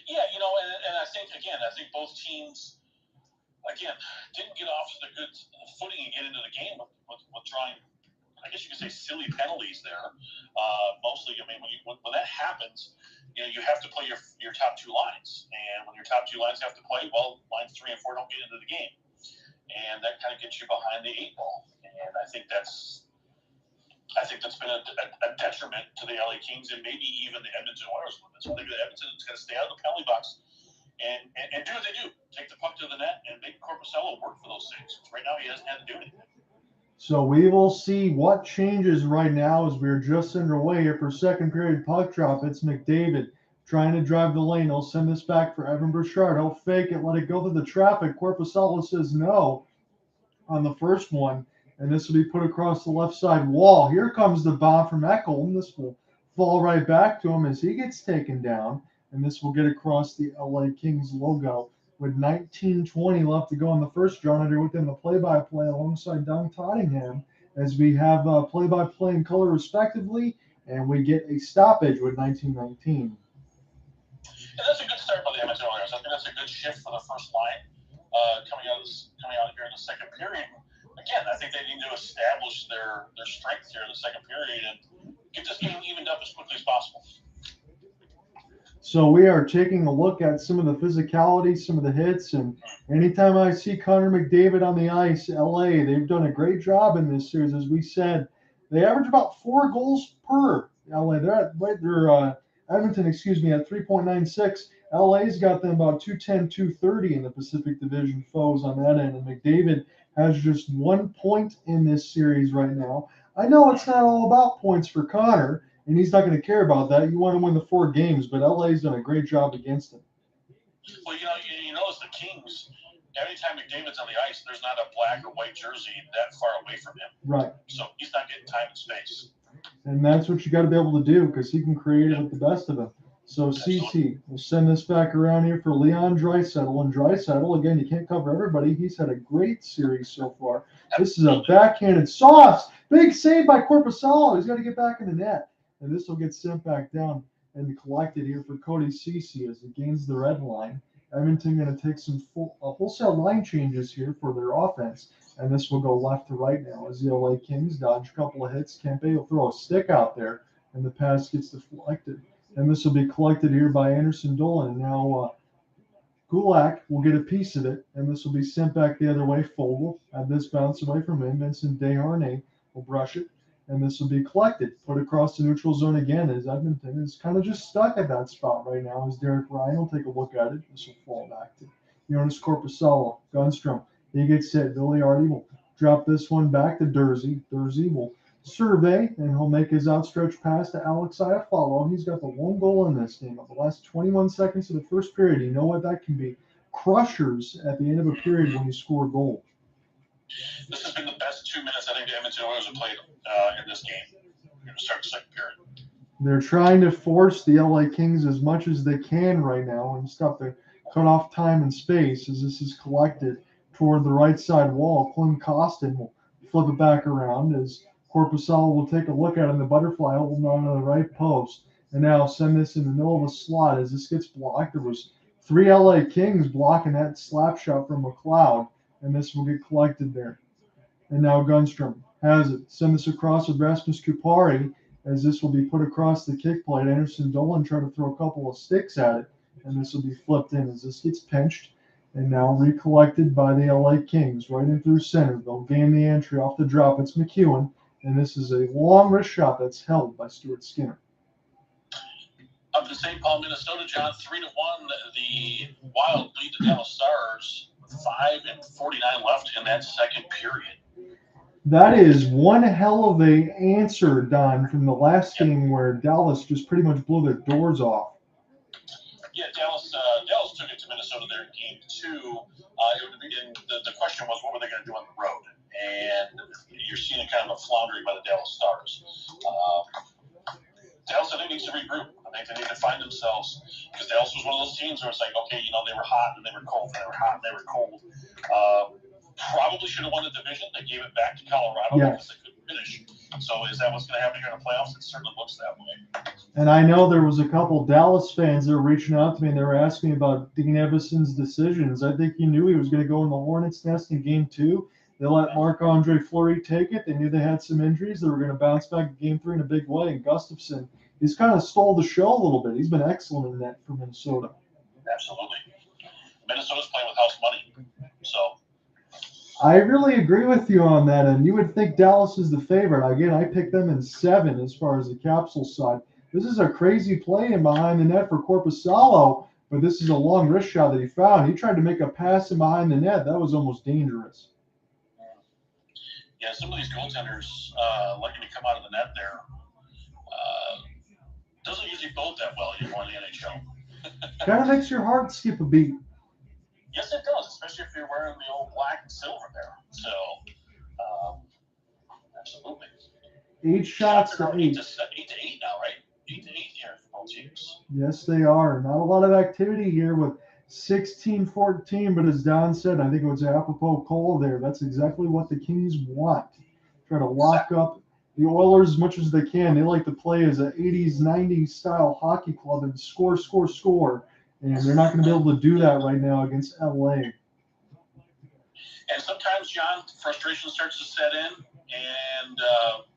Yeah, and I think both teams, didn't get off to the good footing and get into the game with drawing, I guess you could say, silly penalties there. Mostly, I mean, when that happens, you have to play your top 2 lines. And when your top 2 lines have to play, well, lines 3 and 4 don't get into the game. And that kind of gets you behind the 8 ball. And I think that's been a detriment to the LA Kings and maybe even the Edmonton Oilers. So I think the Edmonton's got to stay out of the penalty box and do what they do. Take the puck to the net and make Korpisalo work for those things. Right now, he hasn't had to do anything. So we will see what changes right now as we're just underway here for second period puck drop. It's McDavid trying to drive the lane. He'll send this back for Evan Bouchard. He'll fake it, let it go through the traffic. Korpisalo says no on the first one, and this will be put across the left side wall. Here comes the bomb from Ekholm. This will fall right back to him as he gets taken down, and this will get across the LA Kings logo. With 19:20 left to go in the first, John Under within the play-by-play alongside Don Tottingham as we have play-by-play and color respectively, and we get a stoppage with 19:19. And that's a good start by the Edmonton Oilers. I think that's a good shift for the first line coming out here in the second period. Again, I think they need to establish their strength here in the second period and get this game evened up as quickly as possible. So we are taking a look at some of the physicality, some of the hits, and anytime I see Connor McDavid on the ice, LA, they've done a great job in this series. As we said, they average about 4 goals per LA. They're Edmonton, excuse me, at 3.96. LA's got them about 210, 230 in the Pacific Division foes on that end. And McDavid has just 1 point in this series right now. I know it's not all about points for Connor, and he's not going to care about that. You want to win the 4 games, but LA's done a great job against him. Well, you notice the Kings, every time McDavid's on the ice, there's not a black or white jersey that far away from him. Right. So he's not getting time and space. And that's what you got to be able to do because he can create it with the best of them. So CT, we'll send this back around here for Leon Draisaitl. And Draisaitl, again, you can't cover everybody. He's had a great series so far. This is a backhanded sauce. Big save by Korpisalo. He's got to get back in the net. And this will get sent back down and collected here for Cody Ceci as he gains the red line. Edmonton going to take some wholesale line changes here for their offense. And this will go left to right now as the LA Kings dodge a couple of hits. Kempe will throw a stick out there, and the pass gets deflected. And this will be collected here by Anderson Dolan. And now Kulak will get a piece of it, and this will be sent back the other way. Fogle had this bounce away from him. Vincent Desharnais will brush it, and this will be collected, put across the neutral zone again as Edmonton is kind of just stuck at that spot right now as Derek Ryan will take a look at it. This will fall back to Jonas Korpisalo. Gunstrom, he gets hit. Vilardi will drop this one back to Dursey. Dursey will survey, and he'll make his outstretched pass to Alex Iafallo. He's got the 1 goal in this game. Of the last 21 seconds of the first period, you know what that can be. Crushers at the end of a period when you score a goal. This has been the best 2 minutes I think the Edmonton Oilers have played in this game. We're going to start the second period. They're trying to force the LA Kings as much as they can right now and stop the cut off time and space as this is collected toward the right side wall. Klim Kostin will flip it back around as Korpisalo will take a look at it in the butterfly holding on to the right post. And now send this in the middle of a slot as this gets blocked. There was 3 LA Kings blocking that slap shot from McLeod, and this will get collected there. And now Gunstrom has it. Send this across with Rasmus Kupari as this will be put across the kick plate. Anderson Dolan trying to throw a couple of sticks at it, and this will be flipped in as this gets pinched and now recollected by the LA Kings right in through center. They'll gain the entry off the drop. It's McEwen, and this is a long wrist shot that's held by Stuart Skinner. Up to St. Paul, Minnesota, John, 3-1. The Wild lead the Dallas Stars. 5:49 left in that second period. That is one hell of a answer, Don, from the last game where Dallas just pretty much blew their doors off. Yeah, Dallas took it to Minnesota there in game 2. The question was, what were they going to do on the road? And you're seeing a kind of a floundering by the Dallas Stars. Dallas, I think, needs to regroup. I think they need to find themselves because Dallas was one of those teams where it's like, okay, they were hot and they were cold, and they were hot and they were cold. Probably should have won the division. They gave it back to Colorado because they couldn't finish. So is that what's going to happen here in the playoffs? It certainly looks that way. And I know there was a couple Dallas fans that were reaching out to me and they were asking about Dean Evason's decisions. I think he knew he was going to go in the Hornets' nest in game 2. They let Marc-Andre Fleury take it. They knew they had some injuries. They were going to bounce back in game 3 in a big way. And Gustafsson, he's kind of stole the show a little bit. He's been excellent in that for Minnesota. Absolutely. Minnesota's playing with house money. So I really agree with you on that. And you would think Dallas is the favorite. Again, I picked them in 7 as far as the capsule side. This is a crazy play in behind the net for Korpisalo, but this is a long wrist shot that he found. He tried to make a pass in behind the net. That was almost dangerous. Yeah, some of these goaltenders liking to come out of the net there doesn't usually bode that well anymore in the NHL. Kind of makes your heart skip a beat. Yes, it does, especially if you're wearing the old black and silver there. So, absolutely. 8 shots to 8. 8 to 8 now, right? 8 to 8 here for both teams. Yes, they are. Not a lot of activity here with 16-14, but as Don said, I think it was apropos Cole there. That's exactly what the Kings want. Try to lock up the Oilers as much as they can. They like to play as an 80s, 90s style hockey club and score. And they're not going to be able to do that right now against LA. And sometimes, John, frustration starts to set in. And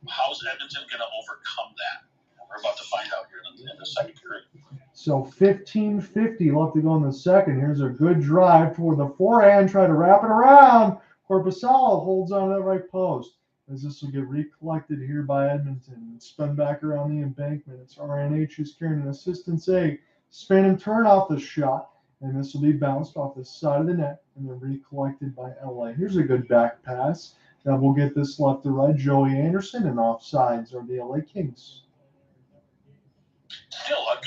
how's Edmonton going to overcome that? We're about to find out here in the second period. So 15:50 left to go in the second. Here's a good drive toward the forehand. Try to wrap it around. Korpisalo holds on to that right post. as this will get recollected here by Edmonton. Spun back around the embankment. It's RNH who's carrying an assistance A. Spin and turn off the shot, and this will be bounced off the side of the net and then recollected by LA. Here's a good back pass that will get this left to right. Joey Anderson, and offsides are the LA Kings. Still a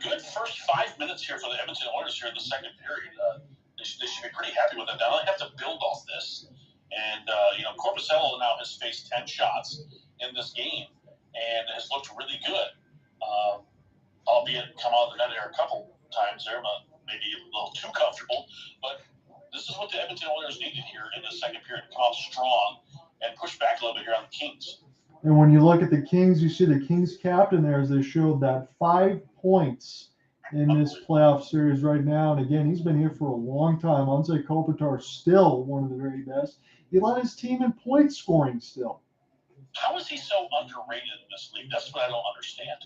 good first 5 minutes here for the Edmonton Oilers here in the second period. They should be pretty happy with it. Now they have to build off this. And, Korpisalo now has faced 10 shots in this game and has looked really good. Albeit come out of the net there a couple times there, but maybe a little too comfortable. But this is what the Edmonton Oilers needed here in the second period. Come out strong and push back a little bit here on the Kings. And when you look at the Kings, you see the Kings captain there as they showed that 5 points in this playoff series right now. And again, he's been here for a long time. Anze Kopitar still one of the very best. He led his team in point scoring still. How is he so underrated in this league? That's what I don't understand.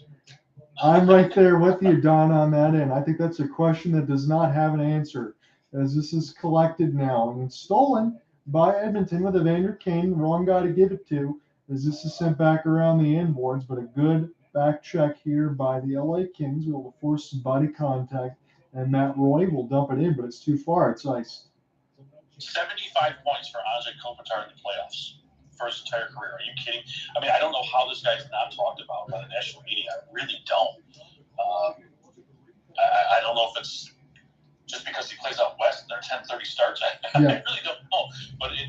I'm right there with you, Don, on that end. I think that's a question that does not have an answer, as this is collected now. And it's stolen by Edmonton with Evander Kane, the wrong guy to give it to, as this is sent back around the inboards. But a good back check here by the LA Kings. Will force some body contact, and Matt Roy will dump it in, but it's too far. It's iced. 75 points for Anze Kopitar in the playoffs for his entire career. Are you kidding? I mean, I don't know how this guy's not talked about by the national media. I really don't. I don't know if it's just because he plays out west and they're 10:30 starts. I really don't know. But it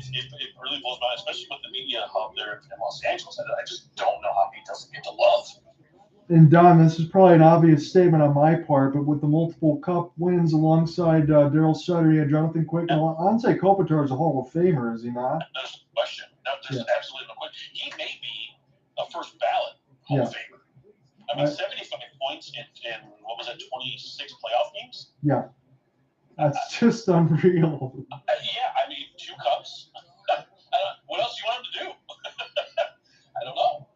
really blows my mind, especially with the media hub there in Los Angeles. I just don't know how he doesn't get the love. And Don, this is probably an obvious statement on my part, but with the multiple cup wins alongside Daryl Sutter, Jonathan Quick, and Anze Kopitar is a Hall of Famer, is he not? There's no question. No, there's absolutely no question. He may be a first ballot Hall of Famer. I mean, 75 points in what was it, 26 playoff games? Yeah. That's just unreal. I mean, 2 cups. What else do you want him to do? I don't know.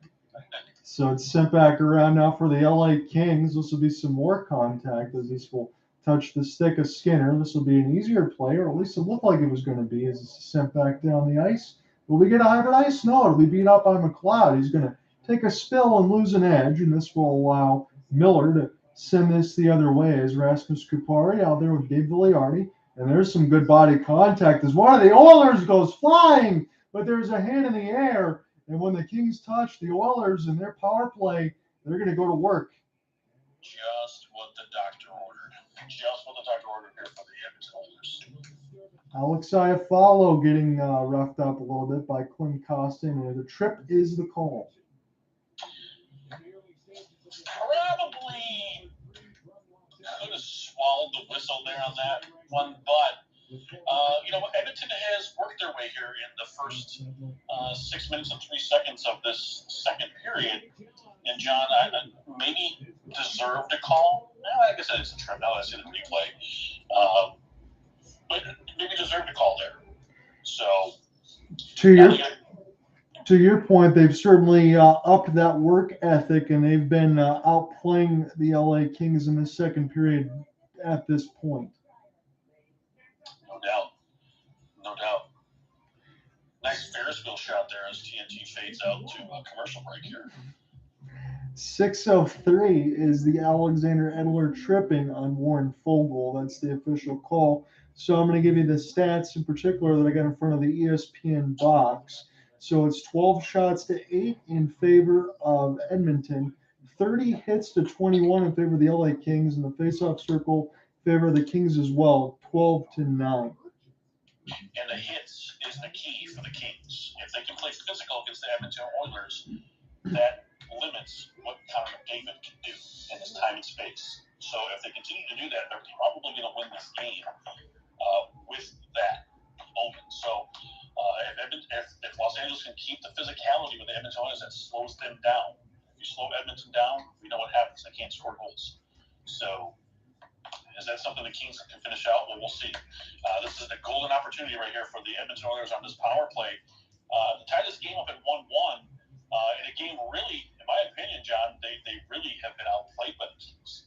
So it's sent back around now for the LA Kings. This will be some more contact as this will touch the stick of Skinner. This will be an easier play, or at least it looked like it was going to be, as it's sent back down the ice. Will we get a hybrid ice? No, it'll be beat up by McLeod. He's going to take a spill and lose an edge, and this will allow Miller to send this the other way as Rasmus Kupari out there with Gabriel Vilardi. And there's some good body contact as one of the Oilers goes flying, but there's a hand in the air. And when the Kings touch the Oilers in their power play, they're going to go to work. Just what the doctor ordered. Just what the doctor ordered here for the Edmonton Oilers. Alex Iafallo getting roughed up a little bit by Clint Kostin, and the trip is the call. Probably could have swallowed the whistle there on that one, but Edmonton has worked their way here in the first 6 minutes and 3 seconds of this second period. And John, I maybe deserved a call. I guess that is a trip now that I see the replay. But maybe deserved a call there. So, to your point, they've certainly upped that work ethic, and they've been outplaying the LA Kings in the second period at this point. No doubt. Nice Ferris wheel shot there as TNT fades out to a commercial break here. 6:03 is the Alexander Edler tripping on Warren Fogle. That's the official call. So I'm going to give you the stats in particular that I got in front of the ESPN box. So it's 12 shots to 8 in favor of Edmonton, 30 hits to 21 in favor of the LA Kings, and the faceoff circle in favor of the Kings as well, 12-9. And the hits is the key for the Kings. If they can play physical against the Edmonton Oilers, that limits what Connor McDavid can do in his time and space. So if they continue to do that, they're probably going to win this game with that moment. So if Los Angeles can keep the physicality with the Edmonton Oilers, that slows them down. If you slow Edmonton down, we know what happens. They can't score goals. So is that something the Kings can finish out? Well, we'll see. This is a golden opportunity right here for the Edmonton Oilers on this power play. To tie this game up at 1-1 in a game really, in my opinion, John, they really have been outplayed by the Kings.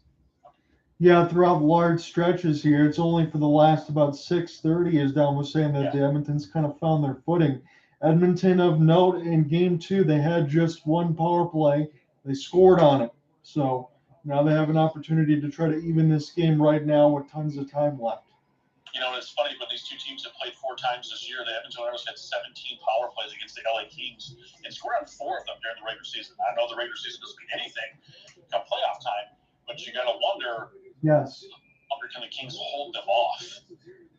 Yeah, throughout large stretches here, it's only for the last about 6:30, as Don was saying, that the Edmontons kind of found their footing. Edmonton of note in Game 2, they had just one power play. They scored on it. So now they have an opportunity to try to even this game right now with tons of time left. You know, it's funny, but these two teams have played 4 times this year. The Edmonton Oilers had 17 power plays against the LA Kings and scored on 4 of them during the regular season. I know the regular season doesn't mean anything come playoff time, but you got to wonder, Yes. can the Kings hold them off?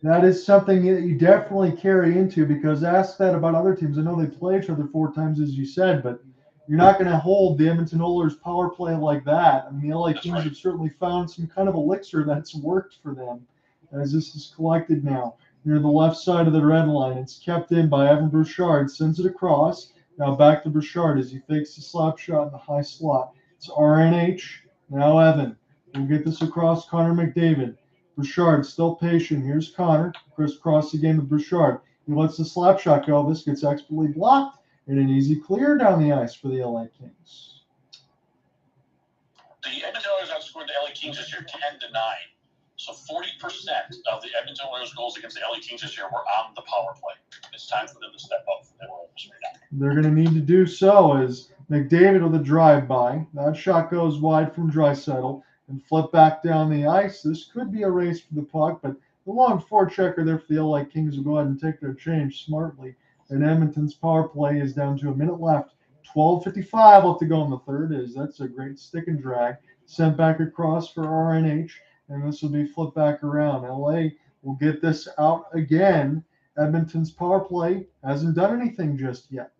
That is something that you definitely carry into, because ask that about other teams. I know they play each other 4 times, as you said, but you're not going to hold the Edmonton Oilers power play like that. I mean, the LA Kings have certainly found some kind of elixir that's worked for them as this is collected now. Near the left side of the red line, it's kept in by Evan Bouchard, sends it across. Now back to Bouchard as he fakes the slap shot in the high slot. It's RNH, now Evan. We'll get this across Connor McDavid. Bouchard still patient. Here's Connor. Crisscross again with Bouchard. He lets the slap shot go. This gets expertly blocked and an easy clear down the ice for the LA Kings. The Edmonton Oilers outscored the LA Kings this year 10-9. So 40% of the Edmonton Oilers goals against the LA Kings this year were on the power play. It's time for them to step up for the Oilers right now. They're going to need to do so as McDavid with a drive-by. That shot goes wide from Draisaitl and flip back down the ice. This could be a race for the puck, but the long forechecker there for the LA Kings will go ahead and take their change smartly. And Edmonton's power play is down to a minute left. 12:55 left to go in the third. That's a great stick and drag. Sent back across for RNH, and this will be flipped back around. LA will get this out again. Edmonton's power play hasn't done anything just yet.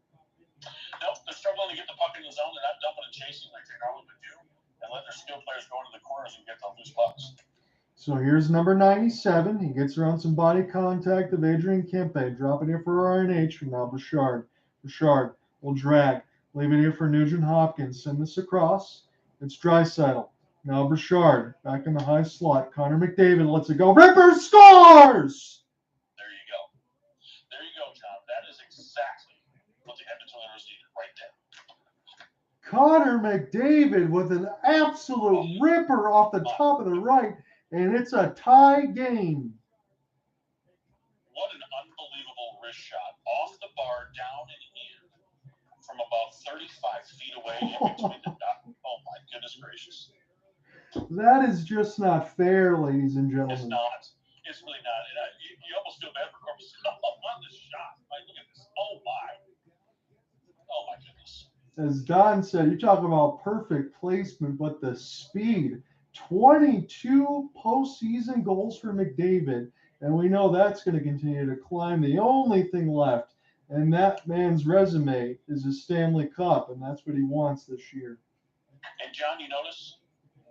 Nope, they're struggling to get the puck in the zone. They're not dumping and chasing like they normally would do, and let their skill players go into the corners and get the loose pucks. So here's number 97. He gets around some body contact of Adrian Kempe. Drop it here for RNH. And now Bouchard. Bouchard will drag. Leave it here for Nugent-Hopkins. Send this across. It's Draisaitl. Now Bouchard. Back in the high slot. Connor McDavid lets it go. Ripper scores! There you go. There you go, John. That is exactly what the Edmonton Oilers needed right there. Connor McDavid with an absolute ripper off the top of the right. And it's a tie game. What an unbelievable wrist shot. Off the bar, down and in from about 35 feet away in between the dot. Oh, my goodness gracious. That is just not fair, ladies and gentlemen. It's not. It's really not. And you almost feel bad for Korpisalo on this shot. Like, look at this. Oh, my. Oh, my goodness. As Don said, you're talking about perfect placement, but the speed. 22 postseason goals for McDavid, and we know that's going to continue to climb. The only thing left in that man's resume is a Stanley Cup, and that's what he wants this year. And, John, you notice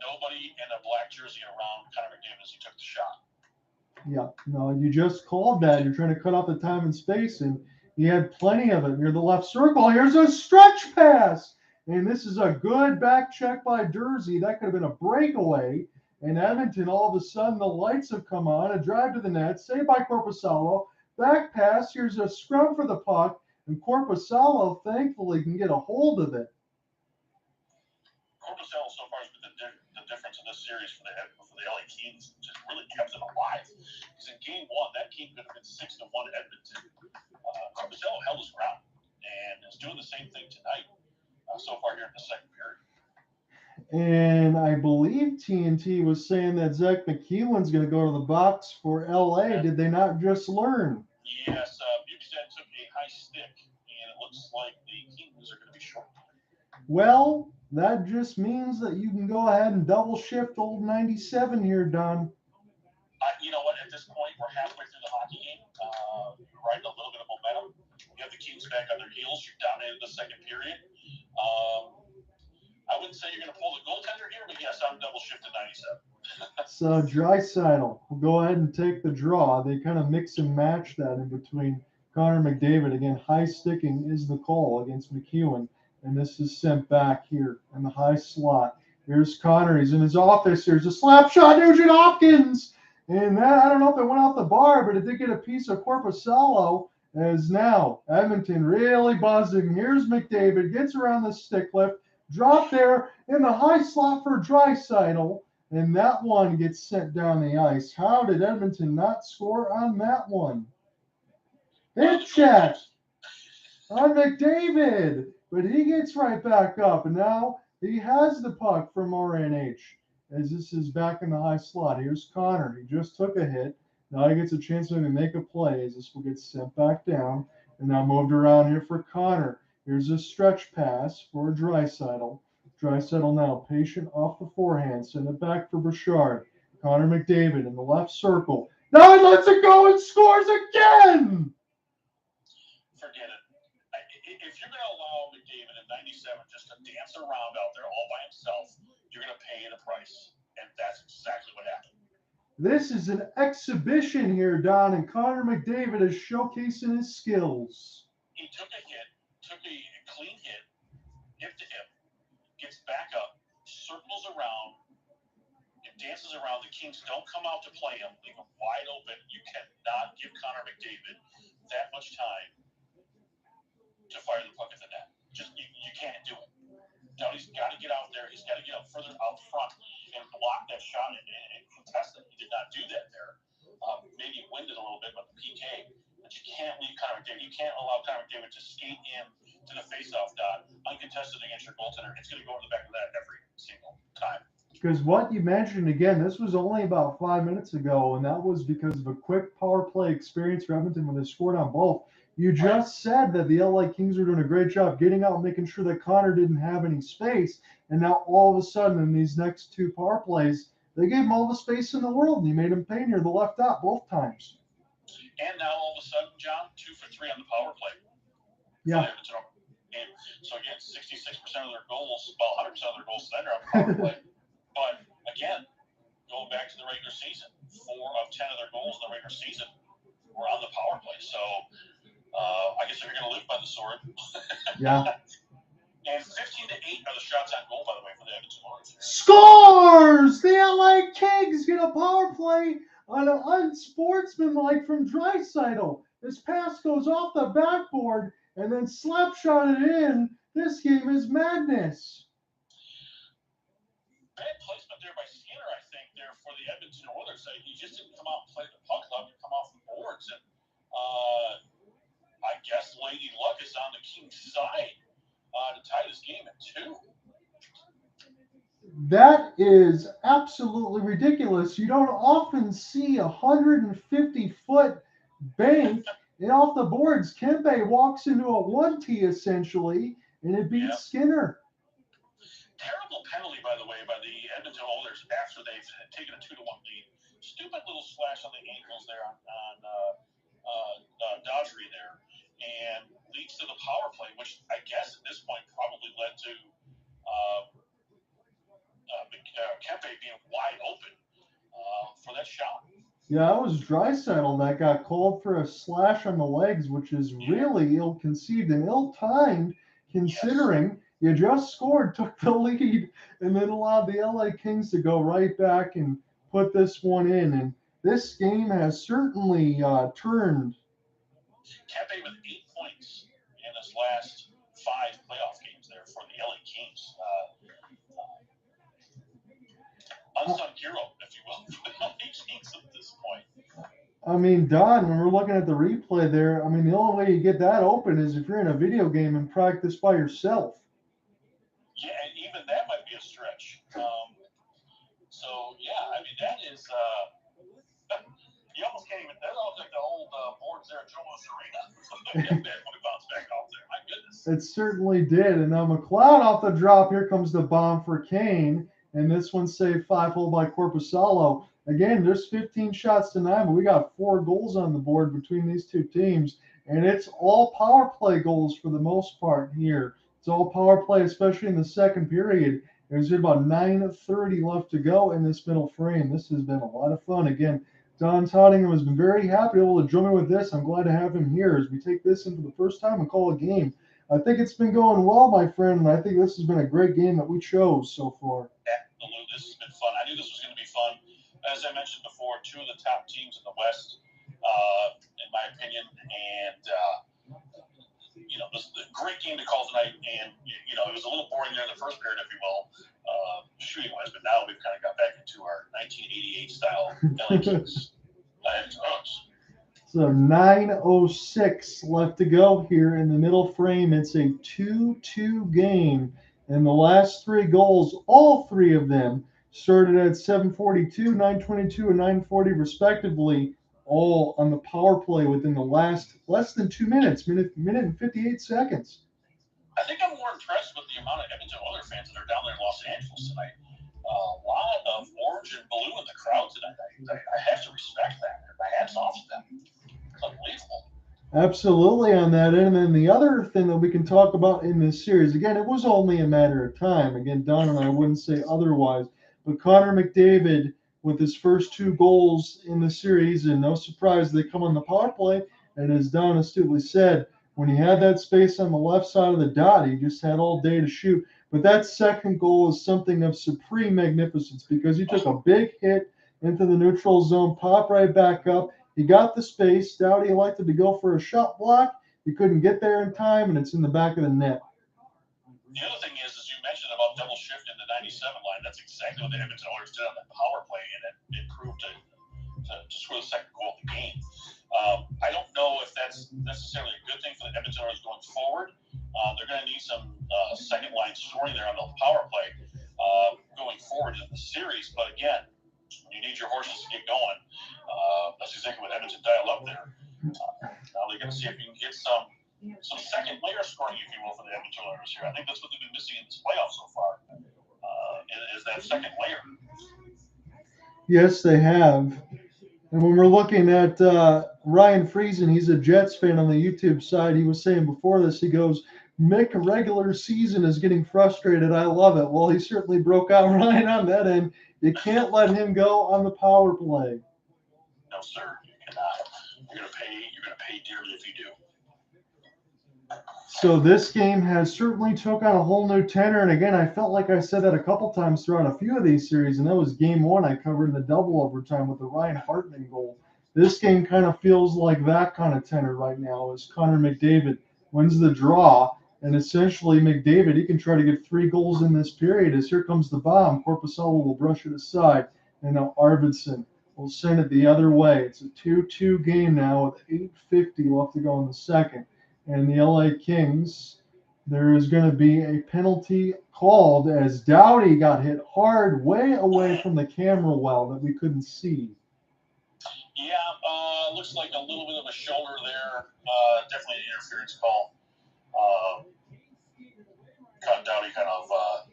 nobody in a black jersey around Connor McDavid as he took the shot. Yeah, no, you just called that. You're trying to cut off the time and space, and he had plenty of it near the left circle. Here's a stretch pass. And this is a good back check by Jersey. That could have been a breakaway. And Edmonton, all of a sudden, the lights have come on. A drive to the net, saved by Korpisalo. Back pass. Here's a scrum for the puck. And Korpisalo, thankfully, can get a hold of it. Korpisalo so far has been the difference in this series for the LA Kings. Just really kept them alive. Because in Game 1, that team could have been 6-1 Edmonton. Korpisalo held his ground and is doing the same thing tonight. So far here in the second period. And I believe TNT was saying that Zach McLellan's going to go to the box for LA. Did they not just learn? Yes, Bukestad took a high stick, and it looks like the Kings are going to be short. Well, that just means that you can go ahead and double shift old 97 here, Don. You know what? At this point, we're halfway through the hockey game. You're riding a little bit of momentum. You have the Kings back on their heels. You're down into the second period. I wouldn't say you're going to pull the goaltender here, but yes, I'm double shifting 97. So Draisaitl will go ahead and take the draw. They kind of mix and match that in between Connor McDavid. Again, high sticking is the call against McLellan, and this is sent back here in the high slot. Here's Connor. He's in his office. Here's a slap shot, Nugent-Hopkins. And that, I don't know if it went off the bar, but it did get a piece of Korpisalo. As now Edmonton really buzzing. Here's McDavid, gets around the stick lift, drop there in the high slot for Draisaitl, and that one gets sent down the ice. How did Edmonton not score on that one? Hit check. on McDavid, but he gets right back up, and now he has the puck from RNH as this is back in the high slot. Here's Connor. He just took a hit. Now he gets a chance to make a play as this will get sent back down and now moved around here for Connor. Here's a stretch pass for Draisaitl. Draisaitl now patient off the forehand. Send it back for Bouchard. Connor McDavid in the left circle. Now he lets it go and scores again! Forget it. If you're going to allow McDavid in 97 just to dance around out there all by himself, you're going to pay the price. And that's exactly what happened. This is an exhibition here, Don, and Connor McDavid is showcasing his skills. He took a hit, took a clean hit, hip to hip, gets back up, circles around, and dances around. The Kings don't come out to play him, leave him wide open. You cannot give Connor McDavid that much time to fire the puck at the net. Just you can't do it. Doughty's got to get out there. He's got to get up further out front and block that shot and contest it. He did not do that there. Maybe winded a little bit, but the PK. But you can't leave Connor McDavid. You can't allow Connor McDavid to skate in to the faceoff dot uncontested against your goaltender. It's going to go in the back of that every single time. Because what you mentioned again, this was only about 5 minutes ago, and that was because of a quick power play experience for Edmonton when they scored on both. You just said that the LA Kings were doing a great job getting out and making sure that Connor didn't have any space. And now all of a sudden in these next two power plays, they gave him all the space in the world, and he made him pay near the left dot both times. And now all of a sudden, John, 2 for 3 on the power play. Yeah. And so again, 66% of their goals, well, 100% of their goals then are on the power play. But again, going back to the regular season, 4 of 10 of their goals in the regular season were on the power play. So I guess if you're going to live by the sword. Yeah. And 15 to 8 are the shots on goal, by the way, for the Edmonton Oilers. Scores! The LA Kings get a power play on an unsportsmanlike from Draisaitl. This pass goes off the backboard and then slap shot it in. This game is madness. Bad placement there by Skinner, I think, there for the Edmonton Oilers. He just didn't come out and play the puck up and come off the boards. And I guess Lady Luck is on the Kings' side to tie this game at 2. That is absolutely ridiculous. You don't often see a 150-foot bank and off the boards. Kempe walks into a 1T essentially, and it beats Skinner. Terrible penalty, by the way, by the Edmonton Oilers after they've taken a 2-1 lead. Stupid little slash on the ankles there on Doughty there, and leads to the power play, which I guess at this point probably led to Kempe being wide open for that shot. Yeah, it was Draisaitl that got called for a slash on the legs, which is really ill-conceived and ill-timed considering you just scored, took the lead, and then allowed the LA Kings to go right back and put this one in. And this game has certainly turned. Kempe with 8 points in his last 5 playoff games there for the LA Kings. Unsung hero, if you will, for the LA Kings at this point. I mean, Don, when we're looking at the replay there, I mean, the only way you get that open is if you're in a video game and practice by yourself. Yeah, and even that might be a stretch. So, yeah, I mean, that is you almost can't even – that looks like the old boards there at Jomo's Arena. When it bounced back off there. My goodness. It certainly did. And now McLellan off the drop. Here comes the bomb for Kane. And this one saved 5-hole by Korpisalo. Again, there's 15 shots to 9, but we got 4 goals on the board between these two teams. And it's all power play goals for the most part here. It's all power play, especially in the second period. There's about 9:30 left to go in this middle frame. This has been a lot of fun. Again, Don Tottingham has been very happy able to join me with this. I'm glad to have him here as we take this in for the first time and call a game. I think it's been going well, my friend, and I think this has been a great game that we chose so far. Absolutely. This has been fun. I knew this was going to be fun. As I mentioned before, 2 of the top teams in the West, in my opinion, and this is a great game to call tonight. And it was a little boring there in the first period, if you will, shooting-wise. But now we've kind of got back into our 1988 style LA Kings. So 9:06 left to go here in the middle frame. It's a 2-2 game. And the last three goals, all three of them, started at 7:42, 9:22, and 9:40 respectively, all on the power play within the last less than 2 minutes, minute and 58 seconds. I think I'm more impressed with the amount of Edmonton Oilers fans that are down there in Los Angeles tonight. A lot of orange and blue in the crowd tonight. I have to respect that. My hat's off to them. It's unbelievable. Absolutely on that end. And then the other thing that we can talk about in this series, again, it was only a matter of time. Again, Don and I wouldn't say otherwise. But Connor McDavid with his first two goals in the series, and no surprise they come on the power play. And as Don astutely said, when he had that space on the left side of the dot, he just had all day to shoot. But that second goal is something of supreme magnificence because he took a big hit into the neutral zone, popped right back up. He got the space. Doughty elected to go for a shot block. He couldn't get there in time, and it's in the back of the net. The other thing is, as you mentioned about double shift in the 97 line, that's exactly what the Edmonton Oilers did on that power play, and it proved to score the second goal of the game. I don't know if that's necessarily a good thing for the Edmonton Oilers going forward. They're going to need some second line scoring there on the power play going forward in the series. But again, you need your horses to get going. That's exactly what Edmonton dialed up there. Now they're going to see if you can get some second layer scoring, if you will, for the Edmonton Oilers here. I think that's what they've been missing in this playoff so far, is that second layer. Yes, they have. And when we're looking at Ryan Friesen, he's a Jets fan on the YouTube side. He was saying before this, he goes, Mick, regular season is getting frustrated. I love it. Well, he certainly broke out Ryan on that end. You can't let him go on the power play. No, sir, you cannot. You're gonna pay dearly if you do. So this game has certainly took on a whole new tenor. And again, I felt like I said that a couple times throughout a few of these series, and that was game one I covered in the double overtime with the Ryan Hartman goal. This game kind of feels like that kind of tenor right now as Connor McDavid wins the draw. And essentially McDavid, he can try to get 3 goals in this period as here comes the bomb. Korpisalo will brush it aside. And now Arvidsson will send it the other way. It's a 2-2 game now with 8:50 left to go in the second. And the LA Kings, there is going to be a penalty called as Doughty got hit hard way away from the camera well that we couldn't see. Yeah, looks like a little bit of a shoulder there. Definitely an interference call. Caught Doughty kind of, I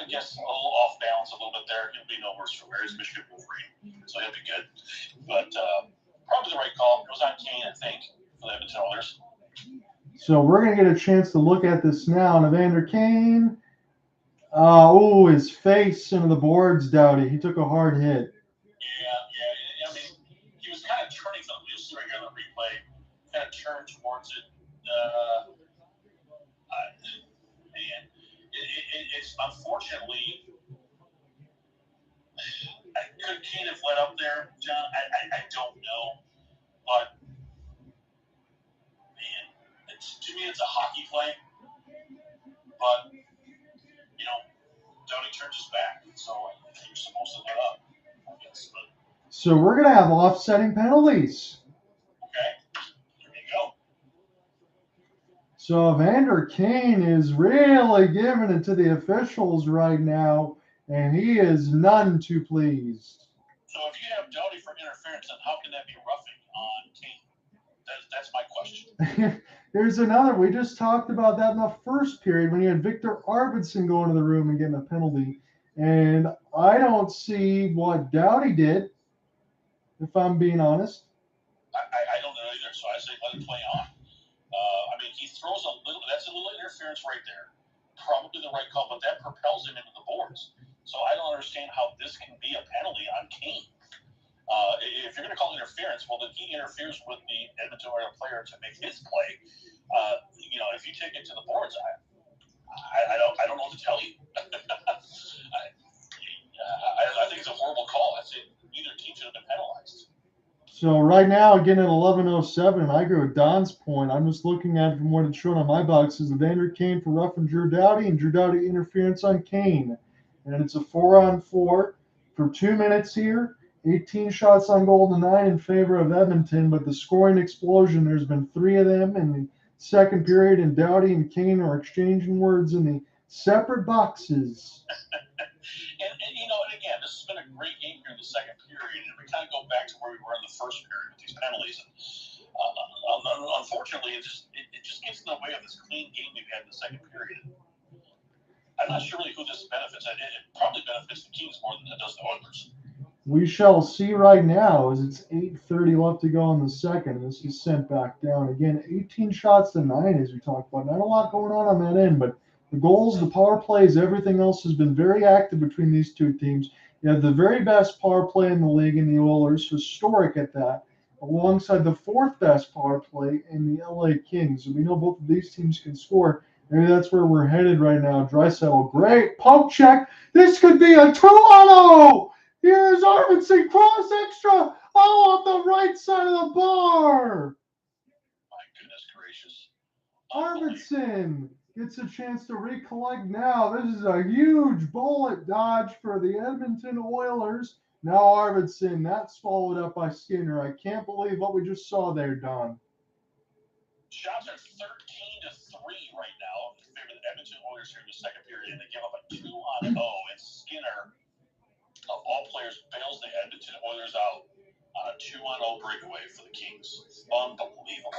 guess, a little off balance a little bit there. He'll be no worse for wear. He's Michigan Wolverine, so he'll be good. But probably the right call. It was on Kane, I think, for the Edmonton Oilers. So we're going to get a chance to look at this now. And Evander Kane, his face into the boards, Doughty. He took a hard hit. Yeah. I mean, he was kind of turning something. You'll see right here on the replay. Kind of turned towards it. It's unfortunately, could Kane have led up there, John? I don't know, but man, to me it's a hockey play. But Doughty turns his back, so I think you're supposed to let up, I guess. But so we're going to have offsetting penalties. okay, there you go. So Evander Kane is really giving it to the officials right now, and he is none too pleased. So if you have Doughty for interference, then how can that be roughing on Kane? That's my question. Here's another. We just talked about that in the first period when you had Viktor Arvidsson go into the room and getting a penalty. And I don't see what Doughty did, if I'm being honest. I don't know either, so I say let it play on. I mean, he throws a little, that's a little interference right there. Probably the right call, but that propels him into the boards. So I don't understand how this can be a penalty on Kane. If you're going to call interference, well, then he interferes with the Edmonton Oilers player to make his play. If you take it to the boards, I don't know what to tell you. I think it's a horrible call. I say neither team should have been penalized. So right now, again at 11:07, and I agree with Don's point. I'm just looking at it from what it's shown on my box. Is Evander Kane for roughing Drew Doughty, and Drew Doughty interference on Kane. And it's a 4-on-4 for 2 minutes here. 18 shots on goal to 9 in favor of Edmonton, but the scoring explosion, there's been 3 of them in the second period, and Doughty and Kane are exchanging words in the separate boxes. And again, this has been a great game here in the second period, and we kind of go back to where we were in the first period with these penalties. And unfortunately, it just gets in the way of this clean game we've had in the second period. I'm not sure really who this benefits. It probably benefits the Kings more than it does the Oilers. We shall see right now as it's 8:30 left to go in the second. This is sent back down. Again, 18 shots to 9 as we talked about. Not a lot going on that end, but the goals, the power plays, everything else has been very active between these two teams. You have the very best power play in the league in the Oilers, historic at that, alongside the 4th best power play in the LA Kings. And we know both of these teams can score. Maybe that's where we're headed right now. Draisaitl, great pump check. This could be a 2-0. Here's Arvidsson, cross extra, off the right side of the bar. My goodness gracious. Arvidsson gets a chance to recollect now. This is a huge bullet dodge for the Edmonton Oilers. Now Arvidsson, that's followed up by Skinner. I can't believe what we just saw there, Don. Shots are 13-3 right now in favor of the Edmonton Oilers here in the second period, and they give up a 2-0. And Skinner, of all players, bails the Edmonton Oilers out on a 2-0 breakaway for the Kings. Unbelievable.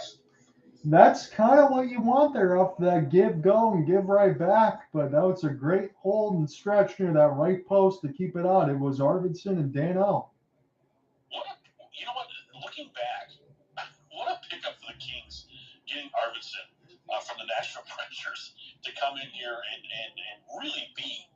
That's kind of what you want there off that give, go, and give right back. But that was a great hold and stretch near that right post to keep it out. It was Arvidsson and Danault. You know what? Looking back, what a pickup for the Kings, getting Arvidsson from the Nashville Predators to come in here and really be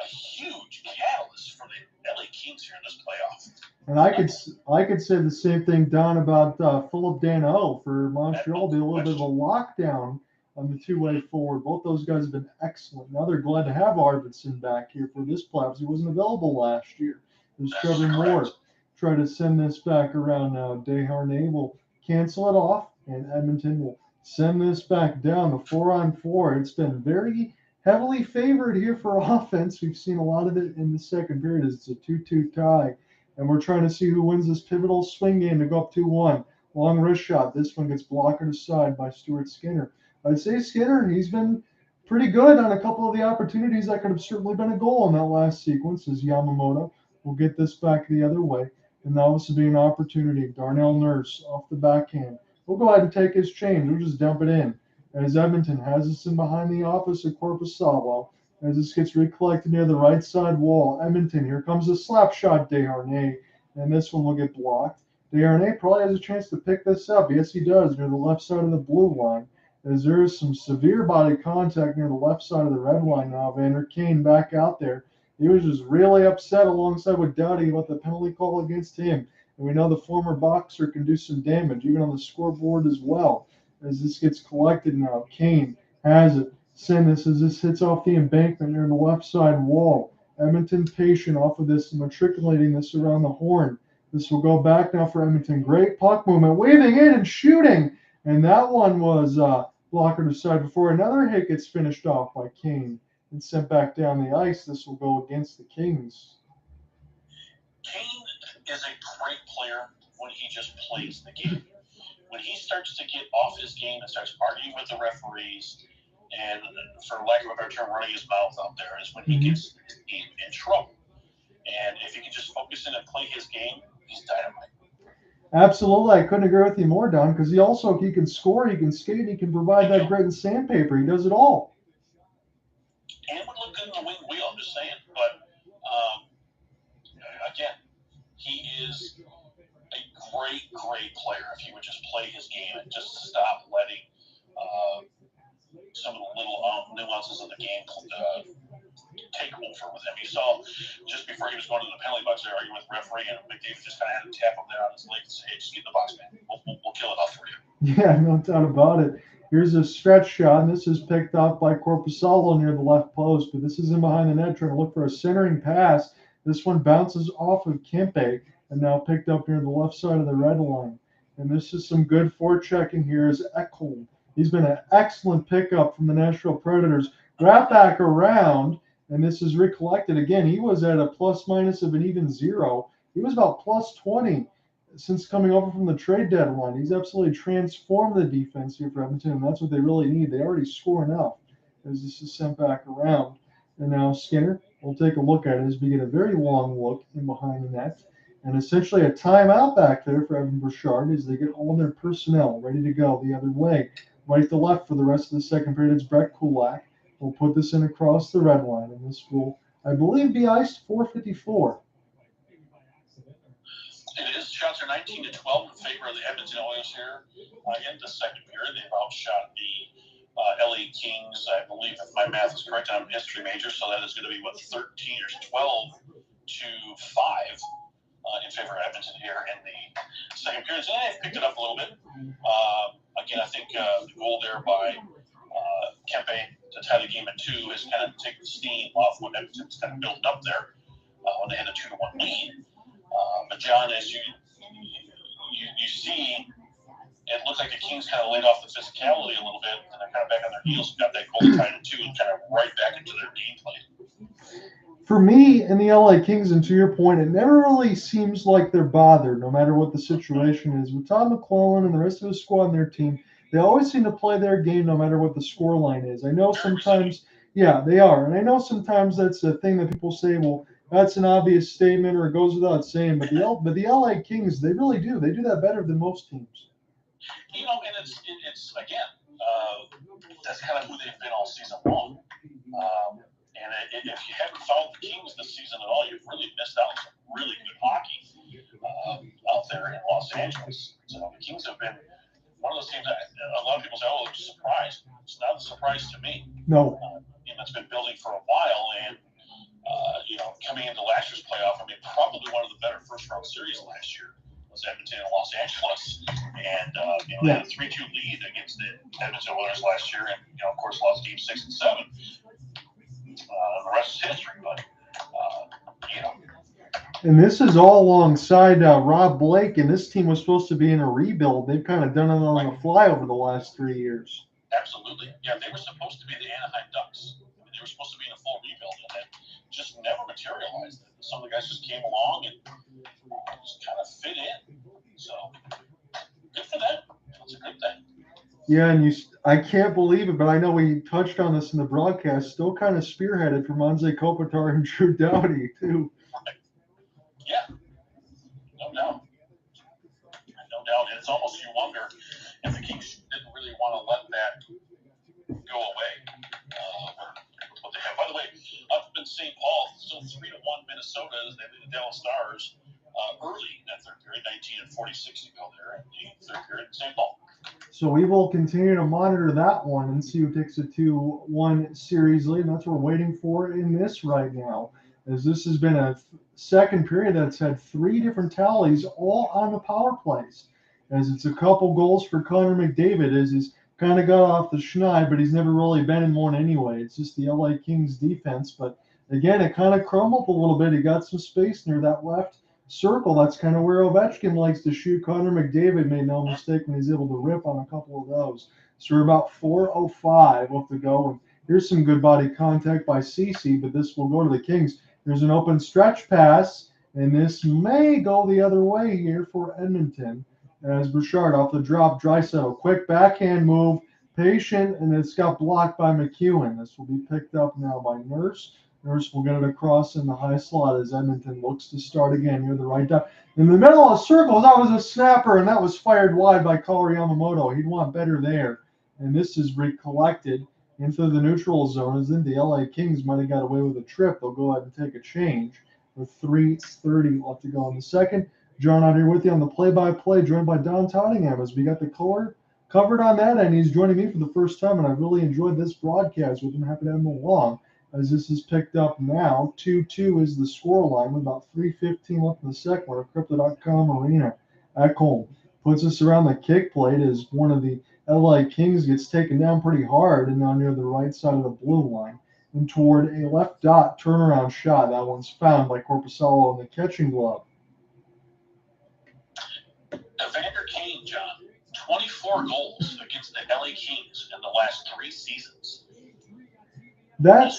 a huge catalyst for the LA Kings here in this playoff. And I could say the same thing, Don, about Phillip Danault for Montreal. Be a little bit of a lockdown on the two-way forward. Both those guys have been excellent. Now they're glad to have Arvidsson back here for this playoffs. He wasn't available last year. There's Trevor Moore try to send this back around now. Desharnais will cancel it off, and Edmonton will send this back down. The 4-on-4. It's been very heavily favored here for offense. We've seen a lot of it in the second period. It's a 2-2 tie. And we're trying to see who wins this pivotal swing game to go up 2-1. Long wrist shot. This one gets blocked aside by Stuart Skinner. I'd say Skinner, he's been pretty good on a couple of the opportunities that could have certainly been a goal in that last sequence as Yamamoto will get this back the other way. And that was to be an opportunity. Darnell Nurse off the backhand. We'll go ahead and take his change. We'll just dump it in. As Edmonton has this in behind the office of Korpisalo. As this gets recollected near the right side wall. Edmonton, here comes a slap shot, Desharnais. And this one will get blocked. Desharnais probably has a chance to pick this up. Yes, he does, near the left side of the blue line. As there is some severe body contact near the left side of the red line now. Evander Kane back out there. He was just really upset alongside with Doughty about the penalty call against him. And we know the former boxer can do some damage, even on the scoreboard as well. As this gets collected now, Kane has it. Send this as this hits off the embankment near the left side wall. Edmonton patient off of this and matriculating this around the horn. This will go back now for Edmonton. Great puck movement, waving in and shooting. And that one was blocked aside before another hit gets finished off by Kane and sent back down the ice. This will go against the Kings. Kane is a great player when he just plays the game. When he starts to get off his game and starts arguing with the referees and, for lack of a better term, running his mouth out there, is when he gets in trouble. And if he can just focus in and play his game, he's dynamite. Absolutely. I couldn't agree with you more, Don, because he can score, he can skate, he can provide that grit and sandpaper. He does it all. And would look good in the wing wheel, I'm just saying. But, again, he is a great player if he would just play his game and just stop letting some of the little nuances of the game take over with him. You saw just before he was going to the penalty box there arguing with the referee, and McDavid just kind of had to tap him there on his leg and say, hey, just get in the box, man. We'll kill it off for you. Yeah, no doubt about it. Here's a stretch shot, and this is picked off by Korpisalo near the left post, but this is in behind the net trying to look for a centering pass. This one bounces off of Kempe and now picked up near the left side of the red line. And this is some good forechecking here as Ekholm. He's been an excellent pickup from the Nashville Predators. Wrap back around, and this is recollected. Again, he was at a plus-minus of an even 0. He was about plus 20 since coming over from the trade deadline. He's absolutely transformed the defense here for Edmonton, and that's what they really need. They already score enough as this is sent back around. And now Skinner will take a look at it as we get a very long look in behind the net. And essentially a timeout back there for Evan Bouchard as they get all their personnel ready to go the other way. Right to left for the rest of the second period. It's Brett Kulak. We'll put this in across the red line, and this will, I believe, be iced 4:54. It is. Shots are 19-12 in favor of the Edmonton Oilers here in the second period. They've outshot the LA Kings, I believe, if my math is correct. I'm a history major, so that is going to be, 13 or 12 to 5 in favor of Edmonton here in the second period. So they've picked it up a little bit. Again, I think the goal there by Kempe to tie the game at 2 has kind of taken the steam off what Edmonton's kind of built up there when they had a 2-1 lead. But John, as you see, it looked like the Kings kind of laid off the physicality a little bit, and they're kind of back on their heels and got that goal tied at 2 and kind of right back into their game plan. For me and the LA Kings, and to your point, it never really seems like they're bothered, no matter what the situation is. With Todd McLellan and the rest of the squad and their team, they always seem to play their game no matter what the score line is. I know sometimes, yeah, they are. And I know sometimes that's a thing that people say, well, that's an obvious statement or it goes without saying. But the LA Kings, they really do. They do that better than most teams. You know, and it's again, that's kind of who they've been all season long. And if you haven't followed the Kings this season at all, you've really missed out on some really good hockey out there in Los Angeles. So the Kings have been one of those teams that a lot of people say, oh, they're surprised. It's not a surprise to me. No. It's been building for a while, and coming into last year's playoff, I mean, probably one of the better first-round series last year was Edmonton and Los Angeles, and they had a 3-2 lead against the Edmonton Oilers last year, and of course lost games 6 and 7. The rest is history, but And this is all alongside Rob Blake, and this team was supposed to be in a rebuild. They've kind of done it on the fly over the last 3 years. Absolutely. Yeah, they were supposed to be the Anaheim Ducks. I mean, they were supposed to be in a full rebuild, and that just never materialized. Some of the guys just came along and just kind of fit in. So, good for them. That's a good thing. Yeah, and I can't believe it, but I know we touched on this in the broadcast, still kind of spearheaded from Anze Kopitar and Drew Doughty, too. Right. Yeah. No doubt. No doubt. And it's almost, you wonder if the Kings didn't really want to let that go away. What they have. By the way, up in St. Paul, still 3-1 Minnesota as they lead the Dallas Stars early in that third period, 19:46 to go there in the third period in St. Paul. So we will continue to monitor that one and see who takes a 2-1 series lead. And that's what we're waiting for in this right now, as this has been a second period that's had 3 different tallies, all on the power plays. As it's a couple goals for Connor McDavid, as he's kind of got off the schneid, but he's never really been in one anyway. It's just the LA Kings defense. But again, it kind of crumbled a little bit. He got some space near that left circle. That's kind of where Ovechkin likes to shoot. Connor McDavid made no mistake when he's able to rip on a couple of those. So we're about 4:05 left to go. And here's some good body contact by Ceci, but this will go to the Kings. There's an open stretch pass, and this may go the other way here for Edmonton. As Bouchard off the drop, Draisaitl, quick backhand move, patient, and it's got blocked by McEwen. This will be picked up now by Nurse. Nurse will get it across in the high slot as Edmonton looks to start again near the right dot. In the middle of the circle, that was a snapper, and that was fired wide by Kari Yamamoto. He'd want better there. And this is recollected into the neutral zone, as in the LA Kings might have got away with a trip. They'll go ahead and take a change with 3:30 left to go in the second. John out here with you on the play-by-play, joined by Don Tottingham, as we got the color covered on that, and he's joining me for the first time, and I've really enjoyed this broadcast with him. Happy to have him along, as this is picked up now. 2-2 is the score line with about 3:15 left in the second. We're at Crypto.com Arena. Ekholm puts us around the kick plate as one of the LA Kings gets taken down pretty hard and now near the right side of the blue line and toward a left dot turnaround shot. That one's found by Korpisalo in the catching glove. Evander Kane, John, 24 goals against the LA Kings in the last 3 seasons. That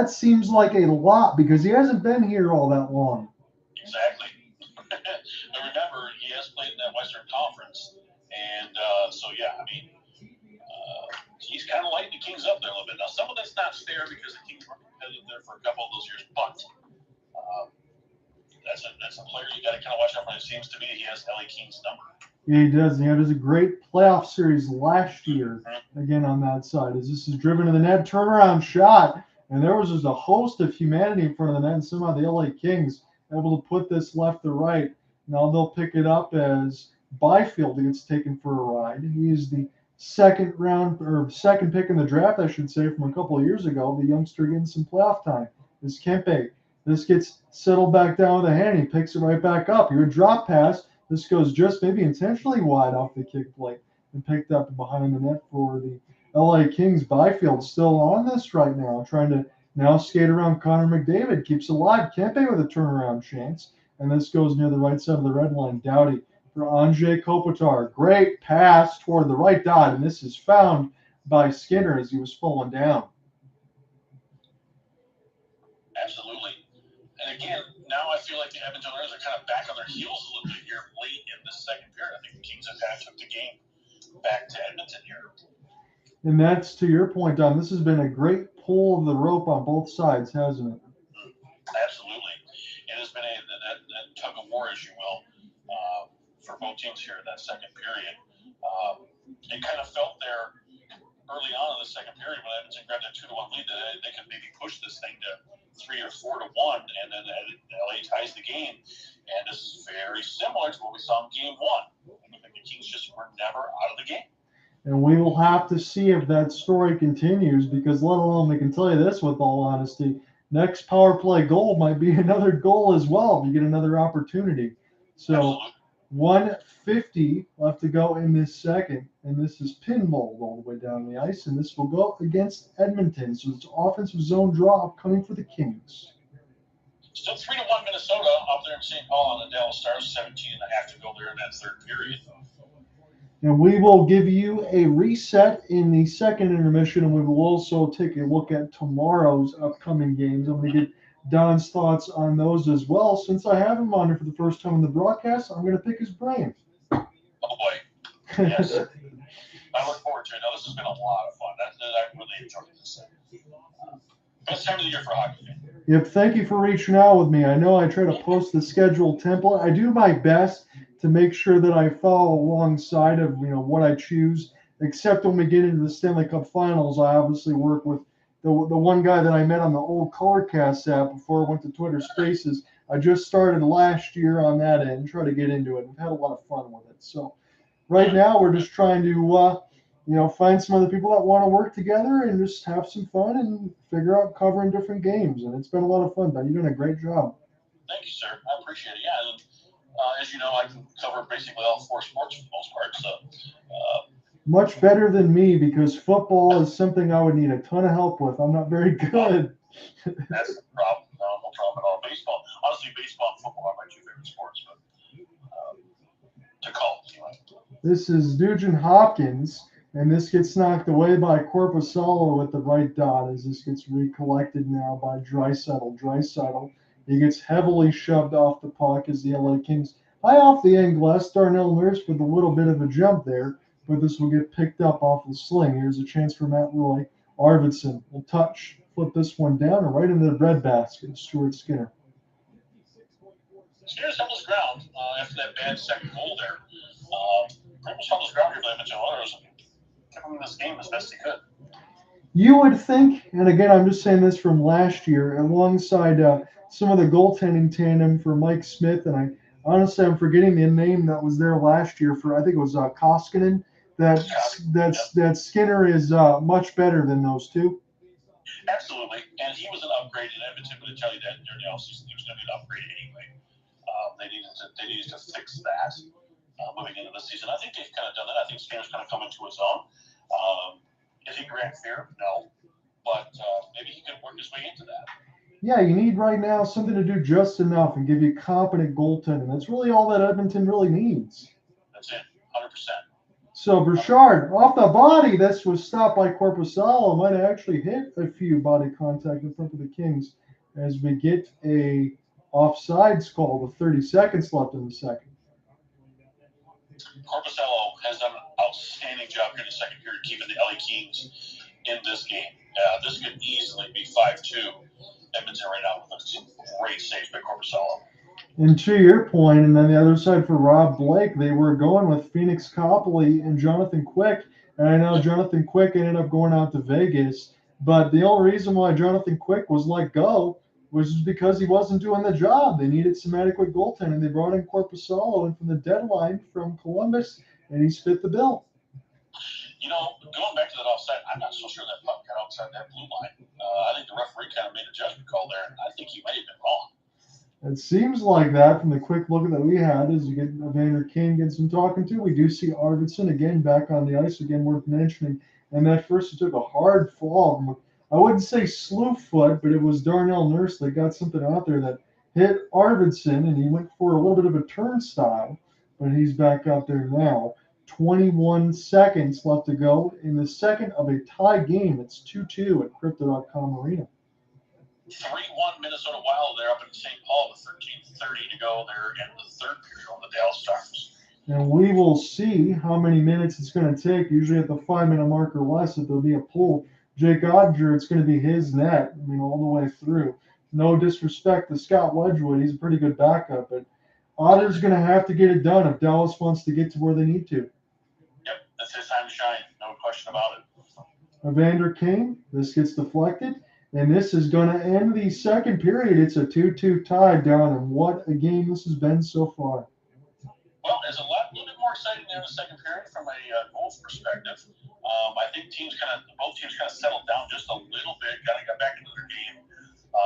seems like a lot because he hasn't been here all that long. Exactly. But remember, he has played in that Western Conference. And so, yeah, I mean, he's kind of lighting the Kings up there a little bit. Now, some of that's not fair because the Kings were competitive there for a couple of those years, but that's a player you got to kind of watch out for. It seems to me he has LA Kings number. Yeah, he does. He had a great playoff series last year, again, on that side. As this is driven to the net, turnaround shot, and there was just a host of humanity in front of the net, and somehow the LA Kings able to put this left to right. Now they'll pick it up as Byfield gets taken for a ride. He is the second pick in the draft, I should say, from a couple of years ago. The youngster getting some playoff time is Kempe. This gets settled back down with a hand. He picks it right back up. Here, a drop pass. This goes just maybe intentionally wide off the kick plate and picked up behind the net for the LA Kings. Byfield still on this right now, trying to now skate around Connor McDavid. Keeps alive. Kempe with a turnaround chance. And this goes near the right side of the red line. Doughty for Anze Kopitar. Great pass toward the right dot. And this is found by Skinner as he was falling down. Absolutely. And again, now I feel like the Edmonton Oilers are kind of back on their heels a little bit here late in the second period. I think the Kings have kind of took the game back to Edmonton here. And that's to your point, Don. This has been a great pull of the rope on both sides, hasn't it? Absolutely. It has been that tug of war, as you will, for both teams here in that second period. It kind of felt there early on in the second period when Edmonton grabbed a 2-1 lead that they could maybe push this thing to 3 or 4-1, and then LA ties the game. And this is very similar to what we saw in Game 1. I think the Kings just were never out of the game. And we will have to see if that story continues, because let alone, we can tell you this with all honesty, next power play goal might be another goal as well if you get another opportunity. So Absolutely. 1:50 left to go in this second, and this is pinballed all the way down the ice, and this will go against Edmonton. So it's offensive zone draw upcoming for the Kings. Still 3-1 Minnesota up there in St. Paul on the Dallas Stars, 17.5 to go there in that third period. And we will give you a reset in the second intermission, and we will also take a look at tomorrow's upcoming games. I'm going to get Don's thoughts on those as well. Since I have him on here for the first time in the broadcast, I'm going to pick his brain. Oh, boy. Yes. I look forward to it. Now, this has been a lot of fun. I really enjoyed this. Best time of the year for hockey fans. Yep, thank you for reaching out with me. I know I try to post the schedule template. I do my best to make sure that I follow alongside of what I choose, except when we get into the Stanley Cup Finals. I obviously work with the one guy that I met on the old Colorcast app before I went to Twitter Spaces. I just started last year on that end, try to get into it. We've had a lot of fun with it. So right now we're just trying to find some other people that want to work together and just have some fun and figure out covering different games. And it's been a lot of fun, but you're doing a great job. Thank you, sir. I appreciate it. Yeah, and as you know, I can cover basically all 4 sports for the most part. So much better than me, because football is something I would need a ton of help with. I'm not very good. That's the problem. No problem at all. Baseball. Honestly, baseball and football are my 2 favorite sports, but to call. Anyway. This is Nugent-Hopkins, and this gets knocked away by Korpisalo with the right dot as this gets recollected now by Draisaitl. He gets heavily shoved off the puck as the LA Kings high off the end glass. Darnell nursed with a little bit of a jump there, but this will get picked up off the sling. Here's a chance for Matt Roy. Arvidsson will flip this one down and right into the breadbasket. Stuart Skinner. Skinner's held his ground after that bad second goal there. Pretty much held his ground here for the Edmonton Oilers and kept him in this game as best he could. You would think, and again, I'm just saying this from last year, alongside some of the goaltending tandem for Mike Smith, and I'm forgetting the name that was there last year for, I think it was Kostin, that Skinner is much better than those two. Absolutely, and he was an upgrade in Edmonton. I'm going to tell you that during the offseason, he was going to be an upgrade anyway. They needed to fix that moving into the season. I think they've kind of done that. I think Skinner's kind of come into his own. Is he Grant Fear? No, but maybe he could work his way into that. Yeah, you need right now something to do just enough and give you competent goaltending. That's really all that Edmonton really needs. That's it, 100%. So Bouchard off the body. This was stopped by Korpisalo. Might have actually hit a few body contact in front of the Kings as we get a offsides call with 30 seconds left in the second. Korpisalo has done an outstanding job here in the second period, keeping the LA Kings in this game. This could easily be 5-2 Edmonton right now with some great saves by Korpisalo. And to your point, and then the other side for Rob Blake, they were going with Phoenix Copley and Jonathan Quick. And I know Jonathan Quick ended up going out to Vegas, but the only reason why Jonathan Quick was let go was because he wasn't doing the job. They needed some adequate goaltending. They brought in Korpisalo in from the deadline from Columbus, and he's fit the bill. You know, going back to that offside, I'm not so sure that puck got outside that blue line. I think the referee kind of made a judgment call there, and I think he may have been wrong. It seems like that from the quick look that we had as you get Evander King gets some talking to. We do see Arvidsson again back on the ice, again worth mentioning. And that first he took a hard fall from, I wouldn't say slew foot, but it was Darnell Nurse that got something out there that hit Arvidsson, and he went for a little bit of a turnstile, but he's back out there now. 21 seconds left to go in the second of a tie game. It's 2-2 at Crypto.com Arena. 3-1 Minnesota Wild. They're up in St. Paul with 13:30 to go. They're in the third period on the Dallas Stars. And we will see how many minutes it's going to take. Usually at the 5-minute mark or less, if there'll be a pull. Jake Odger, it's going to be his net, I mean, all the way through. No disrespect to Scott Wedgwood. He's a pretty good backup, but Otter's going to have to get it done if Dallas wants to get to where they need to. Yep, that's his time to shine. No question about it. Evander Kane, this gets deflected, and this is going to end the second period. It's a 2-2 tie down, and what a game this has been so far. Well, there's a little bit more exciting there in the second period from a goals perspective. I think both teams kind of settled down just a little bit, kind of got back into their game,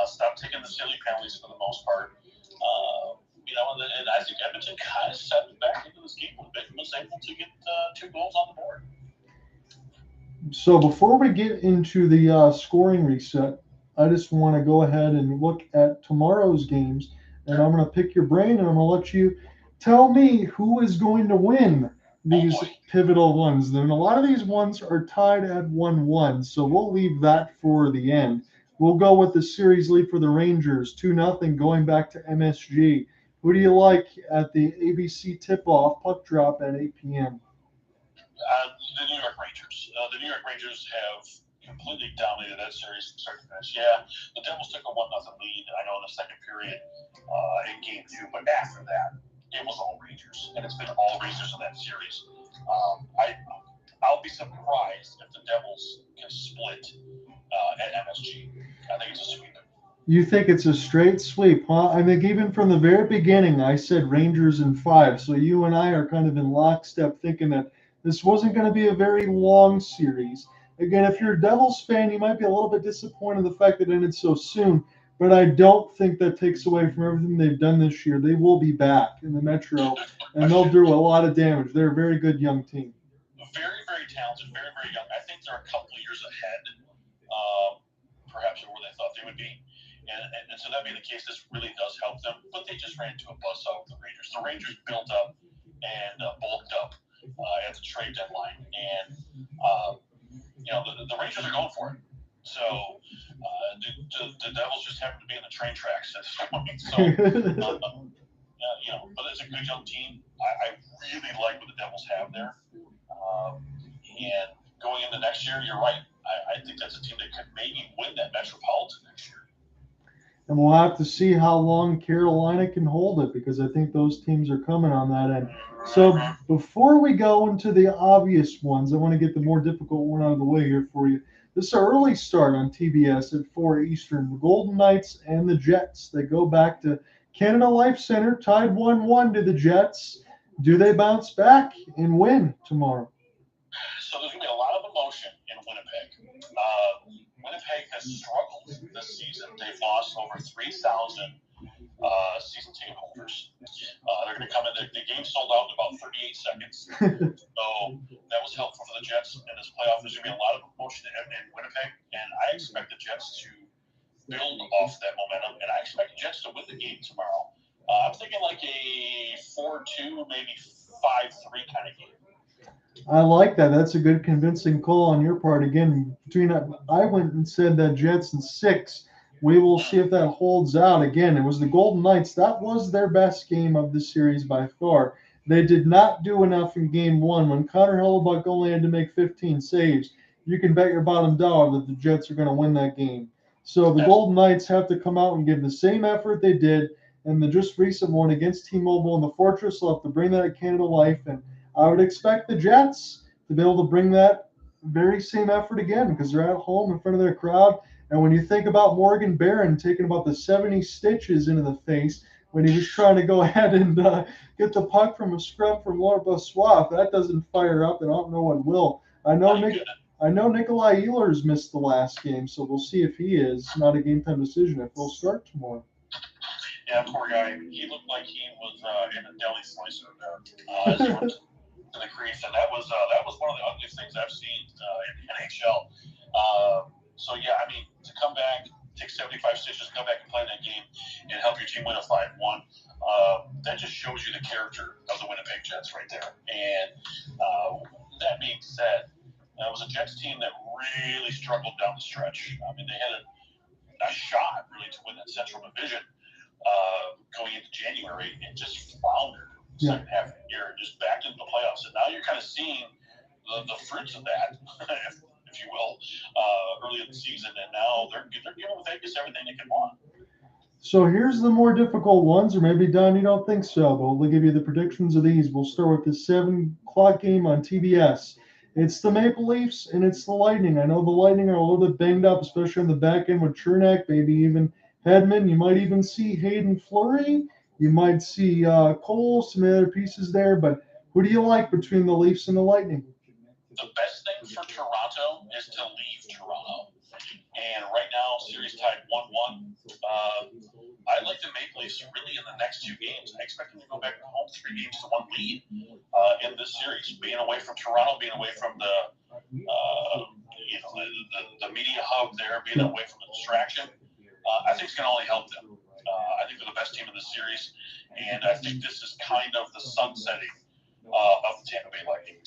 stopped taking the silly penalties for the most part. And I think Edmonton kind of settled back into this game a little bit and was able to get 2 goals on the board. So before we get into the scoring reset, I just want to go ahead and look at tomorrow's games, and I'm going to pick your brain, and I'm going to let you tell me who is going to win these pivotal ones. And a lot of these ones are tied at 1-1, so we'll leave that for the end. We'll go with the series lead for the Rangers, 2-0 going back to MSG. Who do you like at the ABC tip-off puck drop at 8 p.m.? The New York Rangers. The New York Rangers have completely dominated that series from start to finish. Yeah, the Devils took a 1-0 lead, I know, in the second period in Game 2, but after that, it was all Rangers, and it's been all Rangers in that series. I'll be surprised if the Devils can split at MSG. I think it's a sweep. You think it's a straight sweep, huh? I think even from the very beginning, I said Rangers in 5. So you and I are kind of in lockstep thinking that this wasn't going to be a very long series. Again, if you're a Devils fan, you might be a little bit disappointed in the fact that it ended so soon. But I don't think that takes away from everything they've done this year. They will be back in the Metro, and they'll do a lot of damage. They're a very good young team. Very, very talented, very, very young. I think they're a couple of years ahead, perhaps, of where they thought they would be. And so that being the case, this really does help them. But they just ran into a buzzsaw with the Rangers. The Rangers built up and bulked up at the trade deadline. And, the Rangers are going for it. So the Devils just happen to be in the train tracks at this point. So, but it's a good young team. I really like what the Devils have there. And going into next year, you're right. I think that's a team that could maybe win that Metropolitan next year. And we'll have to see how long Carolina can hold it, because I think those teams are coming on that end. So before we go into the obvious ones, I want to get the more difficult one out of the way here for you. This is an early start on TBS at 4 Eastern. The Golden Knights and the Jets. They go back to Canada Life Center, tied 1-1 to the Jets. Do they bounce back and win tomorrow? So there's going to be a lot of emotion in Winnipeg. Winnipeg has struggled this season. They've lost over 3,000 season ticket holders. They're going to come in. The game sold out in about 38 seconds. So that was helpful for the Jets in this playoff. There's going to be a lot of emotion in Winnipeg, and I expect the Jets to build off that momentum, and I expect the Jets to win the game tomorrow. I'm thinking like a 4-2, maybe 5-3 kind of game. I like that. That's a good convincing call on your part. Again, I went and said that Jets in 6, We will see if that holds out. Again, it was the Golden Knights. That was their best game of the series by far. They did not do enough in Game 1. When Connor Hellebuyck only had to make 15 saves, you can bet your bottom dollar that the Jets are going to win that game. So the Golden Knights have to come out and give the same effort they did in the just recent one against T-Mobile in the Fortress. They'll have to bring that kind of life, and I would expect the Jets to be able to bring that very same effort again because they're at home in front of their crowd. And when you think about Morgan Barron taking about the 70 stitches into the face when he was trying to go ahead and get the puck from a scrum from Laura Boissois, if that doesn't fire up, then I don't know what will. I know Nikolai Ehlers missed the last game, so we'll see if he is. Not a game time decision if he'll start tomorrow. Yeah, poor guy. He looked like he was in a deli slicer there as he went to the crease, and that was one of the ugliest things I've seen in the NHL. So yeah, I mean, to come back, take 75 stitches, come back and play that game, and help your team win a 5-1. That just shows you the character of the Winnipeg Jets right there. And that being said, it was a Jets team that really struggled down the stretch. I mean, they had a shot really to win that Central Division going into January and just floundered the second half of the year and just backed into the playoffs. And now you're kind of seeing the fruits of that, if you will, early in the season. And now they're giving Vegas everything they can want. So here's the more difficult ones, or maybe, Don, you don't think so, but we'll give you the predictions of these. We'll start with the 7 o'clock game on TBS. It's the Maple Leafs and it's the Lightning. I know the Lightning are a little bit banged up, especially on the back end with Chernak, maybe even Hedman. You might even see Hayden Fleury. You might see Cole, some other pieces there. But who do you like between the Leafs and the Lightning? The best thing for Toronto is to leave Toronto. And right now, series tied 1-1. I like the Maple Leafs really in the next 2 games. I expect them to go back home 3 games to 1 lead in this series. Being away from Toronto, being away from the media hub there, being away from the distraction, I think it's going to only help them. I think they're the best team in this series, and I think this is kind of the sunsetting of the Tampa Bay Lightning.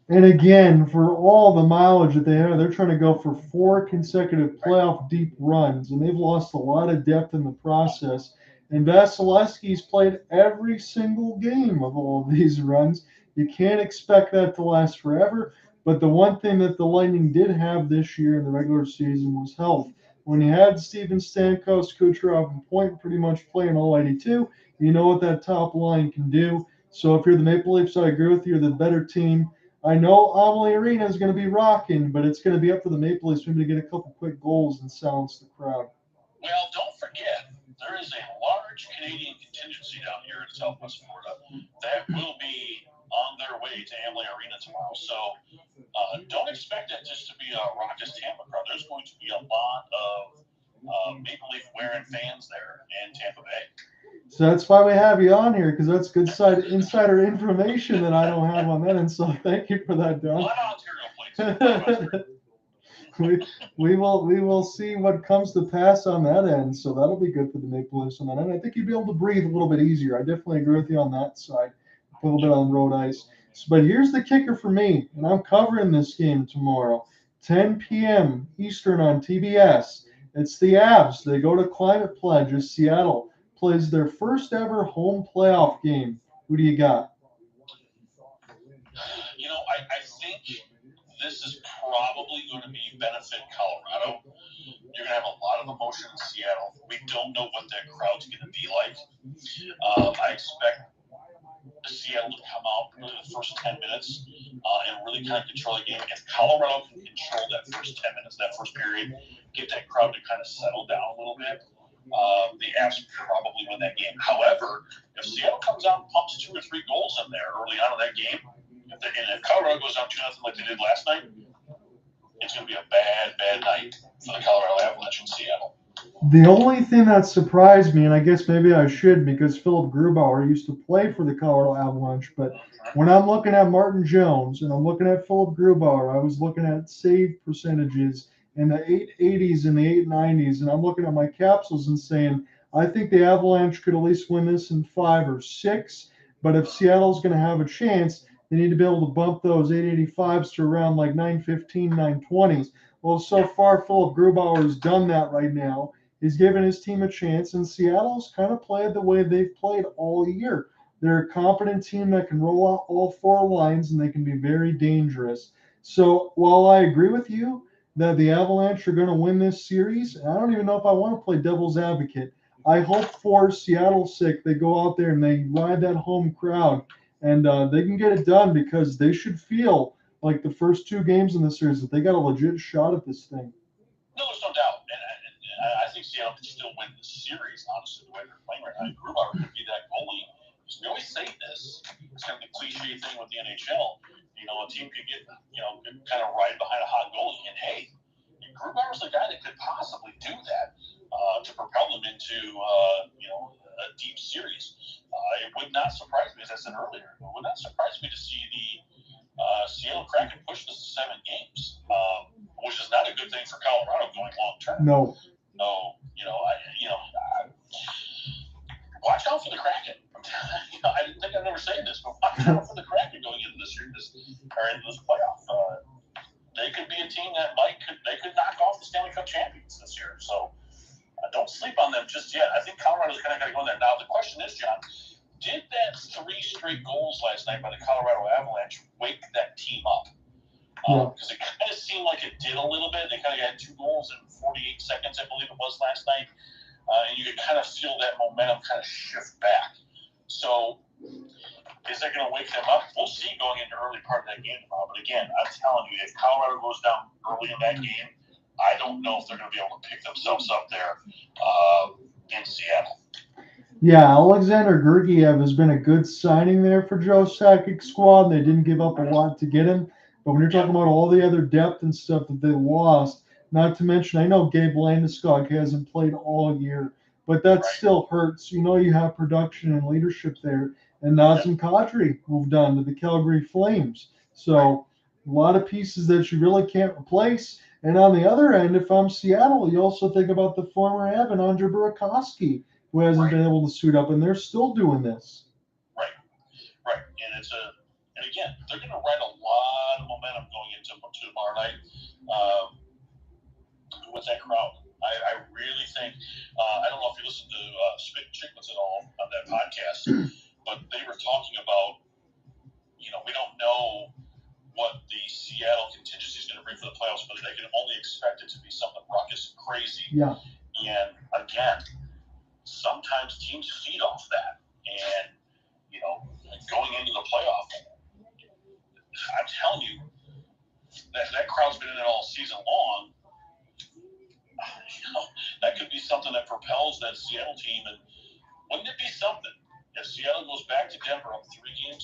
And again, for all the mileage that they have, they're trying to go for 4 consecutive playoff deep runs, and they've lost a lot of depth in the process. And Vasilevsky's played every single game of all of these runs. You can't expect that to last forever. But the one thing that the Lightning did have this year in the regular season was health. When you had Steven Stamkos, Kucherov, and Point pretty much playing all 82, you know what that top line can do. So if you're the Maple Leafs, I agree with you, you're the better team. I know Amalie Arena is going to be rocking, but it's going to be up for the Maple Leafs maybe to get a couple quick goals and silence the crowd. Well, don't forget, there is a large Canadian contingency down here in Southwest Florida that will be on their way to Amalie Arena tomorrow. So don't expect it just to be a raucous Tampa crowd. There's going to be a lot of Maple Leaf wearing fans there in Tampa Bay. So that's why we have you on here, because that's good insider information that I don't have on that. And so thank you for that, Don. We will see what comes to pass on that end. So that'll be good for the Maple Leafs on that end. I think you'd be able to breathe a little bit easier. I definitely agree with you on that side. A little bit on road ice. But here's the kicker for me, and I'm covering this game tomorrow, 10 p.m. Eastern on TBS. It's the Avs. They go to Climate Pledge as Seattle plays their first ever home playoff game. Who do you got? You know, I think this is probably going to be benefit Colorado. You're going to have a lot of emotion in Seattle. We don't know what that crowd's going to be like. I expect Seattle to come out really the first 10 minutes and really kind of control the game. If Colorado can control that first 10 minutes, that first period, get that crowd to kind of settle down a little bit, the Avs probably win that game. However, if Seattle comes out and pumps 2 or 3 goals in there early on in that game, if Colorado goes down 2-0 like they did last night, it's going to be a bad night for the Colorado Avalanche in Seattle. The only thing that surprised me, and I guess maybe I should because Phillip Grubauer used to play for the Colorado Avalanche, but when I'm looking at Martin Jones and I'm looking at Phillip Grubauer, I was looking at save percentages in the 880s and the 890s, and I'm looking at my capsules and saying, I think the Avalanche could at least win this in 5 or 6, but if Seattle's going to have a chance, they need to be able to bump those 885s to around like 915, 920s. Well, so far, Phillip Grubauer has done that right now. He's given his team a chance, and Seattle's kind of played the way they've played all year. They're a competent team that can roll out all four lines, and they can be very dangerous. So while I agree with you that the Avalanche are going to win this series, I don't even know if I want to play devil's advocate. I hope for Seattle's sake they go out there and they ride that home crowd, and they can get it done because they should feel like the first two games in the series that they got a legit shot at this thing. No, there's no doubt. And I think Seattle can still win the series, honestly, the way they're playing right now. Grubauer could be that goalie. We always say this. It's kind of the cliche thing with the NHL. You know, a team could get, kind of ride behind a hot goalie. And, hey, Grubauer's the guy that could possibly do that to propel them into, a deep series. It would not surprise me, as I said earlier, it would not surprise me to see the Seattle Kraken push this to 7 games, which is not a good thing for Colorado going long term. No. So, watch out for the Kraken. I didn't think I'd ever say this, but watch out for the Kraken going into this year, into this playoff. They could be a team that they could knock off the Stanley Cup champions this year. So don't sleep on them just yet. I think Colorado's kind of got to go in there. Now the question is, John, did that 3 straight goals last night by the Colorado Avalanche wake that team up? Because it kind of seemed like it did a little bit. They kind of had 2 goals in 48 seconds, I believe it was last night. And you could kind of feel that momentum kind of shift back. So is that going to wake them up? We'll see going into early part of that game tomorrow. But again, I'm telling you, if Colorado goes down early in that game, I don't know if they're going to be able to pick themselves up there in Seattle. Yeah, Alexander Georgiev has been a good signing there for Joe Sakic's squad. They didn't give up a lot to get him. But when you're talking about all the other depth and stuff that they lost, not to mention, I know Gabe Landeskog hasn't played all year, but that still hurts. You know you have production and leadership there. And Nazem Kadri moved on to the Calgary Flames. So a lot of pieces that you really can't replace. And on the other end, if I'm Seattle, you also think about the former Evan, Andre Burakovsky, who hasn't been able to suit up, and they're still doing this. Right. And again, they're going to ride a lot of momentum going into tomorrow night with that crowd. I really think, I don't know if you listened to Spit Chicklets at all on that podcast, but they were talking about, we don't know what the Seattle contingency is going to bring for the playoffs, but they can only expect it to be something ruckus and crazy. Yeah. And again, sometimes teams feed off that. And, going into the playoff, I'm telling you, that crowd's been in it all season long. That could be something that propels that Seattle team. And wouldn't it be something if Seattle goes back to Denver up 3-1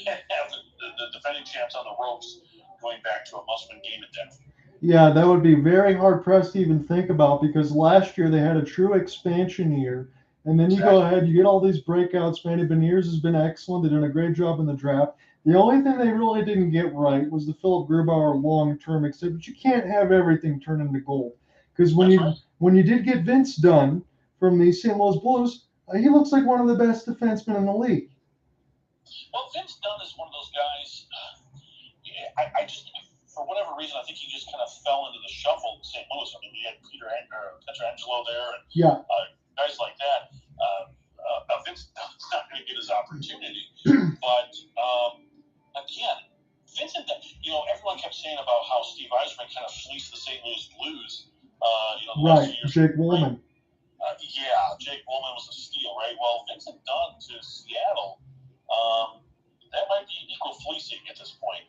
and have the defending champs on the ropes going back to a must-win game in Denver? Yeah, that would be very hard-pressed to even think about, because last year they had a true expansion year. And then you go ahead, you get all these breakouts. Manny Beniers has been excellent. They've done a great job in the draft. The only thing they really didn't get right was the Phillip Grubauer long-term extension. But you can't have everything turn into gold. Because when you did get Vince Dunn from the St. Louis Blues, he looks like one of the best defensemen in the league. Well, Vince Dunn is one of those guys. I just, for whatever reason, I think he just kind of fell into the shuffle in St. Louis. I mean, we had Pietrangelo there, and guys like that. Vince Dunn's not going to get his opportunity. But again, Vincent, everyone kept saying about how Steve Yzerman kind of fleeced the St. Louis Blues. Jake Woolman. Jake Woolman was a steal, right? Well, Vincent Dunn to Seattle, that might be equal fleecing at this point,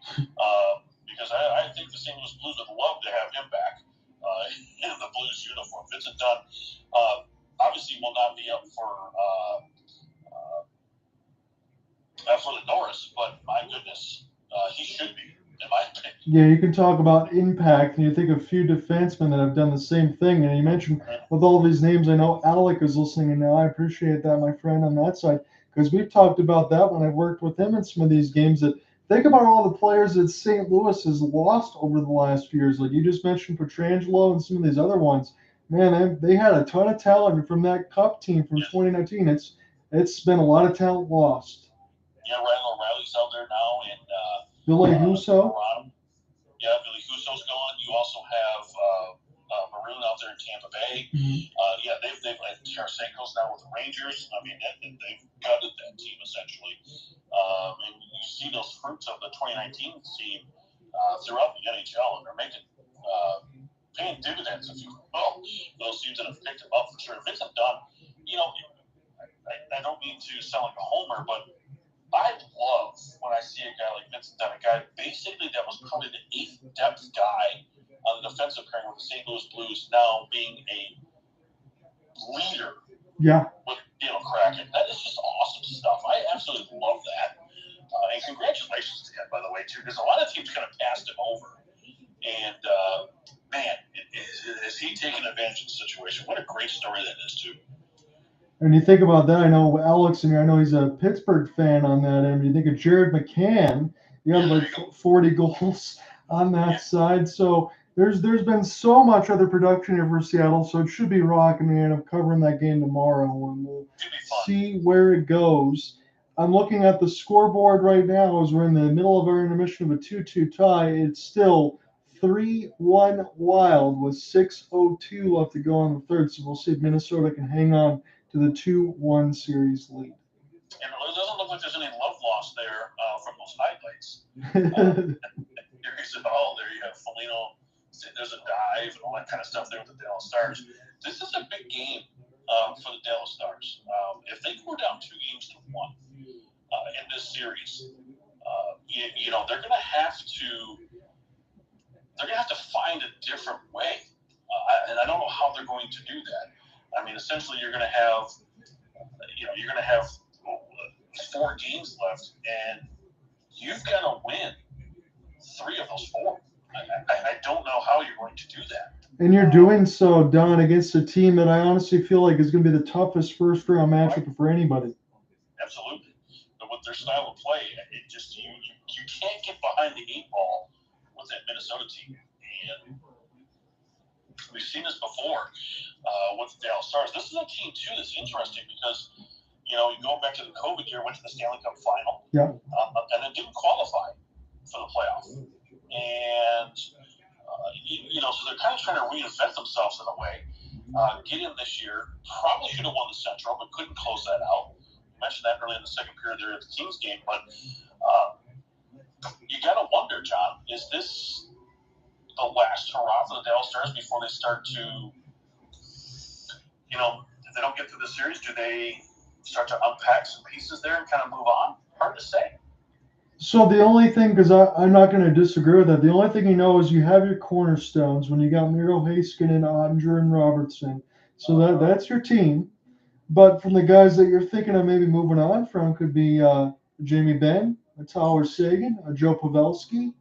because I think the St. Louis Blues would love to have him back in the Blues uniform. Vincent Dunn obviously will not be up for the Norris, but my goodness, he should be, in my opinion. Yeah, you can talk about impact, and you think of a few defensemen that have done the same thing. And you mentioned with all these names, I know Alec is listening, and now I appreciate that, my friend, on that side, because we've talked about that when I've worked with him in some of these games. That think about all the players that St. Louis has lost over the last few years. Like you just mentioned Pietrangelo and some of these other ones. Man, they had a ton of talent from that Cup team from 2019. It's been a lot of talent lost. Yeah, Ryan O'Reilly's out there now, and Billy Husso. Yeah, Billy Husso's gone. You also have Maroon out there in Tampa Bay. Yeah, they've Tarasenko's now with the Rangers. I mean, they've gutted that team essentially. And you see those fruits of the 2019 team throughout the NHL, and they're making paying dividends, if you will. Those teams that have picked him up for sure. Vincent Dunn, you know, I don't mean to sound like a homer, but I love when I see a guy like Vincent Dunn, a guy basically that was probably the 8th depth guy on the defensive pairing with the St. Louis Blues, now being a leader. Yeah. With Kraken. That is just awesome stuff. I absolutely love that. And congratulations to him, by the way, too, because a lot of teams kind of passed him over. And, man, is he taking advantage of the situation? What a great story that is, too. And you think about that, I know Alex, and I know he's a Pittsburgh fan on that end. You think of Jared McCann, you have like 40 goals on that side. So there's been so much other production here for Seattle, so it should be rocking. And I'm covering that game tomorrow, and we'll see where it goes. I'm looking at the scoreboard right now as we're in the middle of our intermission of a 2-2 tie. It's still 3-1 Wild with 6:02 left to go on the third. So we'll see if Minnesota can hang on to the 2-1 series lead. And it doesn't look like there's any love lost there from those highlights. There's it all there. You have Foligno, there's a dive and all that kind of stuff there with the Dallas Stars. This is a big game for the Dallas Stars. If they go down 2-1 in this series, you know, they're going to have to find a different way. And I don't know how they're going to do that. I mean, essentially, you're going to have 4 games left, and you've got to win 3 of those 4. I don't know how you're going to do that. And you're doing so, Don, against a team that I honestly feel like is going to be the toughest first-round matchup for anybody. Absolutely. But with their style of play, it just you can't get behind the 8 ball with that Minnesota team. And we've seen this before with the Dallas Stars. This is a team, too, that's interesting because, you know, you go back to the COVID year, went to the Stanley Cup final, and then didn't qualify for the playoff. And, you know, so they're kind of trying to reinvent themselves in a way. Get in this year, probably should have won the Central, but couldn't close that out. You mentioned that early in the second period there at the Kings game, but you got to wonder, John, is this the last hurrah for the Dallas Stars before they start to, you know, if they don't get through the series, do they start to unpack some pieces there and kind of move on? Hard to say. So the only thing, because I'm not going to disagree with that, the only thing you know is you have your cornerstones when you got Miro Heiskanen, Ottinger, and Robertson. So that's your team. But from the guys that you're thinking of maybe moving on from could be Jamie Benn, a Tyler Seguin, a Joe Pavelski.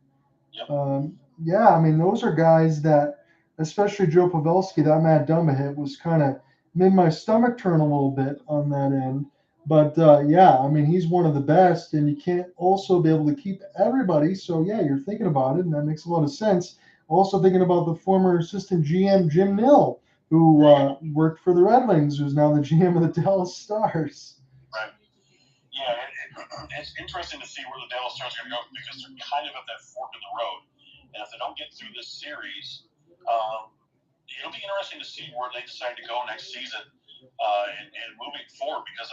Yep. Yeah, I mean, those are guys that, especially Joe Pavelski, that Matt Dumba hit was kind of made my stomach turn a little bit on that end. But, yeah, I mean, he's one of the best, and you can't also be able to keep everybody. So, yeah, you're thinking about it, and that makes a lot of sense. Also thinking about the former assistant GM, Jim Nill, who worked for the Red Wings, who's now the GM of the Dallas Stars. Right. Yeah, it's interesting to see where the Dallas Stars are going to go because they're kind of at that fork in the road. And if they don't get through this series, it'll be interesting to see where they decide to go next season and moving forward because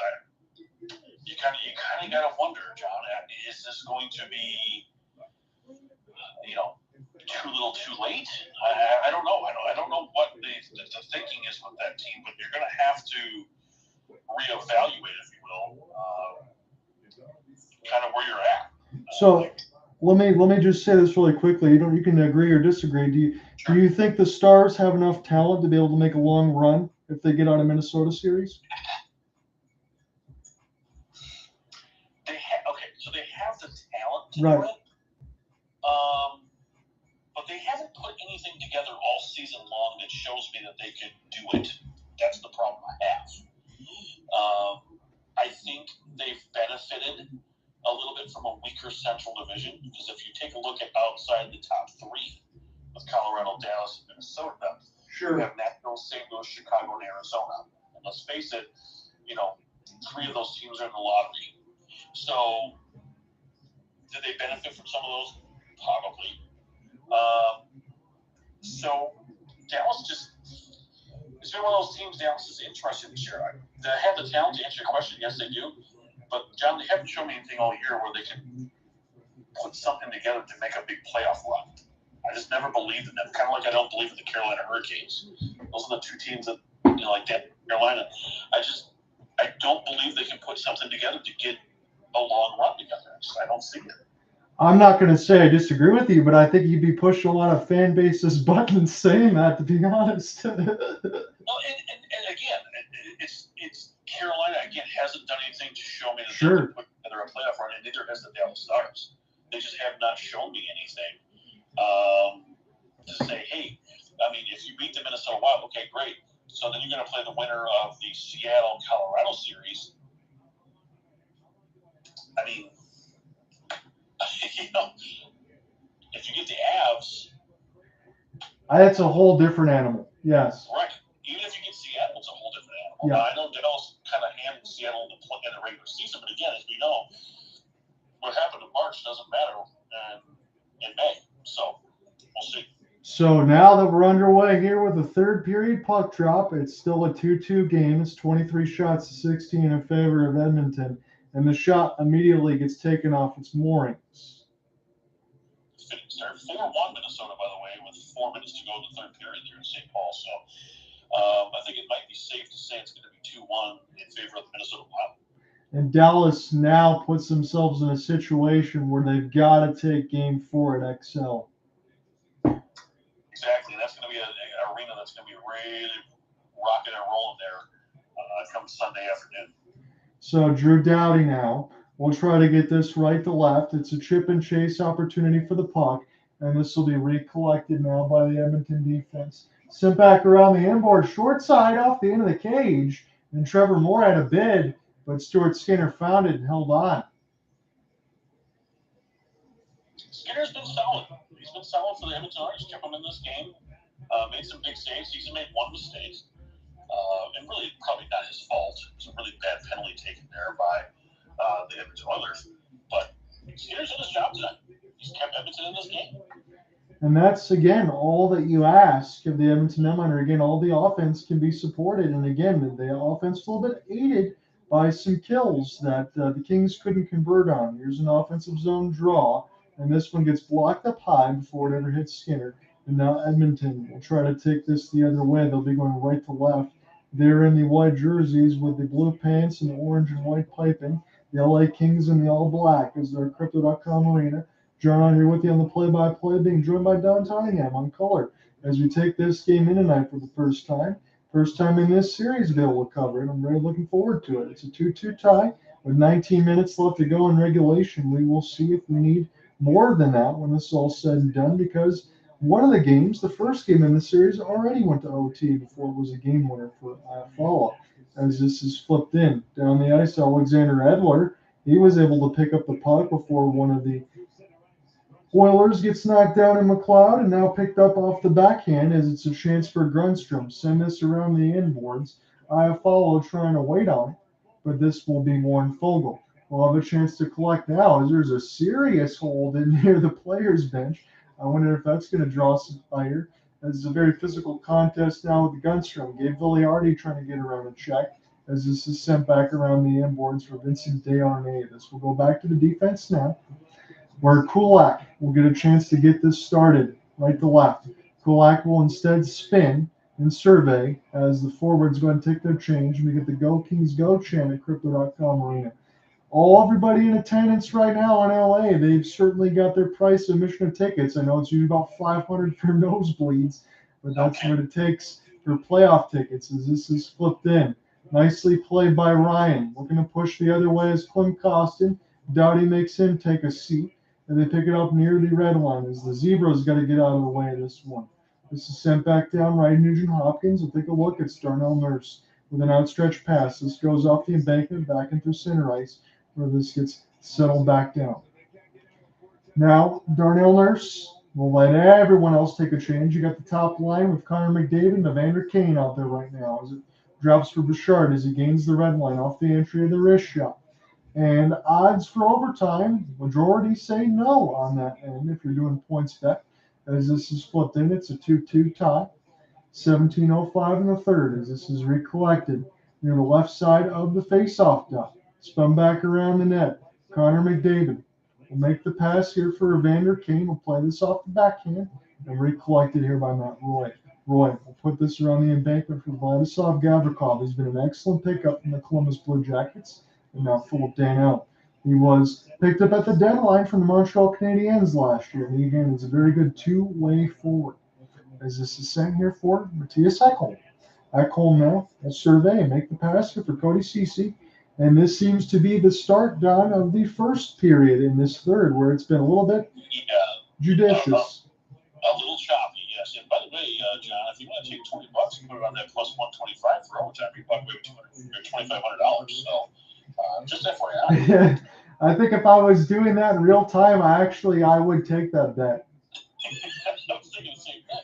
you kind of got to wonder, John, is this going to be, you know, too little too late? I don't know. I don't know what the thinking is with that team, but you're going to have to reevaluate, if you will, kind of where you're at. So let me just say this really quickly. You can agree or disagree. Do you think the Stars have enough talent to be able to make a long run if they get out of Minnesota series? So they have the talent to do it. But they haven't put anything together all season long that shows me that they can do it. That's the problem I have. I think they've benefited a little bit from a weaker Central Division because if you take a look at outside the top 3 with Colorado, Dallas, and Minnesota, you have Nashville, St. Louis, Chicago, and Arizona. And let's face it, you know, 3 of those teams are in the lottery. So did they benefit from some of those? Probably. So Dallas just it's been one of those teams Dallas is interesting this year. They have the talent to answer your question. Yes, they do. But, John, they haven't shown me anything all year where they can put something together to make a big playoff run. I just never believed in them. Kind of like I don't believe in the Carolina Hurricanes. Those are the two teams that, like that Carolina. I don't believe they can put something together to get a long run together. I don't see it. I'm not going to say I disagree with you, but I think you'd be pushing a lot of fan bases buttons saying that, to be honest. No, and again, it's Carolina, again, hasn't done anything to show me that they can put together a playoff run, and neither has the Dallas Stars. They just have not shown me anything to say, hey, I mean, if you beat the Minnesota Wild, okay, great. So then you're going to play the winner of the Seattle-Colorado series. I mean, if you get the Avs, that's a whole different animal. Yes. Right. Even if you get Seattle, it's a whole different animal. Yeah. Now, I know Dallas kind of handled Seattle in the regular season, but again, as we know, what happened in March doesn't matter in May. So we'll see. So now that we're underway here with the third period puck drop, it's still a 2-2 game. It's 23 shots to 16 in favor of Edmonton, and the shot immediately gets taken off its moorings. They're 4-1 Minnesota, by the way, with 4 minutes to go in the third period here in St. Paul. So I think it might be safe to say it's going to be 2-1 in favor of the Minnesota Wild. And Dallas now puts themselves in a situation where they've got to take Game 4 at XL. Exactly. That's going to be an arena that's going to be really rocking and rolling there come Sunday afternoon. So Drew Doughty now will try to get this right to left. It's a chip and chase opportunity for the puck, and this will be recollected now by the Edmonton defense. Sent back around the inboard, short side off the end of the cage, and Trevor Moore had a bid, but Stuart Skinner found it and held on. Skinner's been solid. He's been solid for the Edmonton Oilers. Kept him in this game. Made some big saves. He's made one mistake. And really probably not his fault. It was a really bad penalty taken there by the Edmonton Oilers. But Skinner's done his job tonight. He's kept Edmonton in this game. And that's, again, all that you ask of the Edmonton Edmonton. Again, all the offense can be supported. And, again, the offense a little bit aided by some kills that the Kings couldn't convert on. Here's an offensive zone draw. And this one gets blocked up high before it ever hits Skinner. And now Edmonton will try to take this the other way. They'll be going right to left. They're in the white jerseys with the blue pants and the orange and white piping. The LA Kings in the all black as their Crypto.com arena. John on here with you on the play-by-play, being joined by Don Tottingham on color as we take this game in tonight for the first time. First time in this series to be able to cover it. I'm really looking forward to it. It's a 2-2 tie with 19 minutes left to go in regulation. We will see if we need more than that when this is all said and done, because one of the games, the first game in the series, already went to OT before it was a game winner for Fiala. As this is flipped in down the ice, Alexander Edler, he was able to pick up the puck before one of the Oilers gets knocked down in McLeod and now picked up off the backhand as it's a chance for Grunstrom. Send this around the inboards. Fiala trying to wait on it, but this will be Warren Fogle. We'll have a chance to collect now as there's a serious hold in near the players' bench. I wonder if that's going to draw some fire. It's a very physical contest now with the Gunstrom. Gabriel Vilardi trying to get around a check as this is sent back around the inboards for Vincent Desharnais. This will go back to the defense now, where Kulak will get a chance to get this started right to left. Kulak will instead spin and survey as the forwards go and take their change. And we get the Go Kings Go chant at Crypto.com arena. Everybody in attendance right now in LA, they've certainly got their price admission of tickets. I know it's usually about $500 for nosebleeds, but that's what it takes for playoff tickets as this is flipped in. Nicely played by Ryan. Looking to push the other way is Klim Kostin. Doughty makes him take a seat, and they pick it up near the red line as the Zebras got to get out of the way of this one. This is sent back down right Nugent-Hopkins. We'll take a look at Darnell Nurse with an outstretched pass. This goes off the embankment back into center ice, where this gets settled back down. Now, Darnell Nurse will let everyone else take a change. You got the top line with Connor McDavid and Evander Kane out there right now as it drops for Bouchard as he gains the red line off the entry of the wrist shot. And odds for overtime, majority say no on that end if you're doing points bet. As this is flipped in, it's a 2-2 tie. 17:05 in the third as this is recollected near the left side of the face-off dot. Spun back around the net. Connor McDavid will make the pass here for Evander. Kane will play this off the backhand and recollected here by Matt Roy. Roy will put this around the embankment for Vladislav Gavrikov. He's been an excellent pickup from the Columbus Blue Jackets and now Phillip Danault. He was picked up at the deadline from the Montreal Canadiens last year. And he, again, is a very good two-way forward. As this is sent here for Mattias Ekholm. Ekholm now will survey and make the pass here for Cody Ceci. And this seems to be the start, Don, of the first period in this third, where it's been a little bit judicious. A little choppy, yes. And by the way, John, if you want to take $20 and put it on that plus 125 for overtime, you buck away $2,500. So just FYI. I think if I was doing that in real time, I would take that bet. I was thinking the same thing.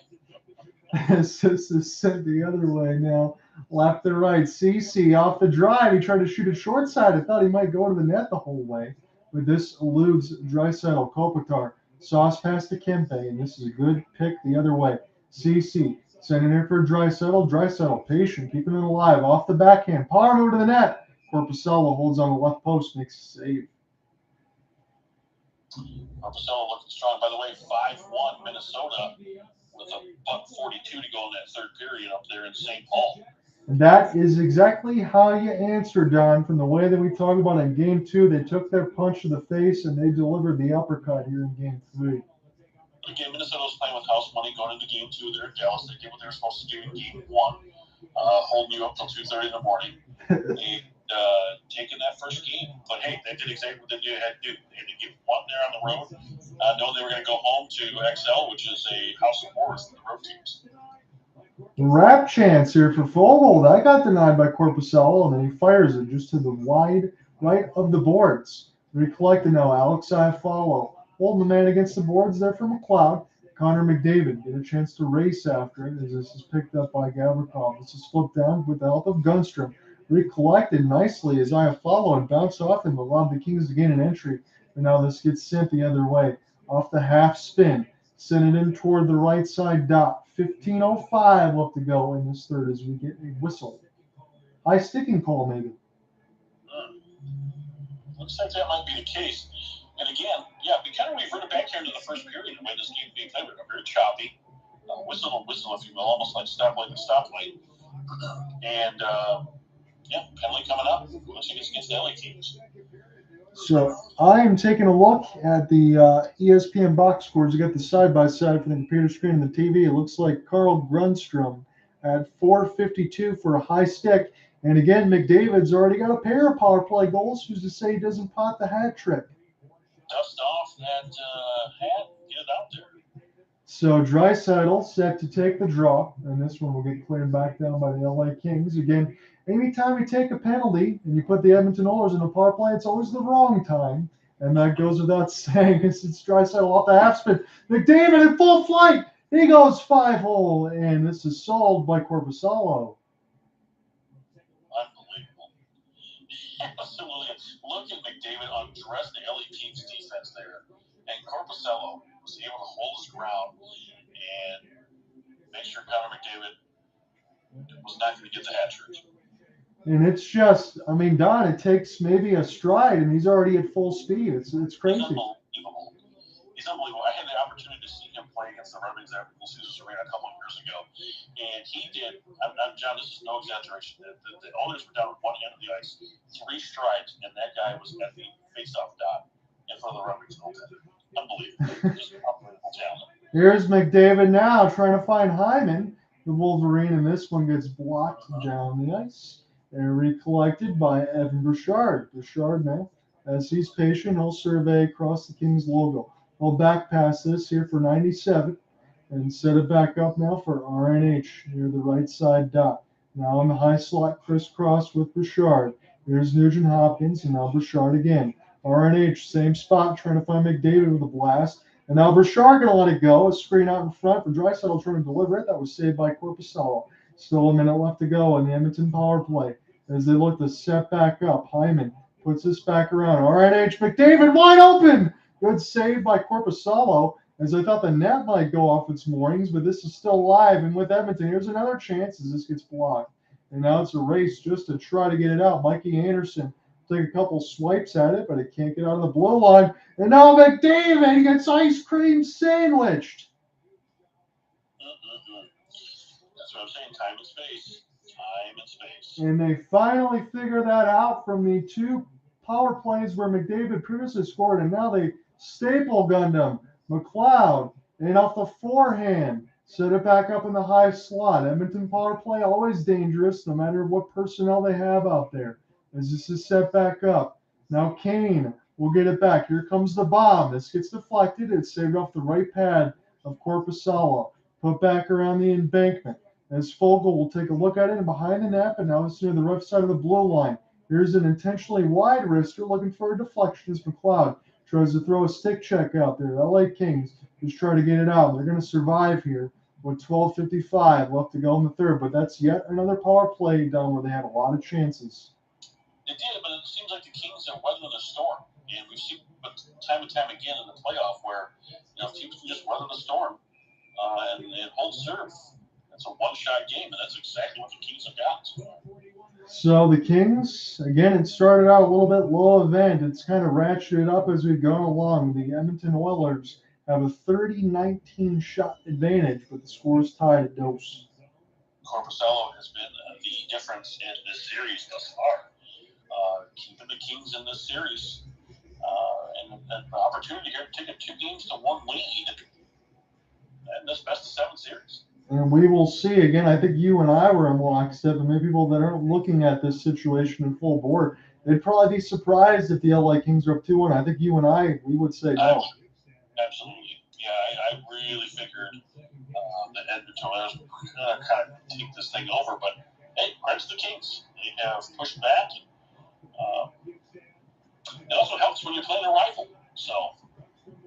This is sent the other way now. Left to right. Ceci off the drive. He tried to shoot it short side. I thought he might go to the net the whole way. But this eludes Draisaitl. Kopitar. Sauce pass to Kempe. And this is a good pick the other way. Ceci sending it for Draisaitl. Draisaitl patient. Keeping it alive. Off the backhand. Power move to the net. Korpisalo holds on the left post. Makes a save. Korpisalo looking strong. By the way, 5-1 Minnesota with a buck 42 to go in that third period up there in St. Paul. That is exactly how you answer, Don, from the way that we talked about in Game 2. They took their punch to the face, and they delivered the uppercut here in Game 3. Again, Minnesota was playing with house money going into Game 2 there in Dallas. They did what they were supposed to do in Game 1, holding you up till 2:30 in the morning. And taking that first game. But hey, they did exactly what they had to do. They had to get one there on the road, knowing they were going to go home to XL, which is a house of horrors for the road teams. Wrap chance here for Fogle. That got denied by Korpisalo, and then he fires it just to the wide right of the boards. Recollected now, Alex Fiala holding the man against the boards there for McLeod. Connor McDavid get a chance to race after it as this is picked up by Gavrikov. This is flipped down with the help of Gunstrom. Recollected nicely as Fiala and bounced off and allowed the Kings to gain an entry. And now this gets sent the other way. Off the half spin. Send it in toward the right side dot. 15:05 left to go in this third as we get a whistle. High sticking call, maybe. Looks like that might be the case. And again, yeah, we kind of reverted back here into the first period the way this game being played. Very choppy. Whistle, if you will, almost like stoplight and stoplight. And, yeah, penalty coming up. Looks like it's against the LA Kings. So I am taking a look at the ESPN box scores. You got the side-by-side for the computer screen and the TV. It looks like Carl Grundstrom at 452 for a high stick. And again, McDavid's already got a pair of power play goals. Who's to say he doesn't pot the hat trick? Dust off that hat, get it out there. So Draisaitl set to take the draw, and this one will get cleared back down by the LA Kings. Again, anytime you take a penalty and you put the Edmonton Oilers in a power play, it's always the wrong time. And that goes without saying. It's Draisaitl off the half spin. McDavid in full flight. He goes 5-hole, and this is solved by Korpisalo. Unbelievable. Absolutely. Look at McDavid undress the LA Kings defense there. And Korpisalo was able to hold his ground and make sure Connor McDavid was not going to get the hat trick. And it's just, I mean, Don, it takes maybe a stride, and he's already at full speed. It's crazy. He's unbelievable. I had the opportunity to see him play against the Red Wings at Caesars Arena a couple of years ago. And he did, John, this is no exaggeration. The Oilers were down at one end of the ice, 3 strides, and that guy was at the face-off dot in front of the Red Wings goaltender. Unbelievable. Just unbelievable talent. Here's McDavid now trying to find Hyman, the Wolverine, and this one gets blocked down the ice. And recollected by Evan Bouchard. Bouchard now, as he's patient, he'll survey across the Kings logo. He'll back pass this here for 97 and set it back up now for RNH near the right side dot. Now on the high slot crisscross with Bouchard. Here's Nugent-Hopkins and now Bouchard again. RNH, same spot, trying to find McDavid with a blast. And now Bouchard going to let it go. A screen out in front for Draisaitl trying to deliver it. That was saved by Korpisalo. Still a minute left to go in the Edmonton power play. As they look to set back up, Hyman puts this back around. RNH, McDavid wide open. Good save by Korpisalo as I thought the net might go off its moorings, but this is still live. And with Edmonton, here's another chance as this gets blocked. And now it's a race just to try to get it out. Mikey Anderson take a couple swipes at it, but it can't get out of the blue line. And now McDavid gets ice cream sandwiched. That's what I'm saying. Time and space. Time and space. And they finally figure that out from the two power plays where McDavid previously scored, and now they staple gunned him. McLeod, and off the forehand, set it back up in the high slot. Edmonton power play, always dangerous, no matter what personnel they have out there. As this is set back up. Now Kane will get it back. Here comes the bomb. This gets deflected. It's saved off the right pad of Korpisalo. Put back around the embankment. As Fogle will take a look at it and behind the net, and now it's near the left side of the blue line. Here's an intentionally wide wrister looking for a deflection as McLeod tries to throw a stick check out there. The LA Kings just try to get it out. They're going to survive here with 12:55 left to go in the third, but that's yet another power play down where they had a lot of chances. They did, but it seems like the Kings are weathering the storm. And we've seen time and time again in the playoff where teams can just weather the storm and hold serve. It's a one-shot game, and that's exactly what the Kings have got. So the Kings, again, it started out a little bit low event. It's kind of ratcheted up as we've gone along. The Edmonton Oilers have a 30-19 shot advantage, but the score is tied at dose. Korpisalo has been the difference in this series thus far, keeping the Kings in this series. And the opportunity here to take a 2-1 lead in this best-of-7 series. And we will see. Again, I think you and I were in lockstep, and maybe people that aren't looking at this situation in full board, they'd probably be surprised if the LA Kings are up 2-1. I think you and I, we would say no. Absolutely. Yeah, I really figured that Edmonton Oilers were going to kind of take this thing over, but hey, credit to the Kings. They have pushed back. It also helps when you're playing a rival. So.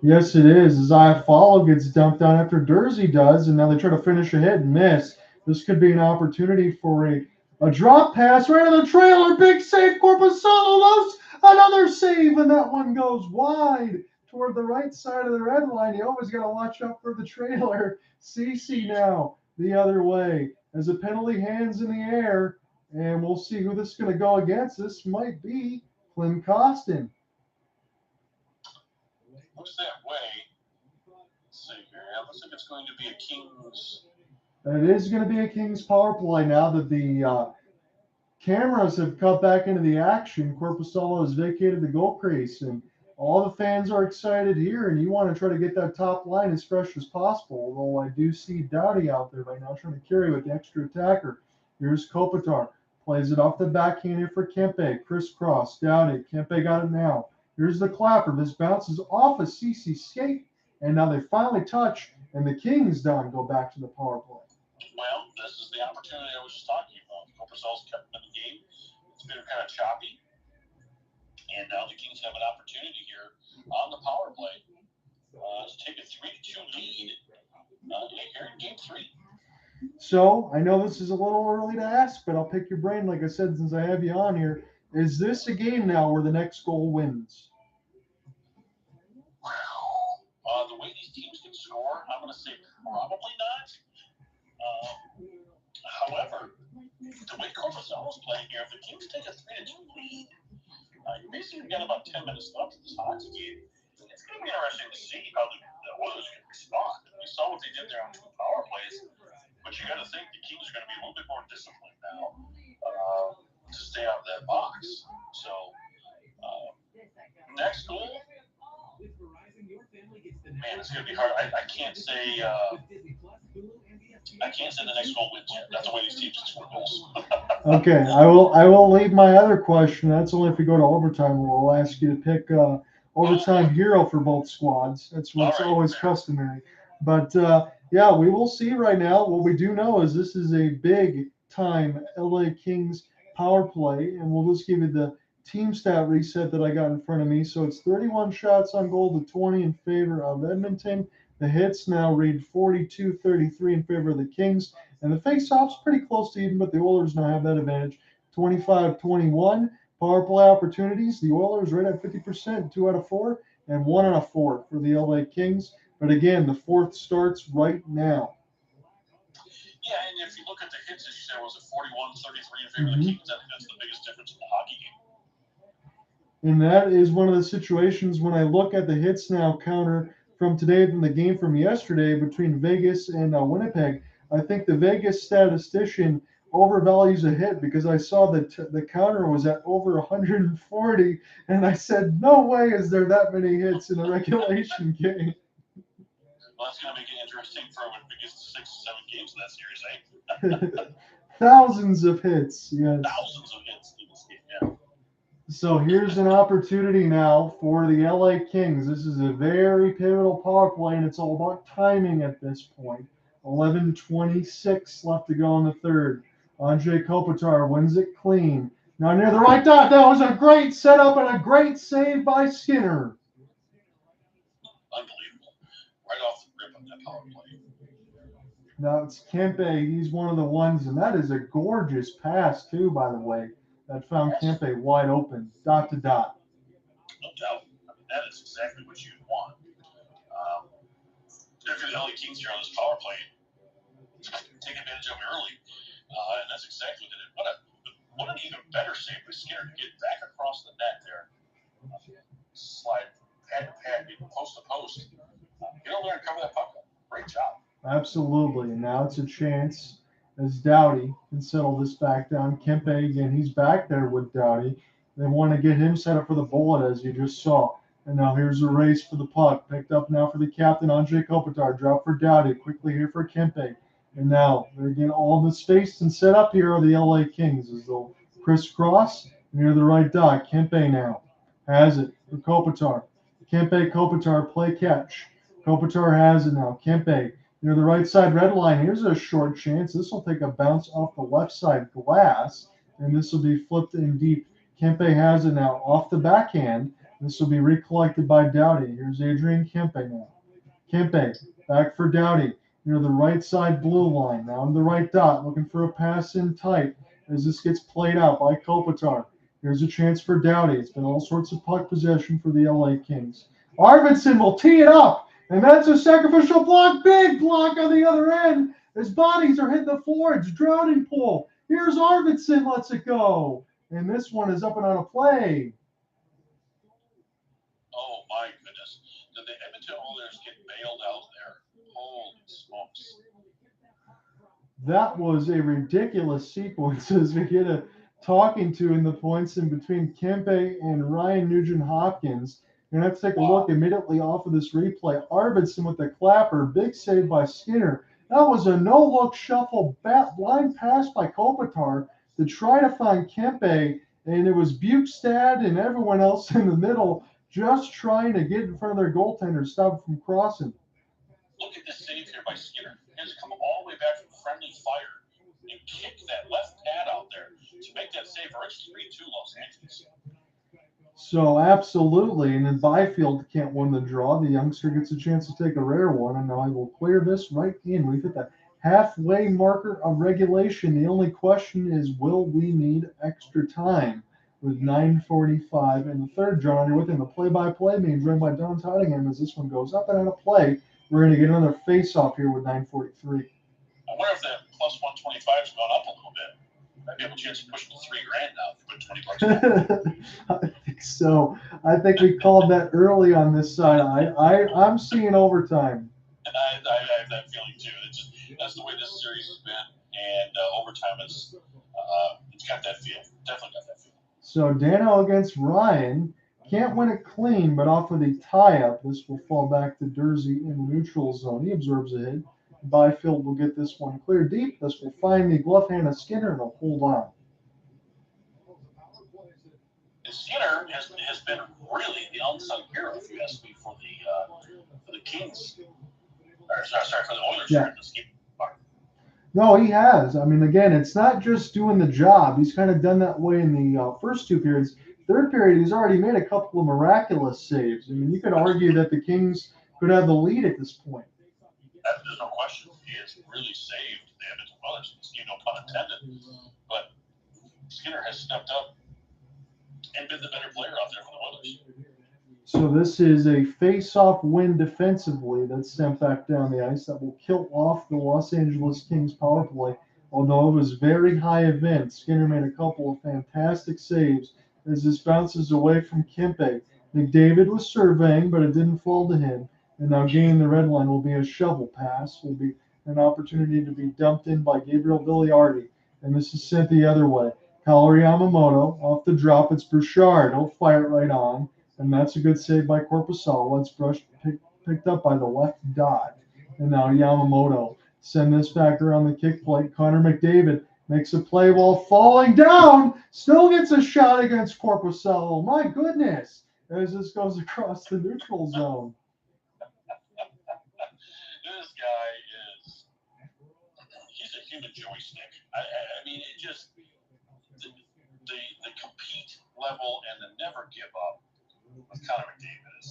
Yes, it is. As Fiala gets dumped on after Durzi does, and now they try to finish a hit and miss. This could be an opportunity for a drop pass right in the trailer. Big save. Korpisalo loves another save, and that one goes wide toward the right side of the red line. You always got to watch out for the trailer. CC now the other way as a penalty hands in the air, and we'll see who this is going to go against. This might be Kostin. Looks that way. Let's see here. It looks like it's going to be a Kings. It is going to be a Kings power play now that the cameras have cut back into the action. Korpisalo has vacated the goal crease, and all the fans are excited here, and you want to try to get that top line as fresh as possible, although I do see Doughty out there right now trying to carry with the extra attacker. Here's Kopitar. Plays it off the backhand here for Kempe. Crisscross. Doughty. Kempe got it now. Here's the clapper. This bounces off a CC skate, and now they finally touch, and the Kings down go back to the power play. Well, this is the opportunity I was just talking about. Korpisalo's kept them in the game. It's been kind of choppy, and now the Kings have an opportunity here on the power play to take a 3-2 lead here in Game 3. So I know this is a little early to ask, but I'll pick your brain, like I said, since I have you on here. Is this a game now where the next goal wins? The way these teams can score, I'm going to say probably not. However, the way Korpisalo's playing here, if the Kings take a 3-2 lead, you basically got about 10 minutes left in this hockey game. It's going to be interesting to see how the Oilers can respond. We saw what they did there on 2 power plays, but you got to think the Kings are going to be a little bit more disciplined now to stay out of that box. So, next goal, man, it's going to be hard. I can't say the next goal wins yet. That's the way these teams score goals. Okay, I will leave my other question. That's only if we go to overtime. We'll ask you to pick overtime hero for both squads. That's what's always customary. But yeah, we will see right now. What we do know is this is a big time LA Kings power play, and we'll just give you the team stat reset that I got in front of me. So it's 31 shots on goal to 20 in favor of Edmonton. The hits now read 42-33 in favor of the Kings. And the face-off's pretty close to even, but the Oilers now have that advantage. 25-21 power play opportunities. The Oilers right at 50%, 2 out of 4, and 1 out of 4 for the LA Kings. But again, the fourth starts right now. Yeah, and if you look at the hits, as you said, was it 41-33 in favor of the Kings? I think that's the biggest difference in the hockey game. And that is one of the situations when I look at the hits now counter from today than the game from yesterday between Vegas and Winnipeg. I think the Vegas statistician overvalues a hit because I saw that the counter was at over 140, and I said, no way is there that many hits in a regulation game. Well, that's going to make it interesting for when it gets to 6-7 games in that series, eh? Thousands of hits, yes. Thousands of hits in this game, yeah. So here's an opportunity now for the LA Kings. This is a very pivotal power play, and it's all about timing at this point. 11:26 left to go in the third. Anze Kopitar wins it clean. Now near the right dot. That was a great setup and a great save by Skinner. Unbelievable. Right off the rip on that power play. Now it's Kempe. He's one of the ones, and that is a gorgeous pass too, by the way, that found Kempe wide open, dot to dot. No doubt. I mean, that is exactly what you'd want. If you're the LA Kings here on this power play, take advantage of it early. And that's exactly what they did. What an even better save by Skinner to get back across the net there. Slide pad to pad, post to post. Get over there and cover that puck. Great job. Absolutely. And now it's a chance as Doughty can settle this back down. Kempe, again, he's back there with Doughty. They want to get him set up for the bullet, as you just saw. And now here's a race for the puck. Picked up now for the captain, Anze Kopitar. Drop for Doughty. Quickly here for Kempe. And now they're getting all the space and set up here are the LA Kings as they'll crisscross near the right dot. Kempe now has it for Kopitar. Kempe, Kopitar, play catch. Kopitar has it now. Kempe near the right side red line. Here's a short chance. This will take a bounce off the left side glass, and this will be flipped in deep. Kempe has it now off the backhand. This will be recollected by Doughty. Here's Adrian Kempe now. Kempe back for Doughty near the right side blue line. Now on the right dot, looking for a pass in tight as this gets played out by Kopitar. Here's a chance for Doughty. It's been all sorts of puck possession for the LA Kings. Arvidsson will tee it up, and that's a sacrificial block. Big block on the other end as bodies are hitting the floor. It's drowning pool. Here's Arvidsson, lets it go. And this one is up and on a play. Oh, my goodness. Did the Edmonton Oilers get bailed out there? Holy smokes. That was a ridiculous sequence as we get a talking to in the points in between Kempe and Ryan Nugent-Hopkins. And let's take a look immediately off of this replay. Arvidsson with the clapper. Big save by Skinner. That was a no-look shuffle blind pass by Kopitar to try to find Kempe. And it was Bukestad and everyone else in the middle just trying to get in front of their goaltender, stop it from crossing. Look at this save here by Skinner. He has to come all the way back from friendly fire and kick that left pad out there to make that save, or it's 3-2 Los Angeles. So absolutely, and then Byfield can't win the draw. The youngster gets a chance to take a rare one, and now I will clear this right in. We've hit the halfway marker of regulation. The only question is, will we need extra time? With 9:45 in the third. John, on your with him. The play-by-play being joined by Don Tottingham as this one goes up and out of play. We're going to get another face-off here with 9:43. I wonder if that plus 125's gone up a little bit. Might be able to chance to push to $3,000 now if you put $20 on. I think so. I think we called that early on this side. I'm seeing overtime. And I have that feeling too. That's the way this series has been, and overtime it's got that feel. Definitely got that feel. So Danault against Ryan. Can't win it clean, but off of the tie-up, this will fall back to Dursey in the neutral zone. He absorbs a hit. Byfield will get this one clear deep. This will find the glove hand of Skinner and he'll hold on. Skinner has been really the unsung hero, if you ask me, for the Kings. Or sorry, for the Oilers here in this game. No, he has. I mean, again, it's not just doing the job. He's kind of done that way in the first two periods. Third period, he's already made a couple of miraculous saves. I mean, you could argue that the Kings could have the lead at this point. There's no question. He has really saved the Edmonton Oilers in this game, no pun intended. But Skinner has stepped up and been the better player out there for the Oilers. So this is a face-off win defensively that's sent back down the ice that will kill off the Los Angeles Kings power play. Although it was very high event, Skinner made a couple of fantastic saves as this bounces away from Kempe. McDavid was surveying, but it didn't fall to him. And now gaining the red line will be a shovel pass, will be an opportunity to be dumped in by Gabriel Vilardi. And this is sent the other way. Kyle Yamamoto off the drop. It's Bouchard. He'll fire it right on. And that's a good save by Korpisalo. It's picked up by the left dot. And now Yamamoto send this back around the kick plate. Connor McDavid makes a play while falling down. Still gets a shot against Korpisalo. My goodness. As this goes across the neutral zone. This guy he's a human joystick. I mean, it just, the compete level and the never give up with Connor McDavid is.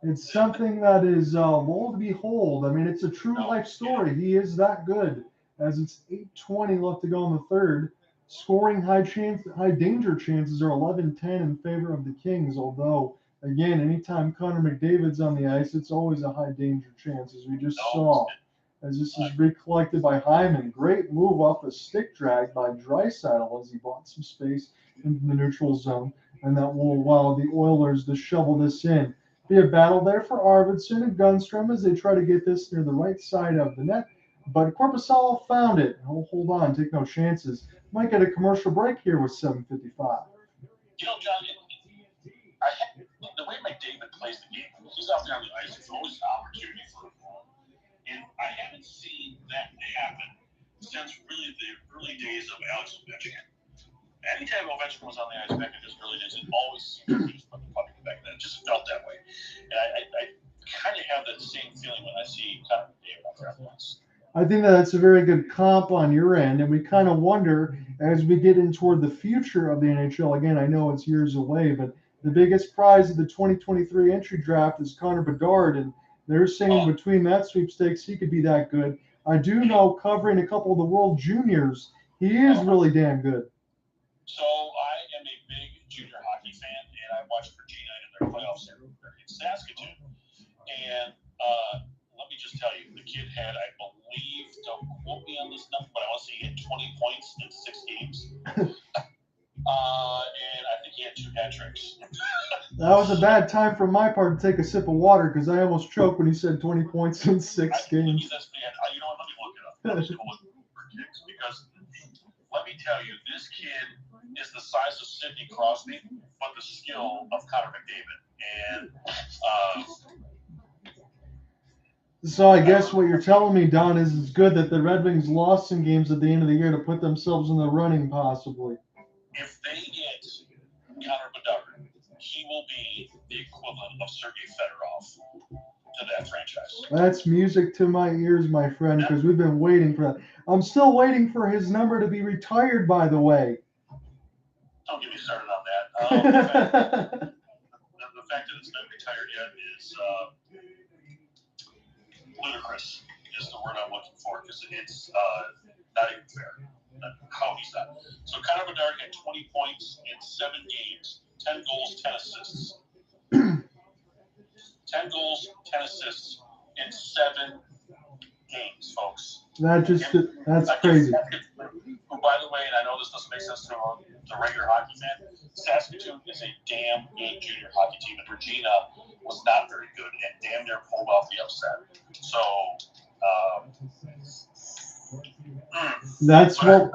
It's something that is woe to behold. I mean, it's a true life story. He is that good. As it's 8:20 left to go in the third, scoring high danger chances are 11-10 in favor of the Kings. Although, again, anytime Connor McDavid's on the ice, it's always a high danger chance, as we just saw. As this is recollected by Hyman. Great move off a stick drag by Draisaitl as he bought some space into the neutral zone. And that will allow the Oilers to shovel this in. Be a battle there for Arvidsson and Gunstrom as they try to get this near the right side of the net. But Korpisalo found it. He'll hold on, take no chances. Might get a commercial break here with 7:55. You know, John, the way McDavid plays the game, he's out there on the ice, there's always an opportunity for a goal. And I haven't seen that happen since really the early days of Alex Ovechkin. Anytime Ovechkin was on the ice back in his early days, it always seemed to just put the puck in the back of that. It just felt that way. And I kind of have that same feeling when I see Connor McDavid out there on the ice. I think that's a very good comp on your end, and we kind of wonder as we get in toward the future of the NHL. Again, I know it's years away, but the biggest prize of the 2023 entry draft is Connor Bedard, and they're saying between that sweepstakes, he could be that good. I do know, covering a couple of the World Juniors, he is really damn good. So I am a big junior hockey fan, and I watched Virginia in their playoffs in Saskatoon. And let me just tell you, the kid had, I believe, don't quote me on this number, but I want to say he had 20 points in 6 games. And I think he had 2 hat tricks. That was a bad time for my part to take a sip of water because I almost choked when he said 20 points in 6 games. You know what? Let me look it up. Let me go for kicks, because let me tell you, this kid is the size of Sidney Crosby, but the skill of Connor McDavid. And so I guess what you're telling me, Don, is it's good that the Red Wings lost some games at the end of the year to put themselves in the running, possibly. If they get Connor Bedard, he will be the equivalent of Sergei Fedorov to that franchise. That's music to my ears, my friend, because we've been waiting for that. I'm still waiting for his number to be retired, by the way. Don't get me started on that. The fact that it's not retired yet is ludicrous, is the word I'm looking for, because it's not even fair how he's done. So Connor Bedard had 20 points in 7 games, 10 goals, 10 assists. 10 goals, 10 assists in 7 games, folks. That's crazy. Who, by the way, and I know this doesn't make sense to the regular hockey fan, Saskatoon is a damn good junior hockey team, and Regina was not very good and damn near pulled off the upset. So, this kid is going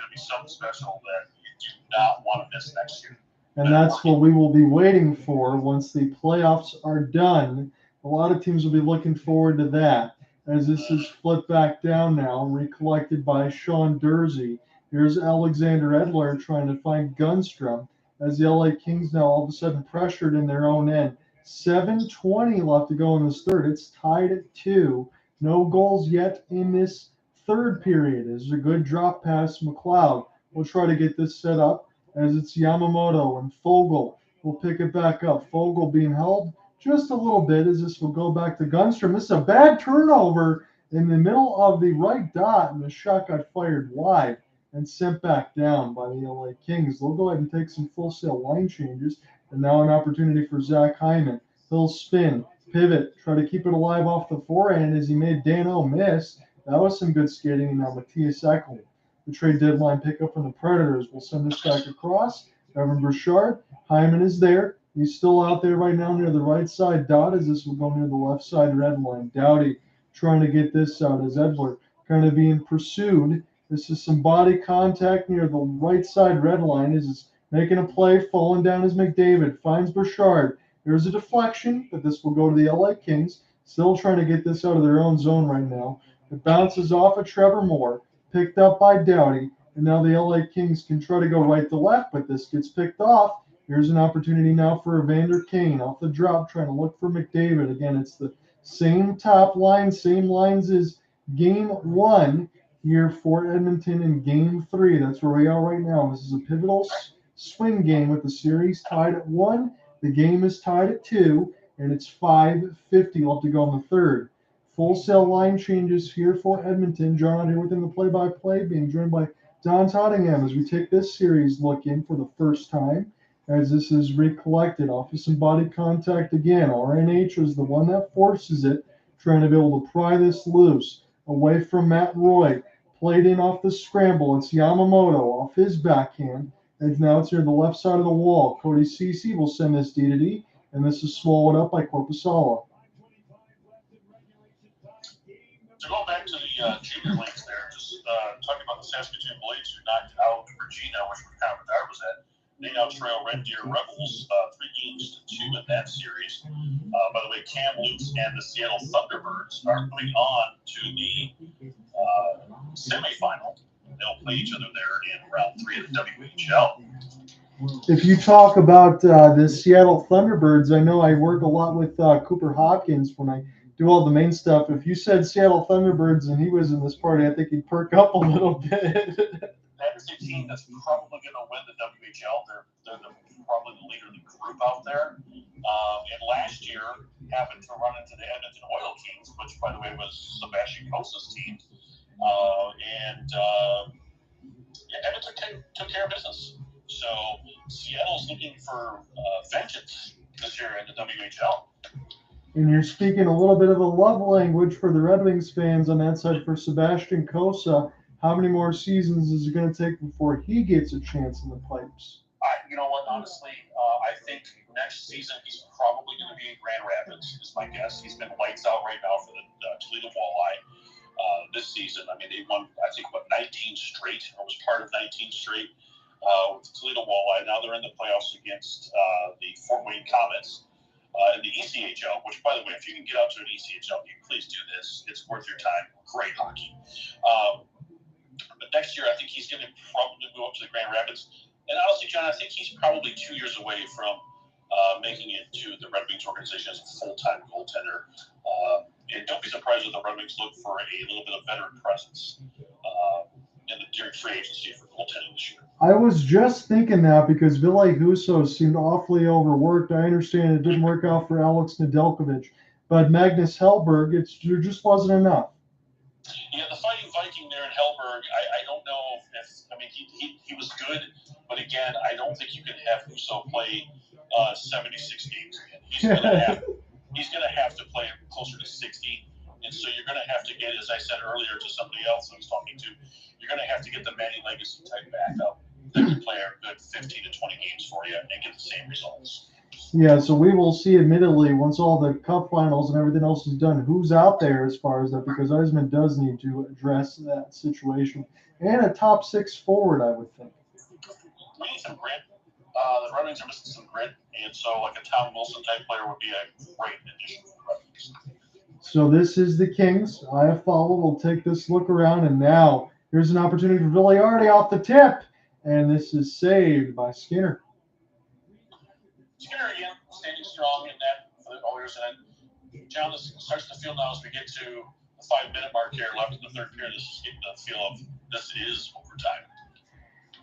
to be something special that you do not want to miss next year. And that's what we will be waiting for once the playoffs are done. A lot of teams will be looking forward to that. As this is flipped back down now, recollected by Sean Dursey. Here's Alexander Edler trying to find Gunstrom as the LA Kings now all of a sudden pressured in their own end. 7:20 left to go in this third. It's tied at 2. No goals yet in this third period. This is a good drop pass. McLeod will try to get this set up as it's Yamamoto and Fogle will pick it back up. Fogle being held just a little bit as this will go back to Gunstrom. This is a bad turnover in the middle of the right dot, and the shot got fired wide and sent back down by the LA Kings. They'll go ahead and take some full sail line changes And now an opportunity for Zach Hyman. He'll spin, pivot, try to keep it alive off the forehand as he made Danault miss. That was some good skating. And now Mattias Ekholm, the trade deadline pickup from the Predators, will send this back across. Evan Bouchard, Hyman is there. He's still out there right now near the right side dot as this will go near the left side red line. Doughty trying to get this out as Edler kind of being pursued. This is some body contact near the right side red line as it's making a play, falling down as McDavid finds Bouchard. There's a deflection, but this will go to the LA Kings. Still trying to get this out of their own zone right now. It bounces off of Trevor Moore, picked up by Doughty, and now the LA Kings can try to go right to left, but this gets picked off. Here's an opportunity now for Evander Kane off the drop, trying to look for McDavid. Again, it's the same top line, same lines as game 1 here for Edmonton in game 3. That's where we are right now. This is a pivotal swing game with the series tied at 1. The game is tied at 2, and it's 5:50 left to go in the third. Full cell line changes here for Edmonton. John out here within the play-by-play, being joined by Don Tottingham as we take this series look in for the first time. As this is recollected off of some body contact again. RNH is the one that forces it, trying to be able to pry this loose away from Matt Roy. Played in off the scramble. It's Yamamoto off his backhand. And now it's near the left side of the wall. Cody Ceci will send this D to D, and this is swallowed up by Korpisalo. To go back to the junior leagues there, just talking about the Saskatoon Blades who knocked out Regina, which Kopitar was at. They now trail Red Deer Rebels 3-2 in that series. By the way, Kamloops and the Seattle Thunderbirds are moving on to the semifinal. They'll play each other there in round 3 of the WHL. If you talk about the Seattle Thunderbirds, I know I work a lot with Cooper Hopkins when I do all the main stuff. If you said Seattle Thunderbirds and he was in this party, I think he'd perk up a little bit. That is a team that's probably going to win the WHL. They're probably the leader of the group out there. And last year happened to run into the Edmonton Oil Kings, which, by the way, was Sebastian Cosa's team. Edmonton took care of business. So Seattle's looking for vengeance this year in the WHL. And you're speaking a little bit of a love language for the Red Wings fans on that side for Sebastian Cossa. How many more seasons is it going to take before he gets a chance in the pipes? You know what? Honestly, I think next season he's probably going to be in Grand Rapids, is my guess. He's been lights out right now for the Toledo Walleye this season. I mean, they won, I think, 19 straight, or was part of 19 straight with the Toledo Walleye. Now they're in the playoffs against the Fort Wayne Comets in the ECHL, which, by the way, if you can get out to an ECHL game, please do this. It's worth your time. Great hockey. But next year, I think he's going to probably go up to the Grand Rapids. And honestly, John, I think he's probably 2 years away from making it to the Red Wings organization as a full-time goaltender. And don't be surprised if the Red Wings look for a little bit of veteran presence during free agency for goaltending this year. I was just thinking that because Ville Husso seemed awfully overworked. I understand it didn't work out for Alex Nedeljkovic, but Magnus Hellberg, there just wasn't enough. Yeah, the Fighting Viking there in Hellberg, I don't know if I mean, he was good, but again, I don't think you can have Husso play 76 games again. He's going to have to play closer to 60, and so you're going to have to get, as I said earlier to somebody else I was talking to, you're going to have to get the Manny Legacy type backup that can play a good 15 to 20 games for you and get the same results. Yeah, so we will see, admittedly, once all the cup finals and everything else is done, who's out there as far as that, because Eisman does need to address that situation. And a top 6 forward, I would think. We need some grit. The Red Wings are missing some grit, and so like a Tom Wilson type player would be a great addition for the Red Wings. So this is the Kings. Fiala will take this look around, and now here's an opportunity for Vilardi off the tip, and this is saved by Skinner. Skinner again, standing strong in that for the Oilers, and John, this starts to feel now as we get to the 5-minute mark here left in the third period. This is getting the feel of this is overtime.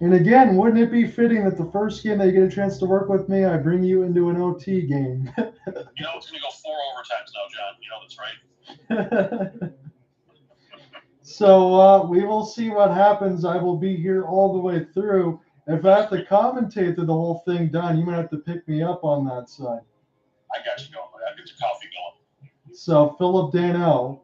And again, wouldn't it be fitting that the first game that you get a chance to work with me, I bring you into an OT game? You know it's going to go 4 overtimes now, John. You know that's right. So we will see what happens. I will be here all the way through If I have to commentate through the whole thing, Don, you might have to pick me up on that side. I got you going. I got your coffee going. So Phillip Danault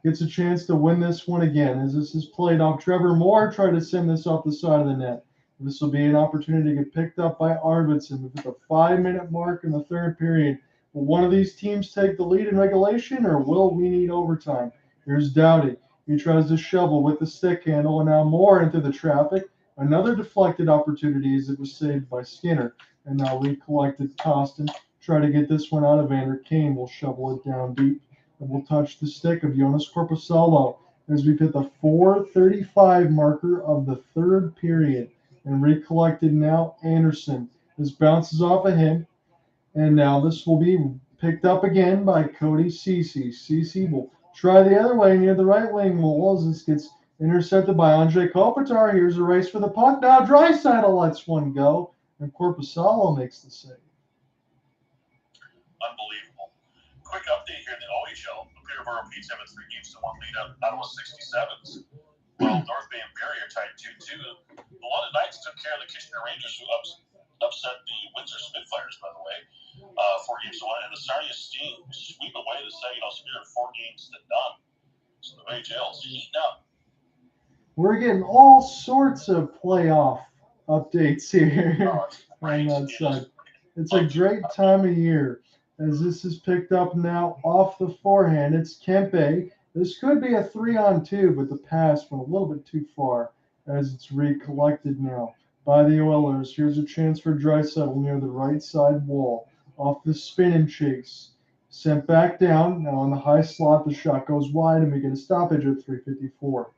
gets a chance to win this one again as this is played off. Trevor Moore tried to send this off the side of the net. This will be an opportunity to get picked up by Arvidsson with the 5-minute mark in the third period. Will one of these teams take the lead in regulation, or will we need overtime? Here's Doughty. He tries to shovel with the stick handle, and now Moore into the traffic. Another deflected opportunity as it was saved by Skinner. And now recollected Kostin. Try to get this one out of Evander. Kane will shovel it down deep. And will touch the stick of Jonas Korpisalo as we've hit the 4:35 marker of the third period. And recollected now Anderson. This bounces off of him. And now this will be picked up again by Cody Ceci. Ceci will try the other way near the right wing wall as this gets intercepted by Anze Kopitar. Here's a race for the puck. Now Draisaitl lets one go. And Korpisalo makes the save. Unbelievable. Quick update here in the OHL. The Peterborough Petes have a 3-1 lead on Ottawa 67s. Well, North Bay and Barrie are tied 2-2. The London Knights took care of the Kitchener Rangers, who upset the Windsor Spitfires, by the way, 4-1. And the Sarnia Sting sweep away the Saginaw Spirit 4 games to none. So the OHL's heating up. We're getting all sorts of playoff updates here on that side. It's a great time of year as this is picked up now off the forehand. It's Kempe. This could be a 3-on-2, but the pass went a little bit too far as it's recollected now by the Oilers. Here's a chance for Draisaitl near the right side wall off the spin and chase. Sent back down. Now on the high slot, the shot goes wide, and we get a stoppage at 3:54.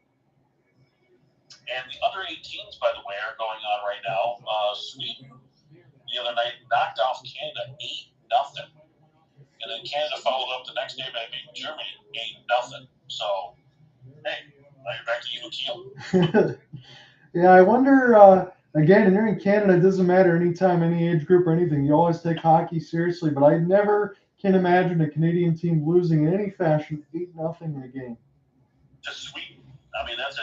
And the under 18s, by the way, are going on right now. Sweden, the other night, knocked off Canada 8-0. And then Canada followed up the next day by beating Germany 8-0. So, hey, now you're back to even keel. Yeah, I wonder, again, and here in Canada, it doesn't matter anytime, any age group or anything. You always take hockey seriously, but I never can imagine a Canadian team losing in any fashion 8-0 in a game. To Sweden. I mean, that's a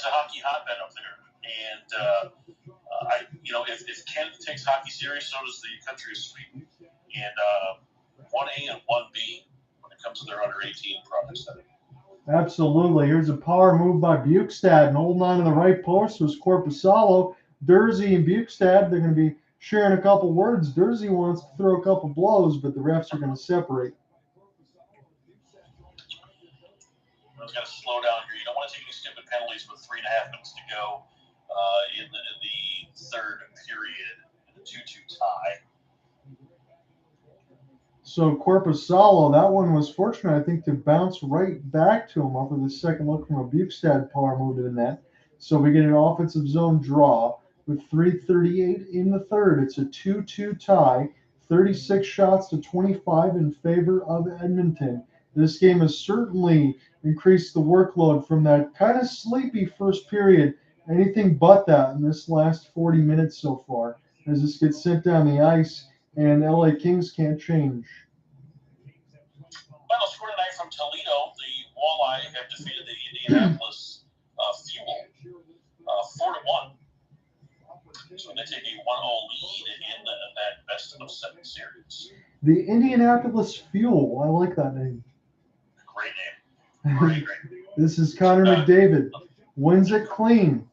hockey hotbed up there. And, if Canada takes hockey serious, so does the country of Sweden. And 1A and 1B when it comes to their under 18 products. Absolutely. Here's a power move by Bukestad, and holding on to the right post was Korpisalo. Durzi and Bukestad, they're going to be sharing a couple words. Durzi wants to throw a couple blows, but the refs are going to separate. We've got to slow down here. You don't want to take any stupid penalties with 3.5 minutes to go in the third period in a 2-2 tie. So Korpisalo, that one was fortunate, I think, to bounce right back to him off of the second look from a Bukestad power move to the net. So we get an offensive zone draw with 3:38 in the third. It's a 2-2 tie, 36 shots to 25 in favor of Edmonton. This game has certainly increased the workload from that kind of sleepy first period. Anything but that in this last 40 minutes so far, as this gets sent down the ice and LA Kings can't change. Final score tonight from Toledo. The Walleye have defeated the Indianapolis Fuel 4-1. So they take a 1-0 lead in that best-of-7 series. The Indianapolis Fuel. I like that name. Great name. Great. This is Connor McDavid. Wins it clean.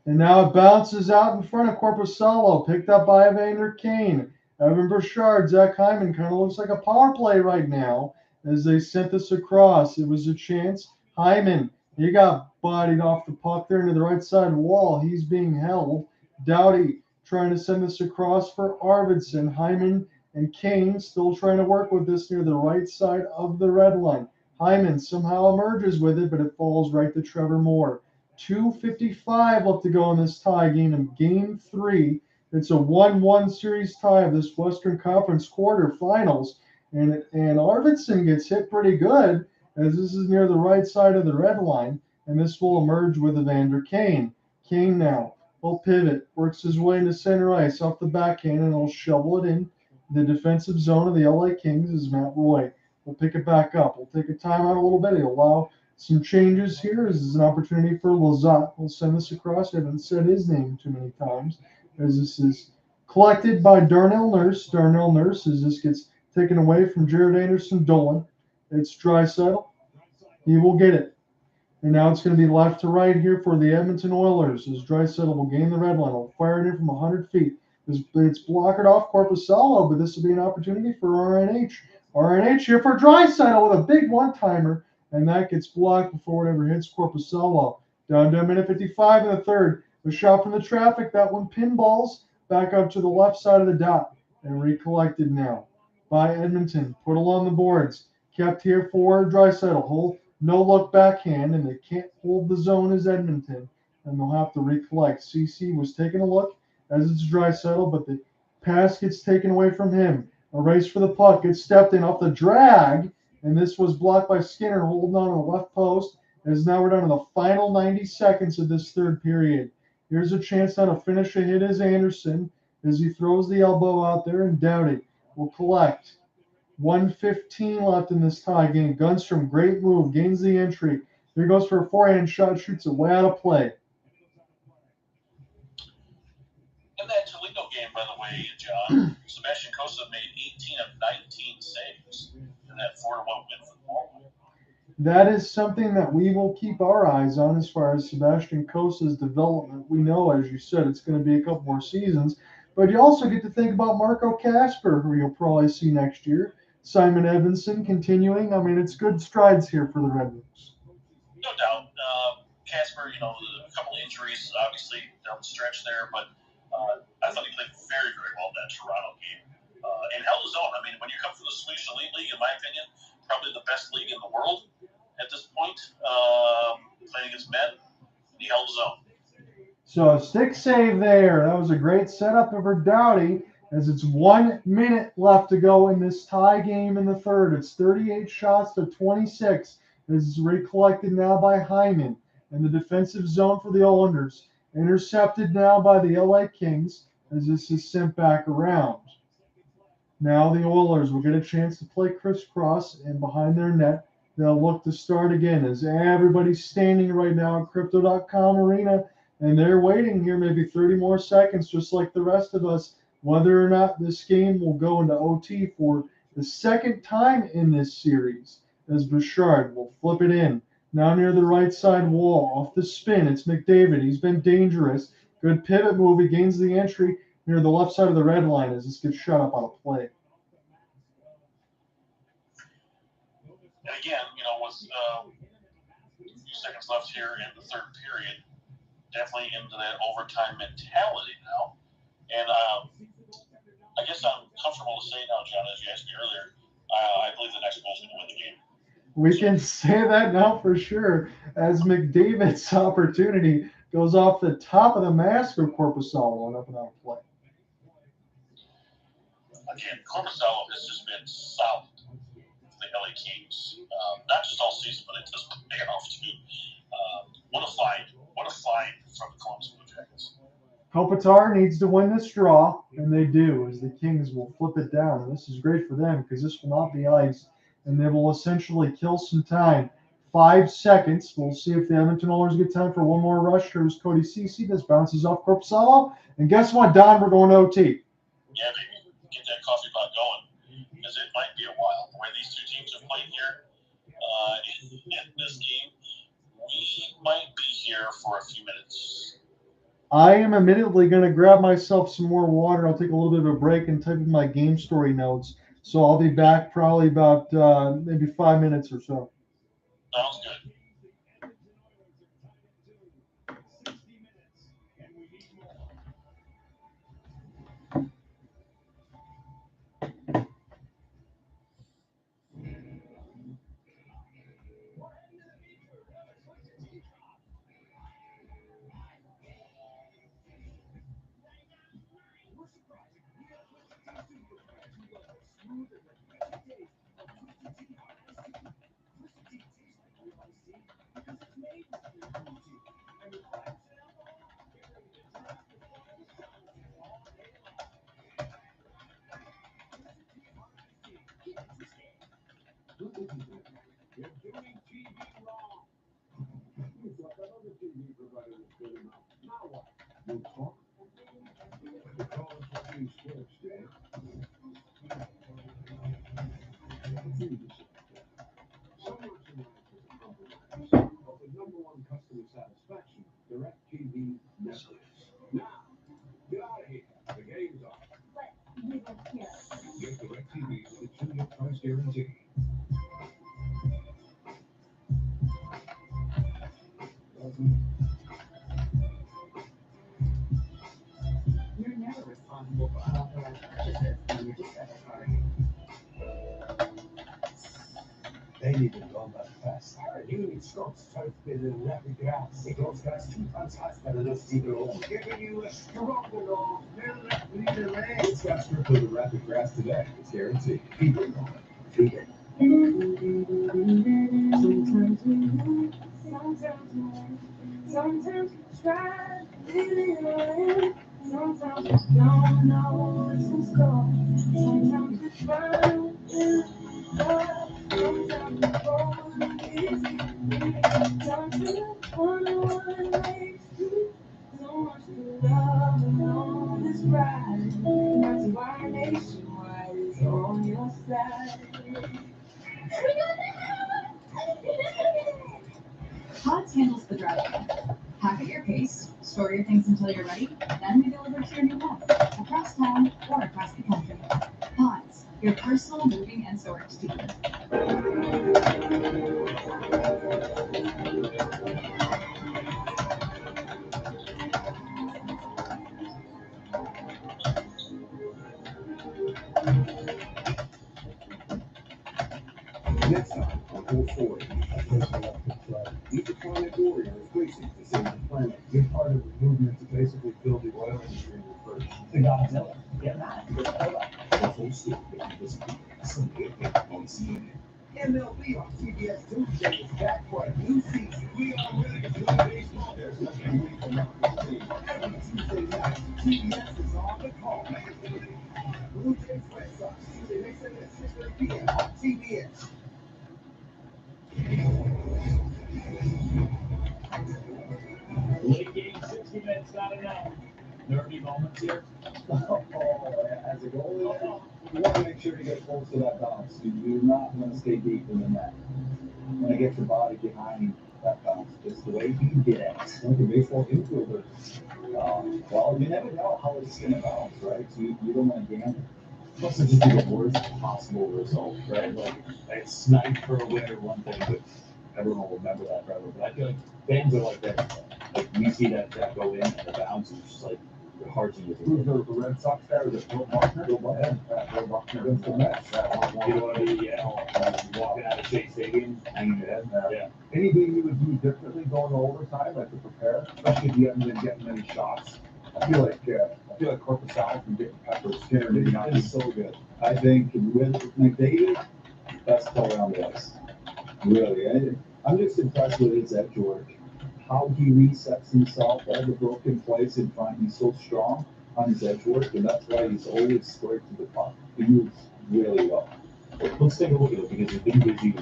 And now it bounces out in front of Korpisalo. Picked up by Evander Kane. Evan Bouchard, Zach Hyman kind of looks like a power play right now as they sent this across. It was a chance. Hyman, he got bodied off the puck there into the right side wall. He's being held. Doughty trying to send this across for Arvidsson. Hyman and Kane still trying to work with this near the right side of the red line. Hyman somehow emerges with it, but it falls right to Trevor Moore. 2:55 left to go in this tie game in Game 3. It's a 1-1 series tie of this Western Conference quarterfinals. And Arvidsson gets hit pretty good as this is near the right side of the red line. And this will emerge with Evander Kane. Kane now will pivot, works his way into center ice off the backhand, and he'll shovel it in the defensive zone of the LA Kings as Matt Roy will pick it back up. We'll take a timeout a little bit. He'll allow Some changes here. This is an opportunity for Lazat. We'll send this across. I haven't said his name too many times, as this is collected by Darnell Nurse. Darnell Nurse, as this gets taken away from Jared Anderson Dolan. It's Draisaitl. He will get it. And now it's going to be left to right here for the Edmonton Oilers, as Draisaitl will gain the red line. Will fire it in from 100 feet. It's blocked off Korpisalo, but this will be an opportunity for RNH. RNH here for Draisaitl with a big one-timer, and that gets blocked before whatever hits Korpisalo. Down to a minute 55 in the third. A shot from the traffic. That one pinballs back up to the left side of the dot and recollected now by Edmonton. Put along the boards. Kept here for Draisaitl. Hold, no look backhand, and they can't hold the zone as Edmonton, and they'll have to recollect. CC was taking a look as it's Draisaitl, but the pass gets taken away from him. A race for the puck. Gets stepped in off the drag, and this was blocked by Skinner holding on to the left post. As now we're down to the final 90 seconds of this third period. Here's a chance now to finish a hit as Anderson, as he throws the elbow out there, and Doughty will collect. 1:15 left in this tie game. Gunstrom, great move, gains the entry. Here goes for a forehand shot, shoots it way out of play. In that Toledo game, by the way, John, Sebastian Cossa made 18 of 19 saves in that 4-1 win for the Ball. That is something that we will keep our eyes on as far as Sebastian Cossa's development. We know, as you said, it's going to be a couple more seasons, but you also get to think about Marco Kasper, who you'll probably see next year. Simon Edvinsson continuing. I mean, it's good strides here for the Red Wings. No doubt. Kasper, a couple of injuries, obviously, down the stretch there, but I thought he played very, very well in that Toronto game and held his own. I mean, when you come from the Swedish Elite League, in my opinion, probably the best league in the world at this point, playing against men, he held his own. So a stick save there. That was a great setup for Doughty, as it's 1 minute left to go in this tie game in the third. It's 38 shots to 26. This is recollected now by Hyman in the defensive zone for the Oilers. Intercepted now by the LA Kings, as this is sent back around. Now the Oilers will get a chance to play crisscross, and behind their net, they'll look to start again, as everybody's standing right now at Crypto.com Arena, and they're waiting here maybe 30 more seconds, just like the rest of us, whether or not this game will go into OT for the second time in this series, as Bouchard will flip it in. Now near the right side wall, off the spin, it's McDavid. He's been dangerous. Good pivot move. He gains the entry near the left side of the red line as this gets shut up on a play. And again, with a few seconds left here in the third period, definitely into that overtime mentality now. And I guess I'm comfortable to say now, John, as you asked me earlier, I believe the next goal is going to win the game. We can say that now for sure, as McDavid's opportunity goes off the top of the mask of Korpisalo on up and out play. Again, Korpisalo has just been solid for the LA Kings, not just all season, but it does pay off too. What a find from the Columbus Blue Jackets. Kopitar needs to win this draw, and they do, as the Kings will flip it down. And this is great for them because this will not be ice, and they will essentially kill some time. 5 seconds. We'll see if the Edmonton Oilers get time for one more rush. Here's Cody Ceci. This bounces off Korpisalo. And guess what, Don? We're going to OT. Yeah, baby. Get that coffee pot going, because it might be a while. The way these two teams have played here in this game, we might be here for a few minutes. I am admittedly going to grab myself some more water. I'll take a little bit of a break and type in my game story notes. So I'll be back probably about maybe 5 minutes or so. Sounds good. #1 customer satisfaction, DirecTV Networks. Now, get out of here. The game's on. But we live here. Get DirecTV with a 2-year price guarantee. You're never responsible for unauthorized purchases on your debit card. They need to go back fast. You need scopes, type in the rapid gas. It goes gas 2 times faster than those people. Giving you a stronger law. It's faster for the rapid gas today. It's guaranteed. Keep it going. Keep it. Sometimes we win, sometimes we win. Sometimes we try to live it. Sometimes we don't know what's in store. Sometimes we try to live it. Sometimes we go easy. Sometimes we wonder what it makes you. So much to love and all this pride. That's why nationwide is on your side. Todd handles the driving. Pack at your pace, store your things until you're ready, then we deliver to your new home, across town or across the country. Todd's, your personal moving and storage team. Next time on Full 40, each planet warrior is racing to save the planet. Big part of the movement to basically build the oil industry in reverse. The Godzilla. Get that. The whole story disappears. Some good thing. MLB on CBS Tuesday is back for a new season. We are ready to play baseball. There's nothing we cannot do. Every Tuesday night, CBS is on the call. Blue Jays Red Sox, Tuesday nights at 6:30 p.m. on CBS. Late game, 60 minutes, not enough. Nervy moments here. As a goalie, you want to make sure you get close to that bounce. You do not want to stay deep in the net. You want to get your body behind that bounce. Just the way he did it. Like a baseball infielder. Well, you never know how it's going to bounce, right? So you don't want to gamble. Plus, it's just the worst possible result, right? Like, it's nice for a win or one thing, but everyone will remember that forever. But I feel like fans are like that. Like, we see that go in and the bounce is just like, your heart's in your Who's the Red Sox guy? Was it Bill Buckner? Bill Buckner. Bill Buckner against the Mets. You don't want to be, walking out of Shea Stadium, hanging your head. Yeah. Anything you would do differently going to overtime, like to prepare, especially if you haven't been getting many shots? I feel like Korpisalo from getting pepper Skinner maybe not be so good. I think with McDavid, best player on the ice. Really. I'm just impressed with his edge work. How he resets himself, all the broken plays in front. He's so strong on his edge work, and that's why he's always squared to the puck. He moves really well. Let's take a look at it because the thing is you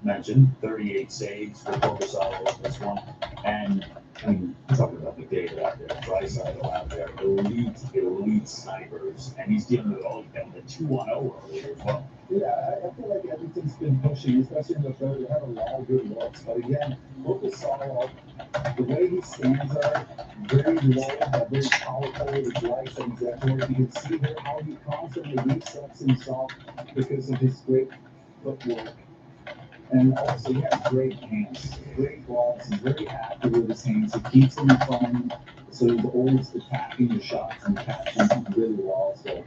mentioned 38 saves for Korpisalo in this one. And I mean, we're talking about McDavid out there, Draisaitl out there, elite snipers, and he's dealing with all of them, the 2-on-0 earlier as well. Yeah, I feel like Edmonton's been pushing, especially in the third. They have a lot of good looks, but again, Korpisalo, the way he stands there, very low, but very powerful with his legs and his edge work. You can see here how he constantly resets himself because of his great footwork. And also, he has great hands, great gloves, and very active with his hands. He keeps them in front of him, so he's always attacking the shots and catching them really well. So,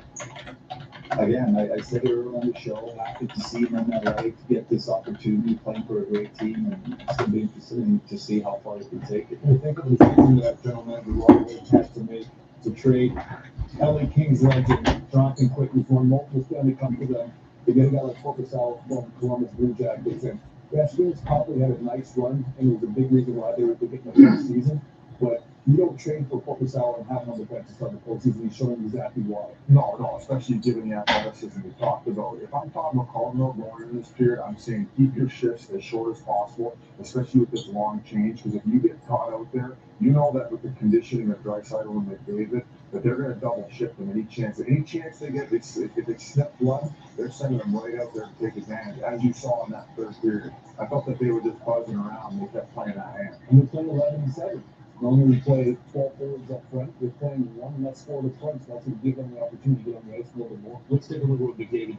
again, I said it earlier on the show, happy to see him in LA to get this opportunity, playing for a great team, and it's going to be interesting to see how far he can take it. I think of the decision that gentleman who always has to make to trade LA Kings legend Jonathan Quick, who's won multiple Stanley Cups for them. They get a guy like Korpisalo from Columbus Blue Jackets, and yes, Kings probably had a nice run, and it was a big reason why they were getting the postseason. But you don't trade for Korpisalo and have him on the bench to start the postseason. He's showing exactly why. No, especially given the athleticism we talked about. If I'm Todd McLellan going into this period, I'm saying keep your shifts as short as possible, especially with this long change. Because if you get caught out there, you know that with the conditioning of Draisaitl and McDavid, that they're going to double shift them any chance they get. If they sniff blood, they're sending them right out there to take advantage. As you saw in that third period, I felt that they were just buzzing around. They kept playing that hand. And we're playing 11-7. Normally we play 12 forwards up front. We're playing one less forward up front, so that's going to give them the opportunity to get on the ice a little bit more. Let's take a look at what McDavid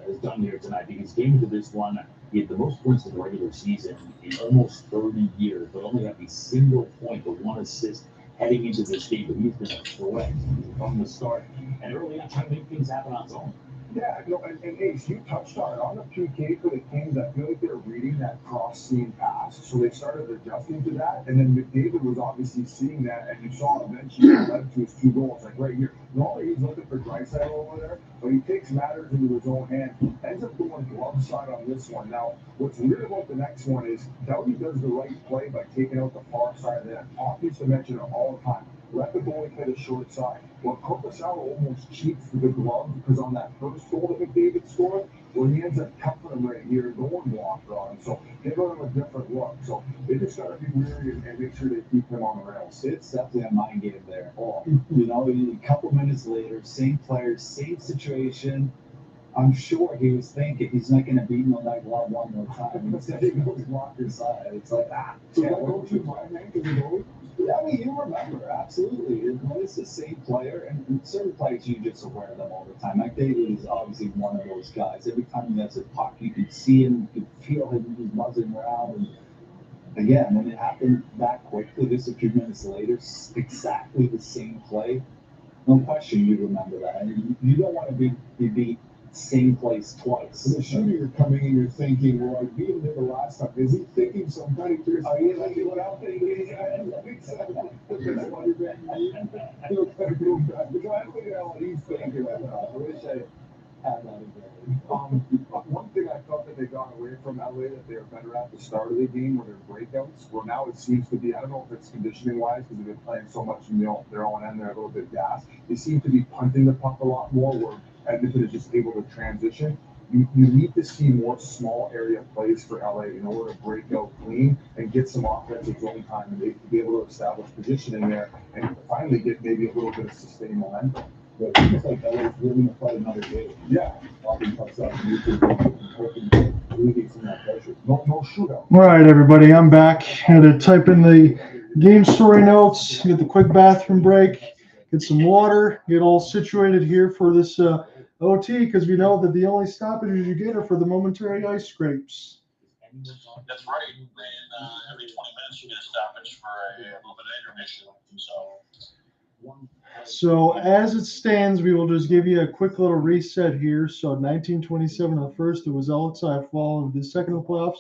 has done here tonight, because game into this one, he had the most points in the regular season in almost 30 years, but only had a single point, but one assist heading into this game. But he's been a threat from the start, and early on trying to make things happen on his own. Yeah, and Ace, you touched on it. On the PK for the Kings, I feel like they're reading that cross-seam pass, so they started adjusting to that, and then McDavid was obviously seeing that, and you saw eventually it led to his 2 goals. Like right here, normally he's looking for Draisaitl over there, but he takes matters into his own hand, ends up going glove side on this one. Now, what's weird about the next one is Doughty does the right play by taking out the far side of that. Todd used to mention it all the time. Let the goalie play the short side. Well, Korpisalo almost cheats for the glove because on that first goal that McDavid scored, well, he ends up cuffing him right here, going walker on him. So they got him a different look. So they just got to be wary and make sure they keep him on the rails. It's definitely a mind game there. Oh, a couple minutes later, same player, same situation. I'm sure he was thinking he's not going to beat him on that one more time. Instead, he goes walker side. It's like, So that go to my man because he goes. Yeah, I mean, you remember, absolutely. When it's the same player, and certain players, you just aware of them all the time. McDavid is obviously one of those guys. Every time he has a puck, you can see him, you can feel him, he's buzzing around. And again, when it happened that quickly, just a few minutes later, exactly the same play, no question you remember that. And you don't want to be beat same place twice. So the shooter, you're coming in, you're thinking, well, I beat him there the last time. Is he thinking somebody through? Oh, yeah, like, what I'm thinking. That's why you're betting me. He'll better go back. Because I look at what he's thinking. I wish I had that ability. One thing I felt that they got away from LA that they were better at the start of the game were their breakouts. Well, now it seems to be, I don't know if it's conditioning wise because they've been playing so much in their own end, they're a little bit gassed. They seem to be punting the puck a lot more, where Edmonton is just able to transition. You need to see more small area plays for LA in order to break out clean and get some offensive zone time and they be able to establish positioning there and finally get maybe a little bit of sustained momentum. But it seems like LA's really going to fight another game. Yeah. Often comes out and really get some of that pressure. No shootout. All right, everybody, I'm back. Had to type in the game story notes, get the quick bathroom break, get some water, get all situated here for this OT, because we know that the only stoppages you get are for the momentary ice scrapes. That's right. And every 20 minutes you get a stoppage for a little bit of intermission. So as it stands, we will just give you a quick little reset here. So 1927 on the first, it was LXI followed the second of the playoffs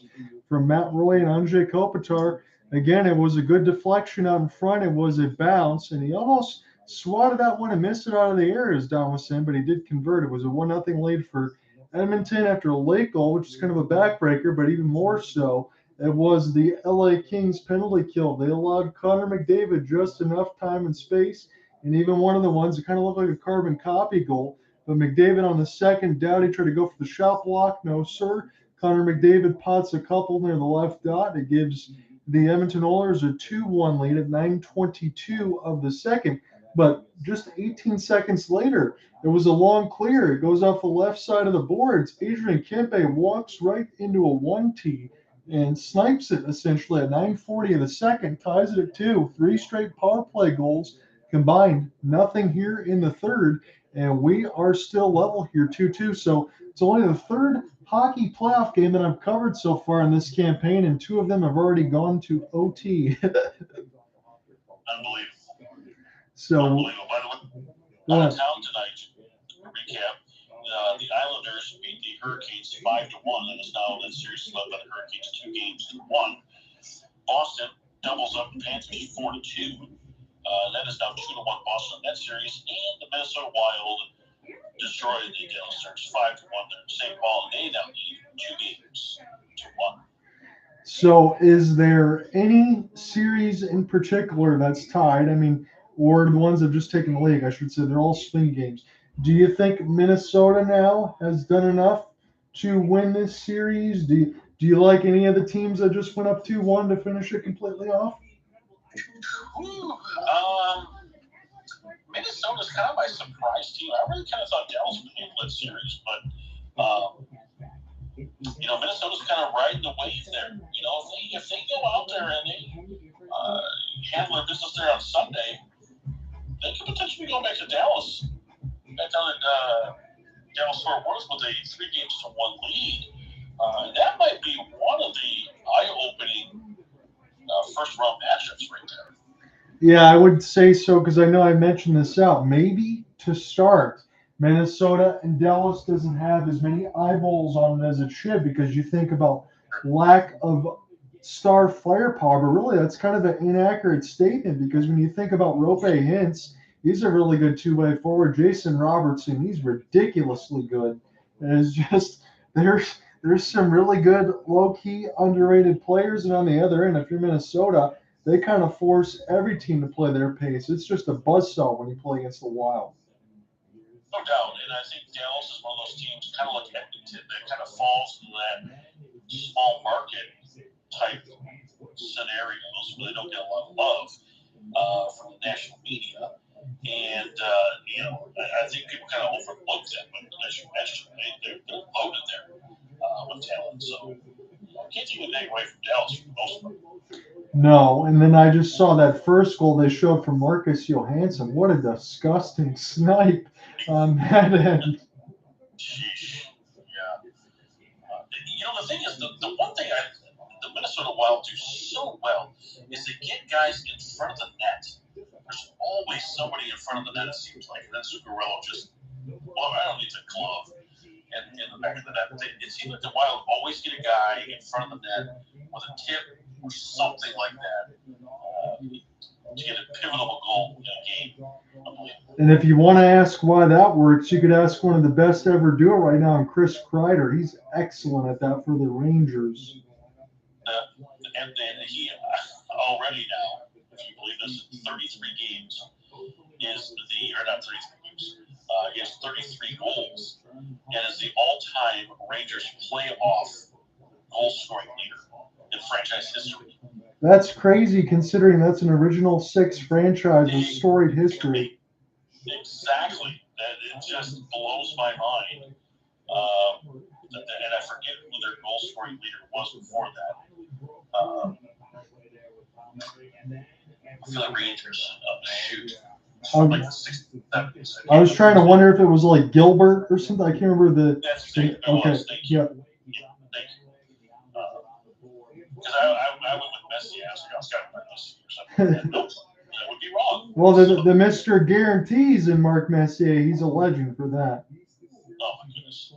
from Matt Roy and Anze Kopitar. Again, it was a good deflection out in front. It was a bounce, and he almost swatted that one and missed it out of the air, as Don was saying, but he did convert. It was a 1-0 lead for Edmonton after a late goal, which is kind of a backbreaker, but even more so, it was the LA Kings penalty kill. They allowed Connor McDavid just enough time and space, and even one of the ones that kind of looked like a carbon copy goal. But McDavid on the second, Doughty tried to go for the shot block. No, sir. Connor McDavid pots a couple near the left dot. It gives the Edmonton Oilers a 2-1 lead at 9:22 of the second. But just 18 seconds later, it was a long clear. It goes off the left side of the boards. Adrian Kempe walks right into a 1-T and snipes it essentially at 9:40 of the second, ties it at 2. 3 straight power play goals combined. Nothing here in the third, and we are still level here, 2-2. So it's only the third hockey playoff game that I've covered so far in this campaign, and 2 of them have already gone to OT. Unbelievable. So, unbelievable. By the way, out of town tonight, to recap, the Islanders beat the Hurricanes 5-1, and is now the series is led by the Hurricanes 2-1. Boston doubles up the Panthers 4-2. That is now 2-1 Boston in that series, and the Minnesota Wild destroyed the Dallas Stars 5-1 there in St. Paul, and they now need 2 games to 1. So is there any series in particular that's tied? I mean, or the ones that have just taken the league, I should say. They're all swing games. Do you think Minnesota now has done enough to win this series? Do you like any of the teams that just went up 2-1 to finish it completely off? Man, Minnesota's kind of my surprise team. I really kind of thought Dallas would handle that series, but Minnesota's kind of riding the wave there. If they go out there and they handle their business there on Sunday, they could potentially go back to Dallas. Back down in Dallas-Fort Worth with a 3-1 lead. That might be one of the eye-opening first-round matchups right there. Yeah, I would say so because I know I mentioned this out. Maybe to start, Minnesota and Dallas doesn't have as many eyeballs on it as it should because you think about lack of star firepower, but really that's kind of an inaccurate statement because when you think about Rope Hintz, he's a really good two-way forward. Jason Robertson, he's ridiculously good. And it's just there's some really good low-key underrated players, and on the other end, if you're Minnesota, they kind of force every team to play their pace. It's just a buzzsaw when you play against the Wild. No doubt, and I think Dallas is one of those teams, kind of like Edmonton, that kind of falls into that small market type scenarios where they don't get a lot of love from the national media. And, I think people kind of overlook them, but as you mentioned, they're loaded there with talent. So can't take anything away from Dallas for the most part. No, and then I just saw that first goal they showed from Marcus Johansson. What a disgusting snipe on that end. Sheesh. Yeah. The thing is, the one thing the Minnesota Wild do so well is they get guys in front of the net. There's always somebody in front of the net, it seems like. And then Zuccarello just, I don't need to glove in the back of the net. It seems like the Wild always get a guy in front of the net with a tip or something like that to get a pivotal goal in a game. And if you want to ask why that works, you could ask one of the best to ever do it right now, and Chris Kreider. He's excellent at that for the Rangers. And he already now, if you believe this, 33 games not 33 games. He has 33 goals and is the all-time Rangers playoff goal-scoring leader in franchise history. That's crazy considering that's an original 6 franchise with storied history. Exactly. It just blows my mind. And I forget who their goal-scoring leader was before that. For the Rangers. Shoot. Like the 60s, 70s. I was trying to wonder if it was like Gilbert or something. I can't remember the. That's okay. Thank you. Because I went with Messi. I was like, I was got Messi or something like that. Nope, that would be wrong. Well, the Mr. Guarantees in Mark Messier, he's a legend for that. Oh my goodness,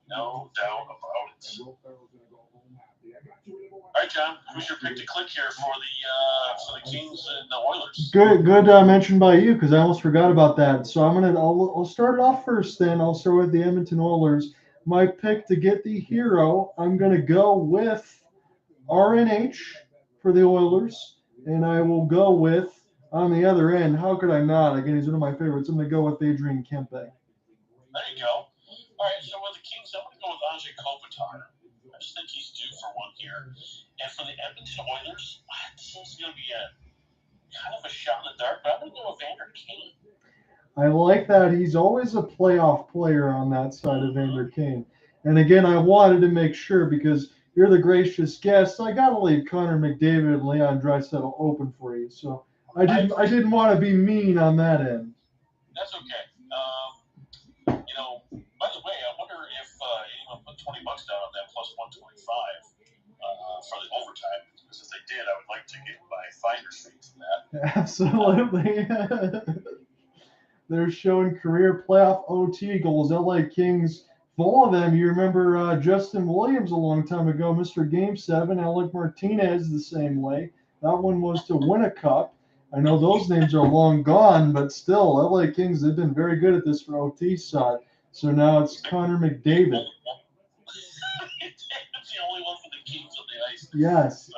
no doubt about it. All right, John, who's your pick to click here for the Kings and the Oilers? Good mention by you because I almost forgot about that. So I'll start it off first. Then I'll start with the Edmonton Oilers. My pick to get the hero, I'm gonna go with RNH for the Oilers, and I will go with on the other end. How could I not? Again, he's one of my favorites. I'm gonna go with Adrian Kempe. There you go. All right, so with the Kings, I'm gonna go with Anze Kopitar. I just think he's due for one here. And for the Edmonton Oilers, this is going to be kind of a shot in the dark, but I'm going to go with Evander Kane. I like that. He's always a playoff player on that side of Evander Kane. And again, I wanted to make sure because you're the gracious guest. I got to leave Connor McDavid and Leon Draisaitl open for you. So I didn't want to be mean on that end. That's okay. By the way, I wonder if anyone put $20 down on that plus 125 for the overtime. Because if they did, I would like to get my finder's fee to that. Absolutely. They're showing career playoff OT goals. LA Kings, full of them. You remember Justin Williams a long time ago, Mr. Game 7. Alec Martinez the same way. That one was to win a cup. I know those names are long gone, but still, LA Kings, they've been very good at this for OT side. So now it's Connor McDavid. It's the only one for the Kings on the ice. Yes. So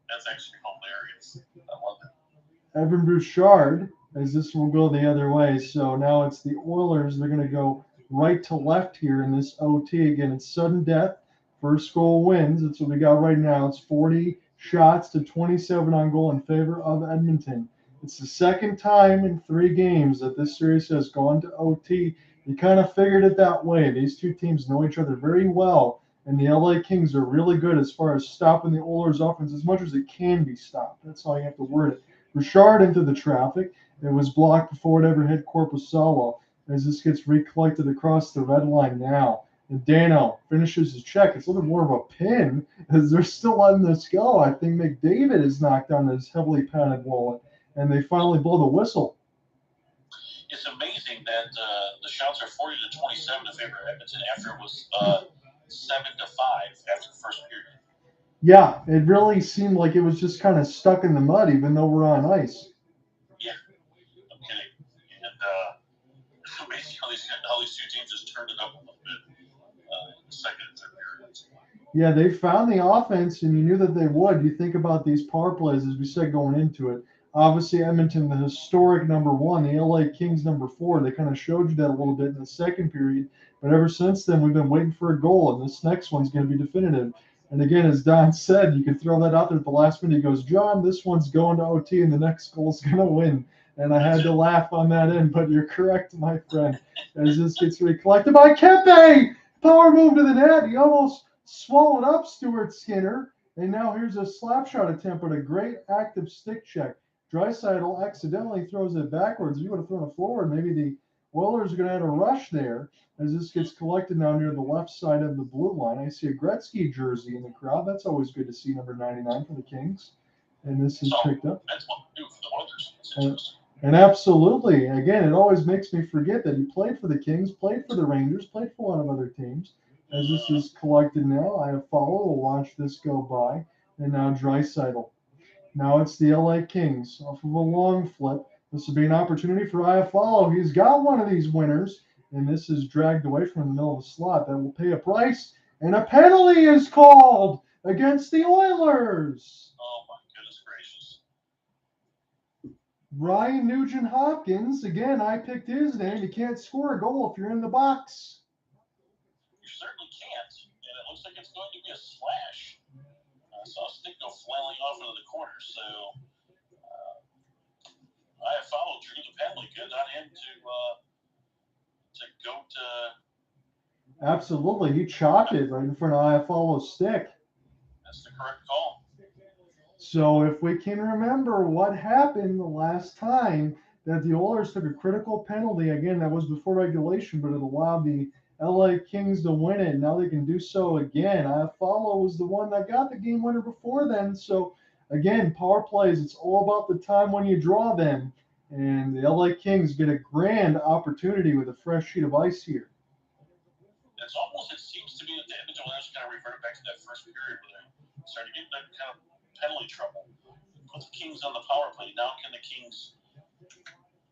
that's actually hilarious. I love it. Evan Bouchard, as this will go the other way. So now it's the Oilers. They're going to go right to left here in this OT. Again, it's sudden death. First goal wins. That's what we got right now. It's 40 shots to 27 on goal in favor of Edmonton. It's the second time in 3 games that this series has gone to OT. You kind of figured it that way. These two teams know each other very well, and the LA Kings are really good as far as stopping the Oilers' offense as much as it can be stopped. That's how you have to word it. Richard into the traffic. It was blocked before it ever hit Korpisalo as this gets recollected across the red line now. And Danault finishes his check. It's a little bit more of a pin as they're still letting this go. I think McDavid is knocked on his heavily padded wallet, and they finally blow the whistle. It's amazing that the shots are 40-27 in favor of Edmonton after it was 7-5 after the first period. Yeah, it really seemed like it was just kind of stuck in the mud, even though we're on ice. Yeah, I'm kidding. And it's amazing how these two teams just turned it up a little bit in the second and third periods. Yeah, they found the offense, and you knew that they would. You think about these power plays, as we said going into it. Obviously, Edmonton, the historic number 1, the LA Kings number 4. They kind of showed you that a little bit in the second period. But ever since then, we've been waiting for a goal, and this next one's going to be definitive. And again, as Don said, you could throw that out there at the last minute. He goes, John, this one's going to OT, and the next goal's going to win. And I had to laugh on that end, but you're correct, my friend, as this gets recollected by Kempe. Power move to the net. He almost swallowed up Stuart Skinner. And now here's a slap shot attempt, but a great active stick check. Draisaitl accidentally throws it backwards. If you would have thrown it forward, maybe the Oilers are going to have a rush there as this gets collected now near the left side of the blue line. I see a Gretzky jersey in the crowd. That's always good to see, number 99 for the Kings. And this is picked up. That's one new for the Oilers. And absolutely, again, it always makes me forget that he played for the Kings, played for the Rangers, played for a lot of other teams. As this is collected now, I have followed. We'll watch this go by. And now Draisaitl. Now it's the LA Kings off of a long flip. This will be an opportunity for Iafallo. He's got one of these winners, and this is dragged away from the middle of the slot. That will pay a price, and a penalty is called against the Oilers. Oh, my goodness gracious. Ryan Nugent-Hopkins, again, I picked his name. You can't score a goal if you're in the box. You certainly can't, and it looks like it's going to be a slash. I saw a stick go flailing off into the corner, so I have followed drew the penalty. Good on him to go to. Absolutely, he chopped it right in front of Iafallo's stick. That's the correct call. So if we can remember what happened the last time that the Oilers took a critical penalty, again, that was before regulation, but it allowed the LA Kings to win it. Now they can do so again. Iafallo was the one that got the game winner before then. So again, power plays, it's all about the time when you draw them. And the LA Kings get a grand opportunity with a fresh sheet of ice here. It's almost, it seems to be that the Edmonton Oilers kind of reverted back to that first period where they started getting that kind of penalty trouble. Put the Kings on the power play. Now can the Kings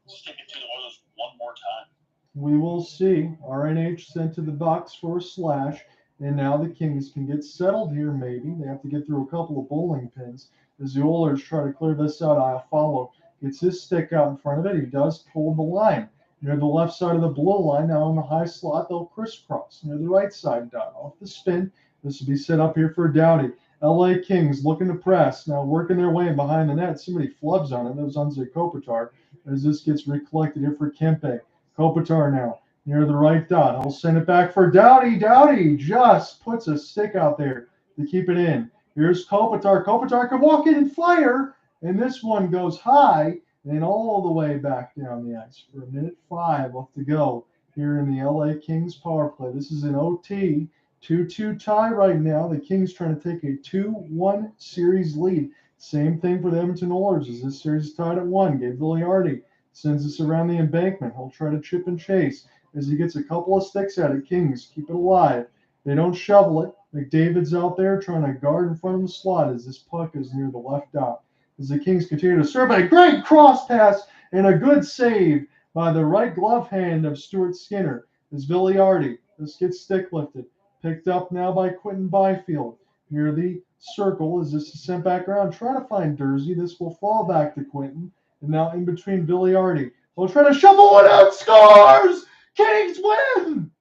stick it to the Oilers one more time? We will see. RNH sent to the box for a slash, and now the Kings can get settled here maybe. They have to get through a couple of bowling pins as the Oilers try to clear this out. Iafallo gets his stick out in front of it. He does pull the line. Near the left side of the blue line, now in the high slot, they'll crisscross. Near the right side, Dodd off the spin. This will be set up here for Doughty. LA Kings looking to press. Now working their way behind the net. Somebody flubs on it. That was Anze Kopitar as this gets recollected here for Kempe. Kopitar now near the right dot. He'll send it back for Doughty. Doughty just puts a stick out there to keep it in. Here's Kopitar. Kopitar can walk in and fire, and this one goes high and all the way back down the ice for 1:05 left to go here in the LA Kings power play. This is an OT 2-2 tie right now. The Kings trying to take a 2-1 series lead. Same thing for the Edmonton Oilers as this series is tied at 1. Gabriel Vilardi sends this around the embankment. He'll try to chip and chase as he gets a couple of sticks at it. Kings keep it alive. They don't shovel it. McDavid's out there trying to guard in front of the slot as this puck is near the left dot. As the Kings continue to serve a great cross pass and a good save by the right glove hand of Stuart Skinner. As Vilardi, this gets stick lifted. Picked up now by Quinton Byfield near the circle as this is sent back around. Try to find Durzi. This will fall back to Quinton. And now in between Vilardi. We'll try to shovel one out. Scores! Kings win!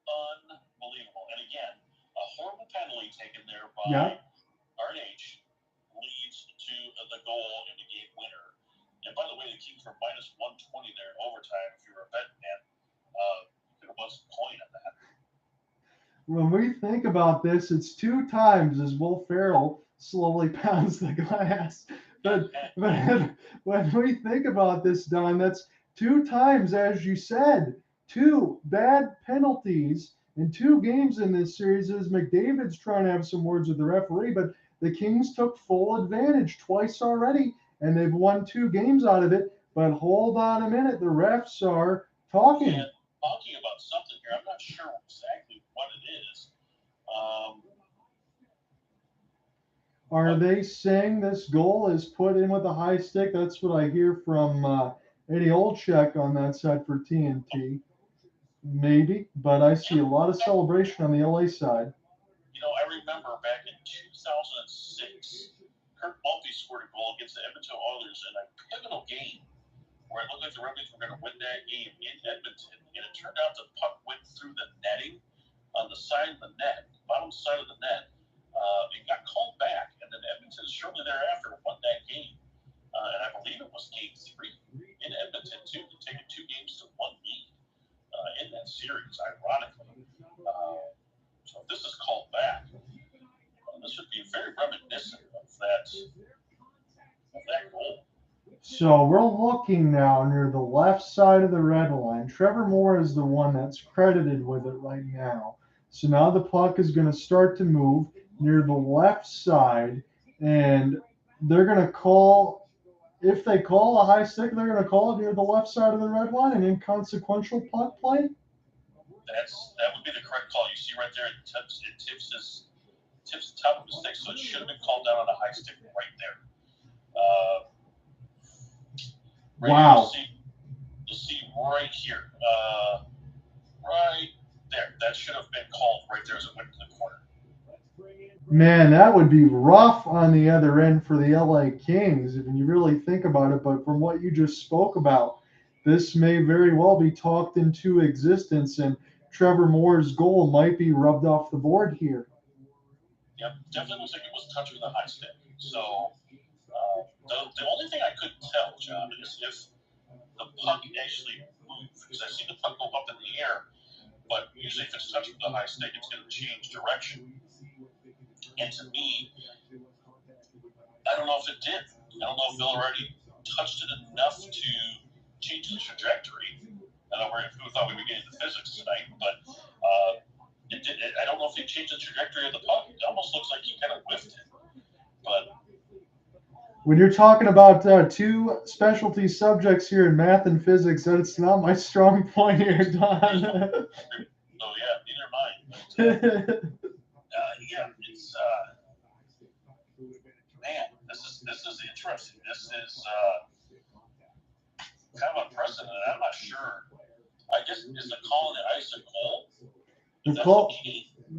Unbelievable. And again, a horrible penalty taken there by RNH leads to the goal in the game by the way, the Kings were minus 120 there in overtime. If you were a bet man, you could have won some coin on that. When we think about this, it's 2 times as Will Ferrell slowly pounds the glass. But when we think about this, Don, that's 2 times, as you said, 2 bad penalties in 2 games in this series. As McDavid's trying to have some words with the referee, but the Kings took full advantage twice already, and they've won 2 games out of it. But hold on a minute, the refs are talking. Yeah, talking about something here. I'm not sure exactly what it is. Are they saying this goal is put in with a high stick? That's what I hear from Eddie Olczyk on that side for TNT. Maybe, but I see a lot of celebration on the LA side. You know, I remember back in 2006, Kurt Maltby scored a goal against the Edmonton Oilers in a pivotal game where it looked like the Rebels were going to win that game in Edmonton, and it turned out the puck went through the netting on the side of the net, bottom side of the net. It got called back, and then Edmonton shortly thereafter won that game. And I believe it was game 3 in Edmonton, too, to take it 2 games to 1 lead in that series, ironically. So if this is called back, this would be very reminiscent of that goal. So we're looking now near the left side of the red line. Trevor Moore is the one that's credited with it right now. So now the puck is going to start to move near the left side, and they're going to call, if they call a high stick, they're going to call it near the left side of the red line, an inconsequential puck play. That would be the correct call. You see right there, it tips the top of the stick, so it should have been called down on a high stick right there. Wow. You'll see right here, right there. That should have been called right there as it went to the corner. Man, that would be rough on the other end for the LA Kings if you really think about it. But from what you just spoke about, this may very well be talked into existence, and Trevor Moore's goal might be rubbed off the board here. Yep, definitely looks like it was touched with a high stick. So the only thing I couldn't tell, John, is if the puck actually moved, because I see the puck go up in the air, but usually if it's touched with a high stick, it's going to change direction. And to me, I don't know if it did. I don't know if Vilardi touched it enough to change the trajectory. I know we thought we were getting the physics tonight, but it did. I don't know if he changed the trajectory of the puck. It almost looks like he kind of whiffed it. But when you're talking about 2 specialty subjects here in math and physics, that's not my strong point here, Don. So yeah, neither mine. But, yeah, it's man, this is interesting. This is kind of unprecedented. I'm not sure. I guess is the call on the ice a goal?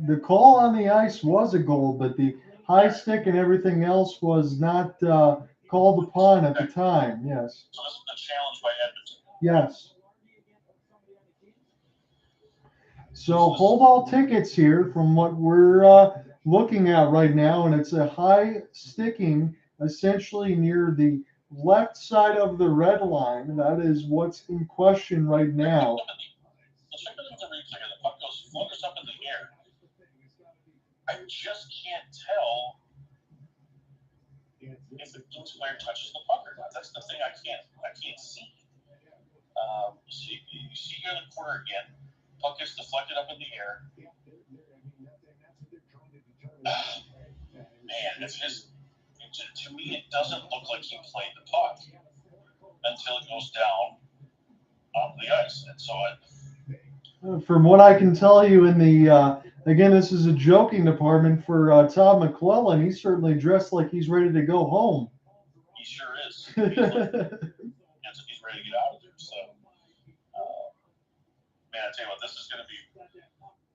The call on the ice was a goal, but the high stick and everything else was not called upon at the time. Yes. So this is the challenge by Edmonton. Yes. So hold all tickets here from what we're looking at right now, and it's a high sticking essentially near the left side of the red line. That is what's in question right now. Let's check out the replay. The puck goes flutters up in the air. I just can't tell if the player touches the puck or not. That's the thing I can't see. You see here in the corner again. Puck gets deflected up in the air. Man, to me, it doesn't look like he played the puck until it goes down on the ice. And so from what I can tell you in the, again, this is a joking department for Todd McLellan. He's certainly dressed like he's ready to go home. He sure is. He's ready to get out of there. So, man, I tell you what, this is going to be,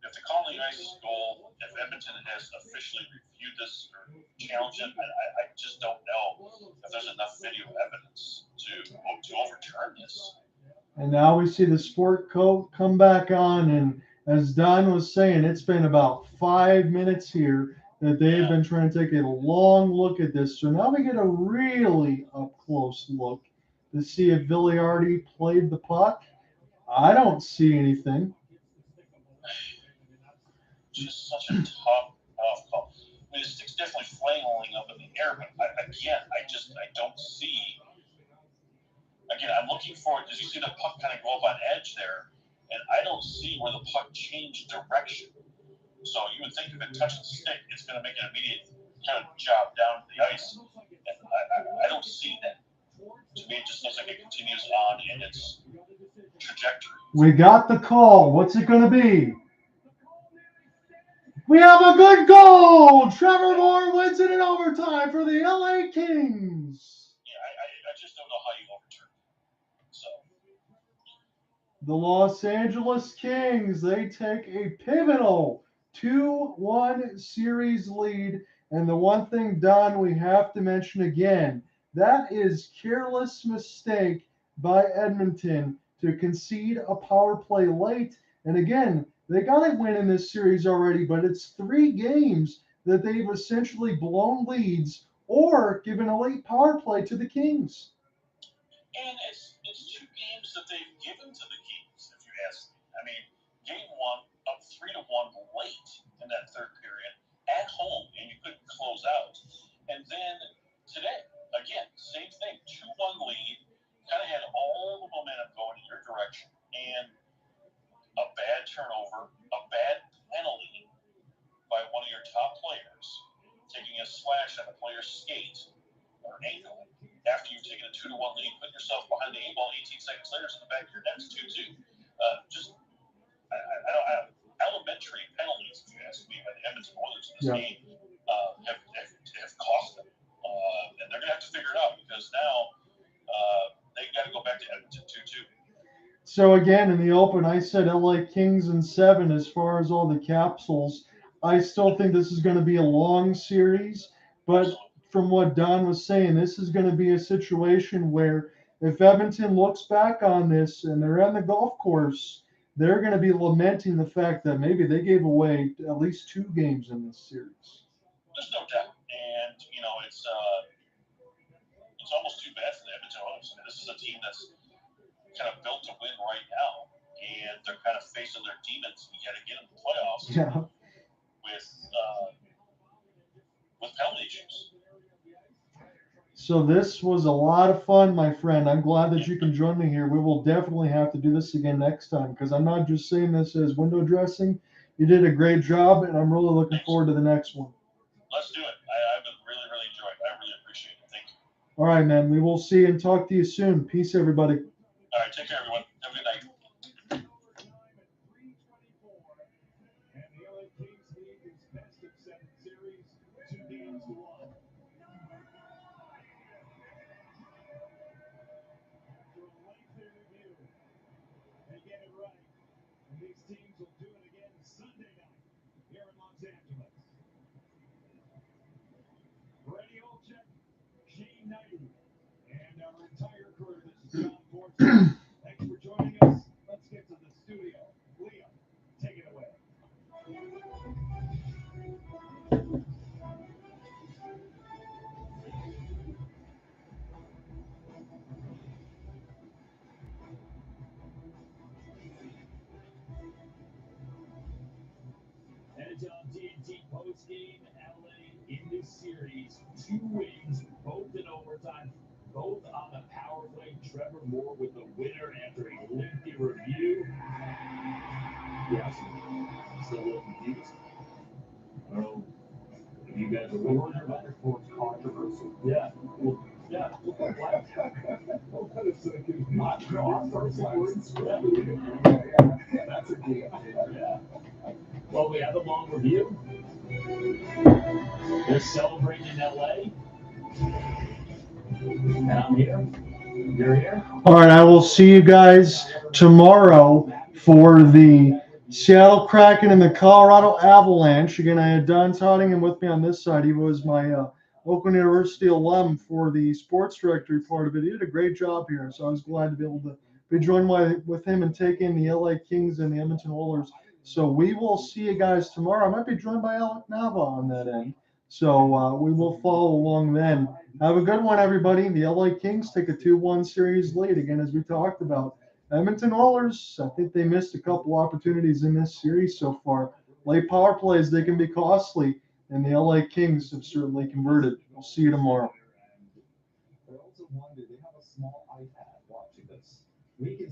if the call on the ice is goal, if Edmonton has officially reviewed this or challenged it, I just don't know if there's enough video evidence to overturn this. And now we see the sport coat come back on, and as Don was saying, it's been about 5 minutes here that they've been trying to take a long look at this. So now we get a really up close look to see if Vilardi played the puck. I don't see anything. Just such a tough call. I mean, the stick's definitely flailing up in the air, but I don't see. Again, I'm looking for it. Does you see the puck kind of go up on edge there? And I don't see where the puck changed direction. So you would think if it touched the stick, it's going to make an immediate kind of job down the ice. And I don't see that. To me, it just looks like it continues on in its trajectory. We got the call. What's it going to be? We have a good goal. Trevor Moore wins it in overtime for the LA Kings. Yeah, I just don't know how you overturn it. So. The Los Angeles Kings, they take a pivotal 2-1 series lead. And the one thing, Don, we have to mention again, that is careless mistake by Edmonton to concede a power play late. And again, they got to win in this series already, but it's 3 games that they've essentially blown leads or given a late power play to the Kings. And it's 2 games that they've given to the Kings, if you ask me. I mean, game 1 up 3-1 late in that third period at home, and you couldn't close out. And then today, again, same thing, 2-1 lead, kind of had all the momentum going in your direction, and a bad turnover, a bad penalty by one of your top players, taking a slash on a player's skate or ankle after you've taken a 2-1 lead, putting yourself behind the 8 ball 18 seconds later in the back of your net, 2-2. Elementary penalties, if you ask me, by the Edmonton Oilers in this game have cost them. And they're going to have to figure it out because now they've got to go back to Edmonton 2-2. So again, in the open, I said LA Kings in 7 as far as all the capsules. I still think this is going to be a long series, but from what Don was saying, this is going to be a situation where if Edmonton looks back on this and they're on the golf course, they're going to be lamenting the fact that maybe they gave away at least 2 games in this series. There's no doubt. And, it's almost too bad for the Edmonton Oilers. I mean, this is a team that's kind of built to win right now, and they're kind of facing their demons yet again in the playoffs with penalty issues. So this was a lot of fun, my friend. I'm glad that you can join me here. We will definitely have to do this again next time because I'm not just saying this as window dressing. You did a great job, and I'm really looking forward to the next one. Let's do it. I've been really, really enjoying it. I really appreciate it. Thank you. All right, man. We will see and talk to you soon. Peace, everybody. All right, take care, everyone. Have a good night. And the LA Kings lead is best of 7 series, 2-1. After a lengthy review, they get it right. And these teams will do it again Sunday night here in Los Angeles. Brady Olchek, Shane Knighty, and our entire crew. This is John Fortune. Thanks for joining us. Let's get to the studio. Liam, take it away. And it's on TNT postgame. LA in this series, 2 wins, both in overtime, both on the power play. Trevor Moore with the winner after a lengthy review. Yeah, still a little confused. I don't know if you guys are worried about it for controversy. Yeah. Well, yeah. Look like last Hold on a second. Not our first words. Yeah, that's a good idea. Yeah. Well, we have a long review. They're celebrating in LA. And I'm here. You're here. All right, I will see you guys tomorrow for the Seattle Kraken and the Colorado Avalanche. Again, I had Don Tottingham with me on this side. He was my Oakland University alum for the sports directory part of it. He did a great job here, so I was glad to be able to be joined with him and take in the LA Kings and the Edmonton Oilers. So we will see you guys tomorrow. I might be joined by Alec Nava on that end. So we will follow along then. Have a good one, everybody. The LA Kings take a 2-1 series lead, again, as we talked about. Edmonton Oilers, I think they missed a couple opportunities in this series so far. Late power plays, they can be costly, and the LA Kings have certainly converted. We'll see you tomorrow. I also wonder, they have a small iPad watching this. We can